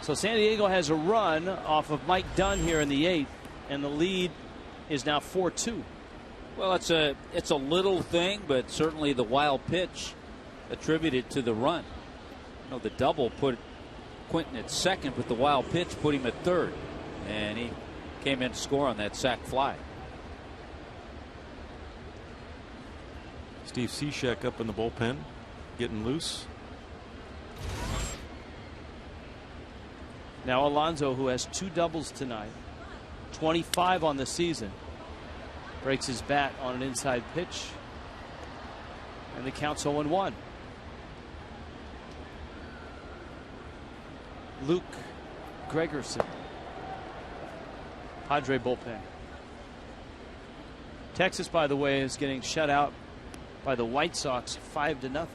[SPEAKER 8] So San Diego has a run off of Mike Dunn here in the 8th, and the lead is now 4-2.
[SPEAKER 7] Well, it's a little thing, but certainly the wild pitch attributed to the run. You know, the double put Quinton at second, but the wild pitch put him at third, and he came in to score on that sac fly.
[SPEAKER 16] Steve Cishek up in the bullpen, getting loose.
[SPEAKER 8] Now Alonso, who has 2 doubles tonight, 25 on the season, breaks his bat on an inside pitch, and the count's 0-1. Luke Gregerson, Padre bullpen. Texas, by the way, is getting shut out by the White Sox 5-0.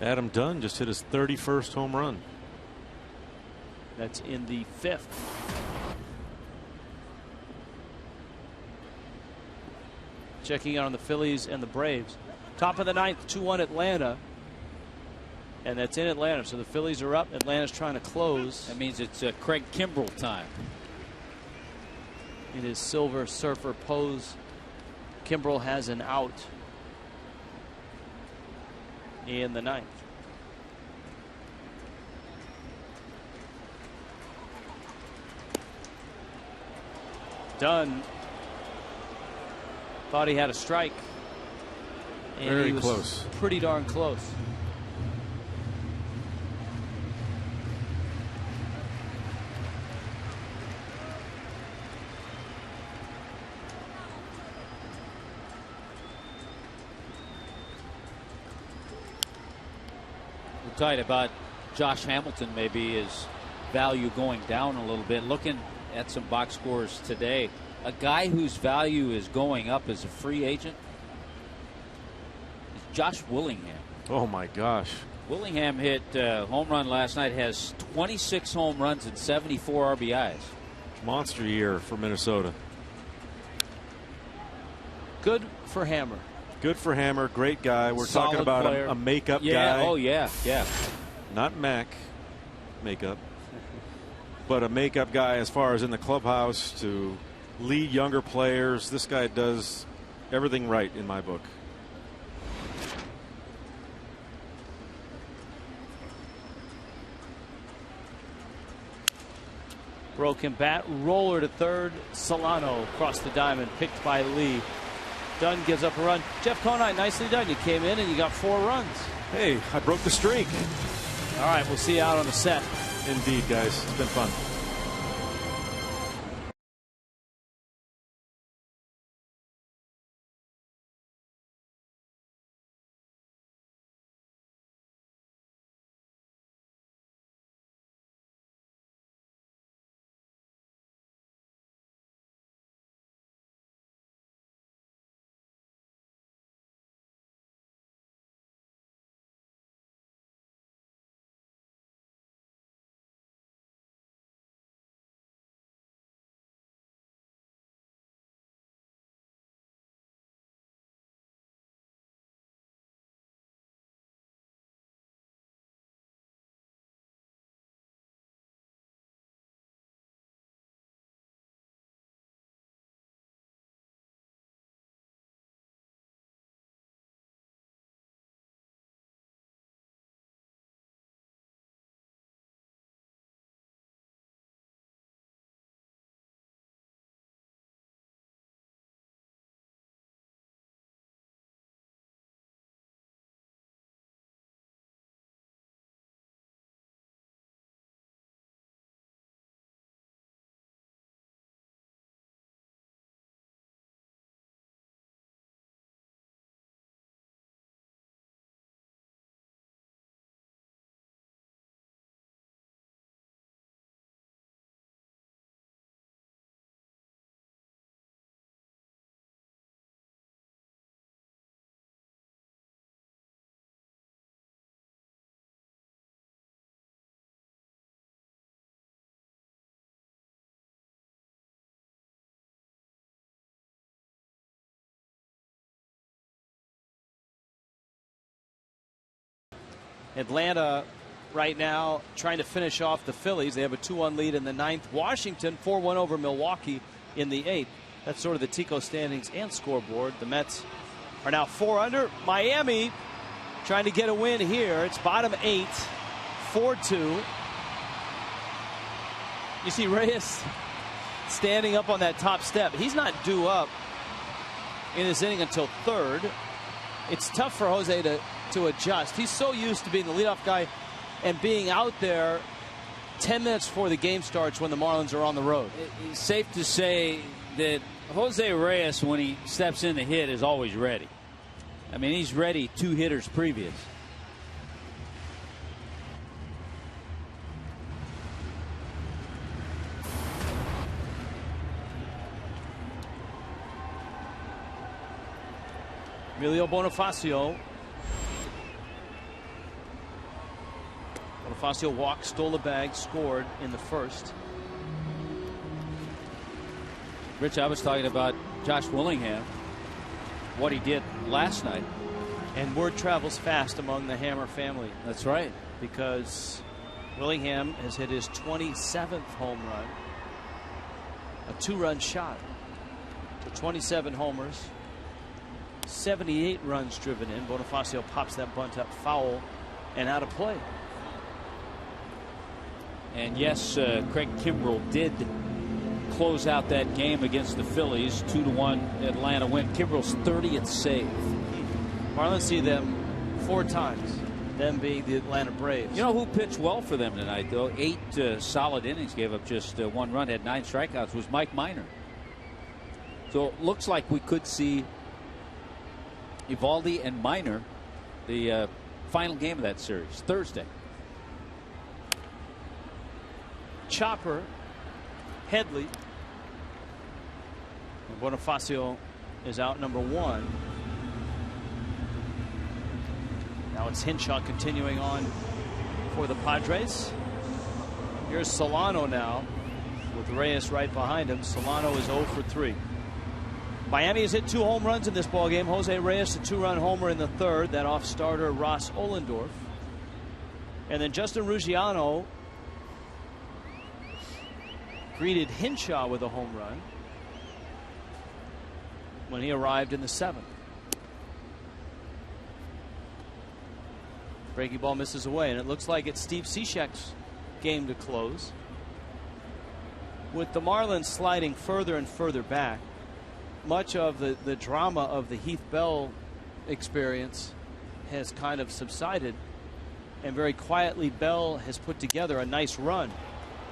[SPEAKER 16] Adam Dunn just hit his 31st home run.
[SPEAKER 8] That's in the 5th. Checking out on the Phillies and the Braves. Top of the 9th, 2-1 Atlanta. And that's in Atlanta. So the Phillies are up. Atlanta's trying to close.
[SPEAKER 7] That means it's Craig Kimbrell time.
[SPEAKER 8] In his Silver Surfer pose, Kimbrell has an out in the 9th. Dunn thought he had a strike. And
[SPEAKER 16] very
[SPEAKER 8] he was
[SPEAKER 16] close.
[SPEAKER 8] Pretty darn close.
[SPEAKER 7] We're talking about Josh Hamilton, maybe his value going down a little bit. Looking at some box scores today, a guy whose value is going up as a free agent is Josh Willingham.
[SPEAKER 16] Oh my gosh.
[SPEAKER 7] Willingham hit home run last night, has 26 home runs and 74 RBIs.
[SPEAKER 16] Monster year for Minnesota.
[SPEAKER 8] Good for Hammer.
[SPEAKER 16] Good for Hammer. Great guy. We're
[SPEAKER 7] Solid
[SPEAKER 16] talking about
[SPEAKER 7] player.
[SPEAKER 16] a makeup
[SPEAKER 7] Yeah,
[SPEAKER 16] guy.
[SPEAKER 7] oh yeah, yeah.
[SPEAKER 16] Not Mac makeup, but a makeup guy as far as in the clubhouse to lead younger players. This guy does everything right in my book.
[SPEAKER 8] Broken bat, roller to third. Solano across the diamond, picked by Lee. Dunn gives up a run. Jeff Conine, nicely done. You came in and you got 4 runs.
[SPEAKER 16] Hey, I broke the streak.
[SPEAKER 8] All right, we'll see you out on the set.
[SPEAKER 16] Indeed, guys. It's been fun.
[SPEAKER 8] Atlanta right now trying to finish off the Phillies. They have a 2-1 lead in the 9th. Washington 4-1 over Milwaukee in the 8th. That's sort of the Tico standings and scoreboard. The Mets are now 4 under. Miami trying to get a win here. It's bottom 8, 4-2. You see Reyes standing up on that top step. He's not due up in this inning until 3rd. It's tough for Jose to adjust. He's so used to being the leadoff guy and being out there 10 minutes before the game starts when the Marlins are on the road.
[SPEAKER 7] It's safe to say that Jose Reyes, when he steps in to hit, is always ready. I mean, he's ready 2 hitters previous.
[SPEAKER 8] Emilio Bonifacio. Bonifacio walked, stole a bag, scored in the 1st.
[SPEAKER 7] Rich, I was talking about Josh Willingham, what he did last night.
[SPEAKER 8] And word travels fast among the Hammer family.
[SPEAKER 7] That's right.
[SPEAKER 8] Because Willingham has hit his 27th home run. A 2-run shot. For 27 homers. 78 runs driven in. Bonifacio pops that bunt up foul and out of play.
[SPEAKER 7] And yes, Craig Kimbrell did close out that game against the Phillies. 2-1 Atlanta win. Kimbrell's 30th save.
[SPEAKER 8] Marlins see them 4 times, them being the Atlanta Braves.
[SPEAKER 7] You know who pitched well for them tonight, though? 8 solid innings, gave up just 1 run, had 9 strikeouts, was Mike Minor. So it looks like we could see Eovaldi and Minor the final game of that series, Thursday.
[SPEAKER 8] Chopper, Headley. Bonifacio is out number 1. Now it's Hinshaw continuing on for the Padres. Here's Solano now with Reyes right behind him. Solano is 0 for 3. Miami has hit 2 home runs in this ballgame. Jose Reyes, a 2-run homer in the 3rd. That off starter Ross Ollendorf. And then Justin Ruggiano greeted Hinshaw with a home run when he arrived in the 7th. Breaking ball misses away, and it looks like it's Steve Cishek's game to close. With the Marlins sliding further and further back, much of the drama of the Heath Bell experience has kind of subsided, and very quietly Bell has put together a nice run.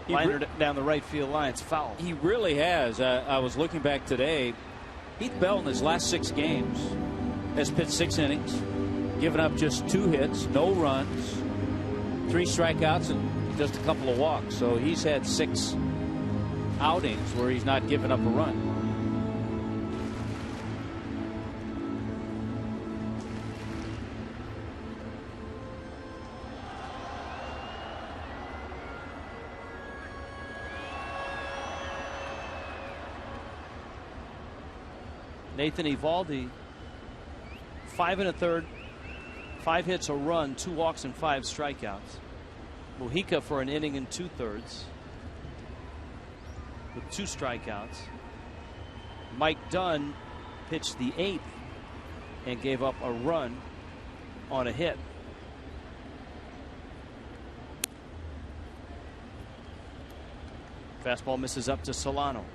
[SPEAKER 8] Liner down the right field line. It's foul.
[SPEAKER 7] He really has. I was looking back today. Heath Bell in his last 6 games has pitched 6 innings, given up just 2 hits, no runs, 3 strikeouts, and just a couple of walks. So he's had 6 outings where he's not given up a run.
[SPEAKER 8] Nathan Eovaldi, 5 1/3, 5 hits, a run, 2 walks, and 5 strikeouts. Mujica for an inning and 2/3 with 2 strikeouts. Mike Dunn pitched the 8th and gave up a run on a hit. Fastball misses up to Solano.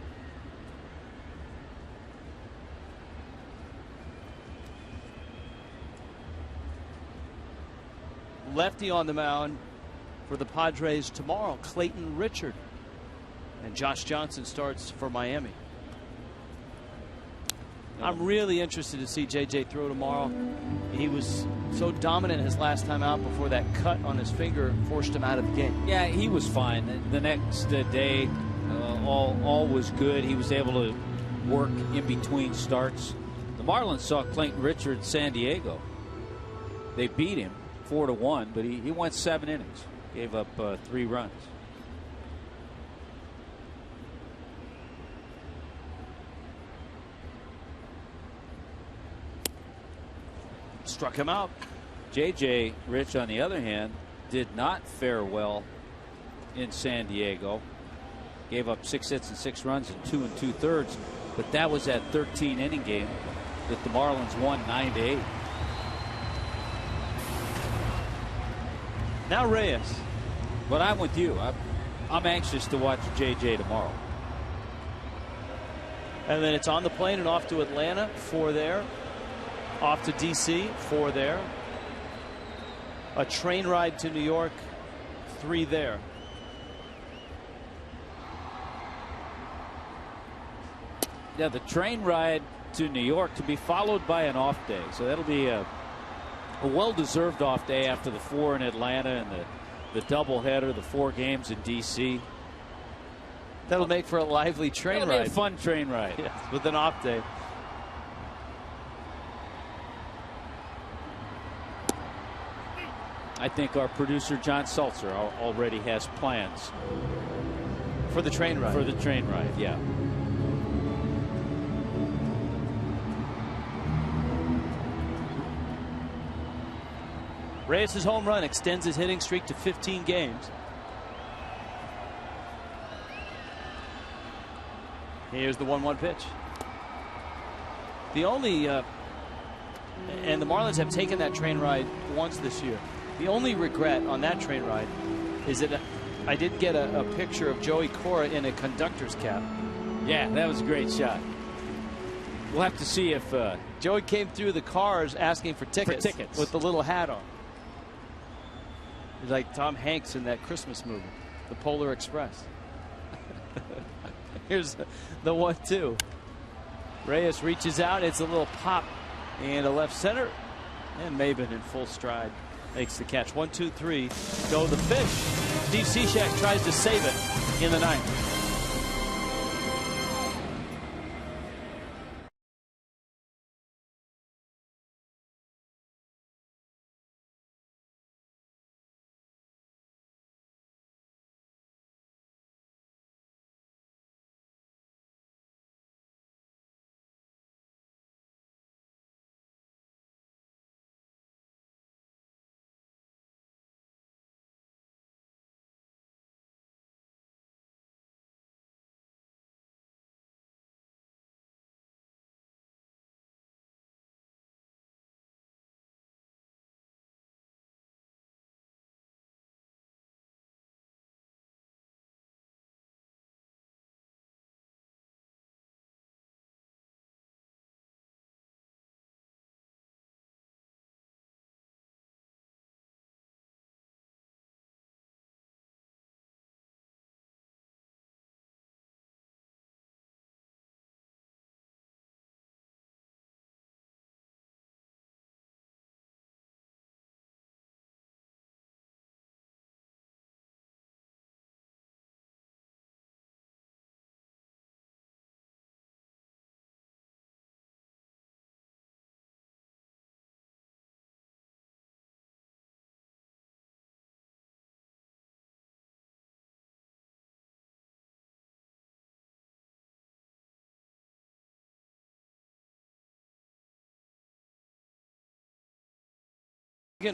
[SPEAKER 8] Lefty on the mound for the Padres tomorrow, Clayton Richard. And Josh Johnson starts for Miami. I'm really interested to see JJ throw tomorrow. He was so dominant his last time out before that cut on his finger forced him out of the game.
[SPEAKER 7] Yeah, he was fine. The next day, all was good. He was able to work in between starts. The Marlins saw Clayton Richard San Diego. They beat him 4-1, but he went 7 innings, gave up 3 runs.
[SPEAKER 8] Struck him out.
[SPEAKER 7] JJ Rich, on the other hand, did not fare well in San Diego. Gave up 6 hits and 6 runs in 2 2/3, but that was that 13-inning game that the Marlins won 9-8.
[SPEAKER 8] Now Reyes.
[SPEAKER 7] But I'm with you. I'm anxious to watch JJ tomorrow.
[SPEAKER 8] And then it's on the plane and off to Atlanta, 4 there. Off to D.C., 4 there. A train ride to New York, 3 there.
[SPEAKER 7] Yeah, the train ride to New York to be followed by an off day. So that'll be a well-deserved off day after the 4 in Atlanta and the doubleheader, the 4 games in D.C.
[SPEAKER 8] That'll make for a lively train
[SPEAKER 7] That'll
[SPEAKER 8] ride.
[SPEAKER 7] be a fun train ride.
[SPEAKER 8] Yes, with an off day.
[SPEAKER 7] I think our producer John Seltzer already has plans
[SPEAKER 8] for the train ride.
[SPEAKER 7] For the train ride, yeah.
[SPEAKER 8] Reyes' home run extends his hitting streak to 15 games. Here's the 1-1 pitch. The only and the Marlins have taken that train ride once this year. The only regret on that train ride is that I didn't get a picture of Joey Cora in a conductor's cap.
[SPEAKER 7] Yeah, that was a great shot. We'll have to see if
[SPEAKER 8] Joey came through the cars asking for tickets with the little hat on. He's like Tom Hanks in that Christmas movie, The Polar Express. Here's the 1-2. Reyes reaches out. It's a little pop and a left center. And Maben in full stride makes the catch. 1-2-3. Go the fish. Steve Cishek tries to save it in the 9th.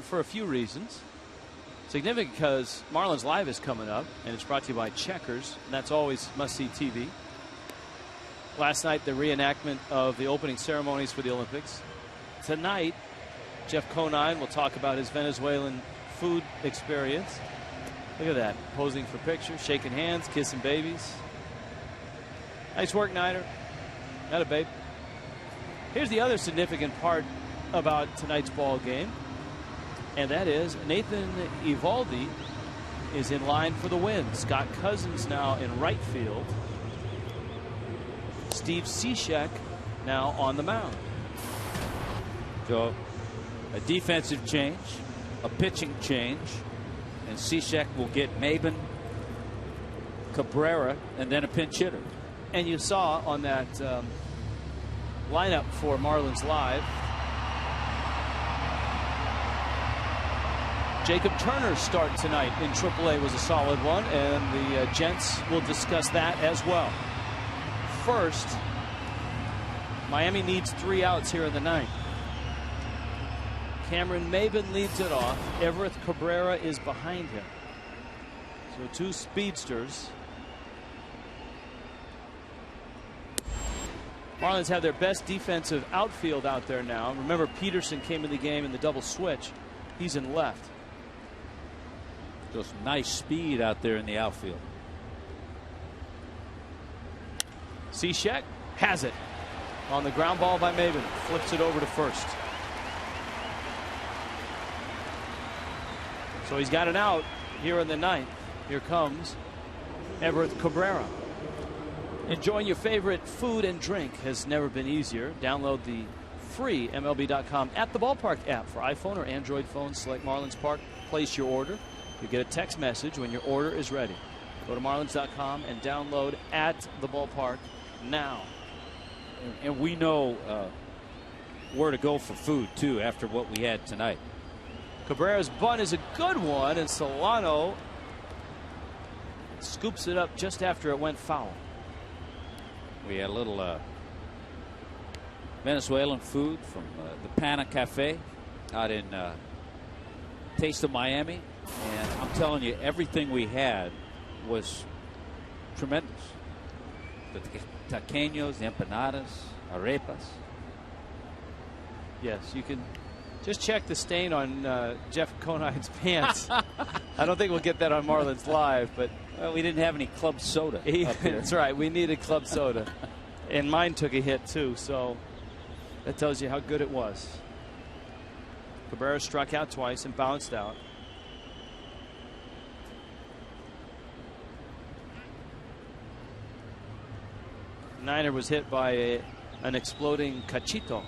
[SPEAKER 8] For a few reasons. Significant because Marlins Live is coming up, and it's brought to you by Checkers, and that's always must-see TV. Last night, the reenactment of the opening ceremonies for the Olympics. Tonight, Jeff Conine will talk about his Venezuelan food experience. Look at that, posing for pictures, shaking hands, kissing babies. Nice work, Niner. Not a babe. Here's the other significant part about tonight's ball game, and that is Nathan Eovaldi is in line for the win. Scott Cousins now in right field. Steve Cishek now on the mound.
[SPEAKER 7] So a defensive change, a pitching change, and Cishek will get Maben, Cabrera, and then a pinch hitter.
[SPEAKER 8] And you saw on that lineup for Marlins Live, Jacob Turner's start tonight in AAA was a solid one, and the gents will discuss that as well. First, Miami needs 3 outs here in the 9th. Cameron Maben leads it off. Everett Cabrera is behind him. So two speedsters. Marlins have their best defensive outfield out there now. Remember, Peterson came in the game in the double switch. He's in left.
[SPEAKER 7] Just nice speed out there in the outfield.
[SPEAKER 8] Cishek has it on the ground ball by Maben. Flips it over to first. So he's got an out here in the ninth. Here comes Everett Cabrera. Enjoying your favorite food and drink has never been easier. Download the free MLB.com at the ballpark app for iPhone or Android phones. Select Marlins Park. Place your order. You get a text message when your order is ready. Go to Marlins.com and download at the ballpark now.
[SPEAKER 7] And we know where to go for food, too, after what we had tonight.
[SPEAKER 8] Cabrera's bunt is a good one, and Solano scoops it up just after it went foul.
[SPEAKER 7] We had a little Venezuelan food from the Pana Cafe out in Taste of Miami. And I'm telling you, everything we had was tremendous. The taqueños, the empanadas, arepas.
[SPEAKER 8] Yes, you can just check the stain on Jeff Conine's pants. I don't think we'll get that on Marlins Live, but
[SPEAKER 7] well, we didn't have any club soda. Up here.
[SPEAKER 8] That's right. We needed club soda. And mine took a hit, too, so that tells you how good it was. Cabrera struck out twice and bounced out. Niner was hit by an exploding Cachito.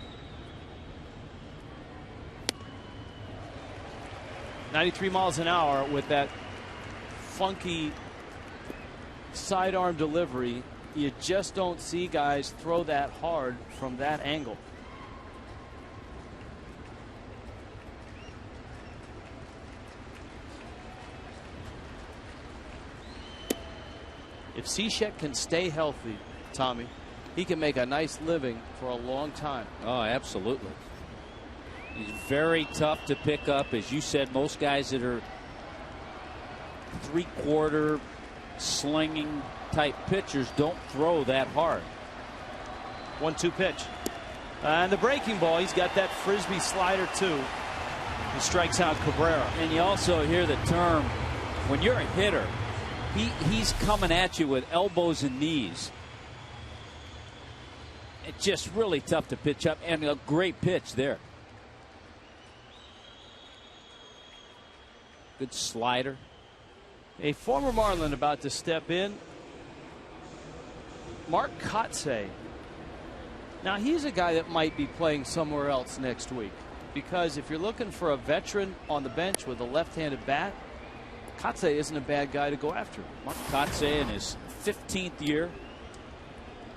[SPEAKER 8] 93 miles an hour with that funky sidearm delivery. You just don't see guys throw that hard from that angle. If Cishek can stay healthy, Tommy, he can make a nice living for a long time.
[SPEAKER 7] Oh, absolutely. He's very tough to pick up. As you said, most guys that are three-quarter slinging type pitchers don't throw that hard.
[SPEAKER 8] 1-2 pitch. And the breaking ball, he's got that frisbee slider too. He strikes out Cabrera.
[SPEAKER 7] And you also hear the term, when you're a hitter, he's coming at you with elbows and knees. It's just really tough to pitch up, and a great pitch there. Good slider.
[SPEAKER 8] A former Marlin about to step in. Mark Kotsay. Now, he's a guy that might be playing somewhere else next week, because if you're looking for a veteran on the bench with a left-handed bat, Kotsay isn't a bad guy to go after.
[SPEAKER 7] Mark Kotsay in his 15th year,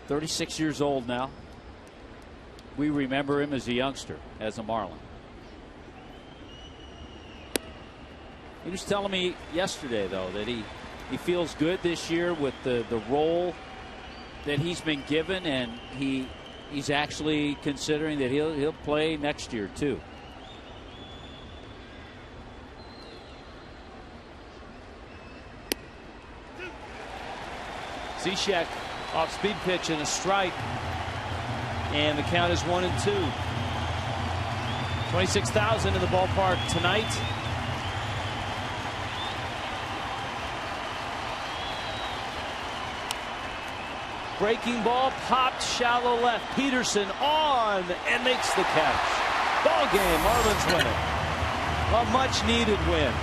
[SPEAKER 7] 36 years old now. We remember him as a youngster, as a Marlin. He was telling me yesterday, though, that he feels good this year with the role that he's been given, and he's actually considering that he'll play next year too.
[SPEAKER 8] Cishek off speed pitch and a strike, and the count is 1-2. 26,000 in the ballpark tonight. Breaking ball popped shallow left. Peterson on and makes the catch. Ball game. Marlins win it. A much needed win.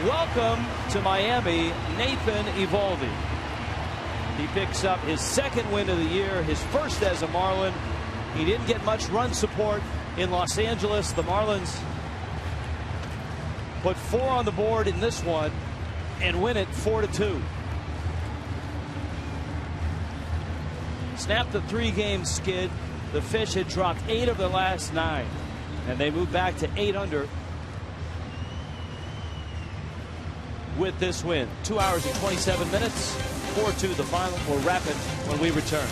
[SPEAKER 8] Welcome to Miami, Nathan Eovaldi. He picks up his second win of the year, his first as a Marlin. He didn't get much run support in Los Angeles. The Marlins put 4 on the board in this one and win it 4-2. Snapped the 3-game skid. The Fish had dropped 8 of the last 9, and they moved back to 8 under with this win. 2 hours and 27 minutes. 4-2 the final. We'll wrap it when we return.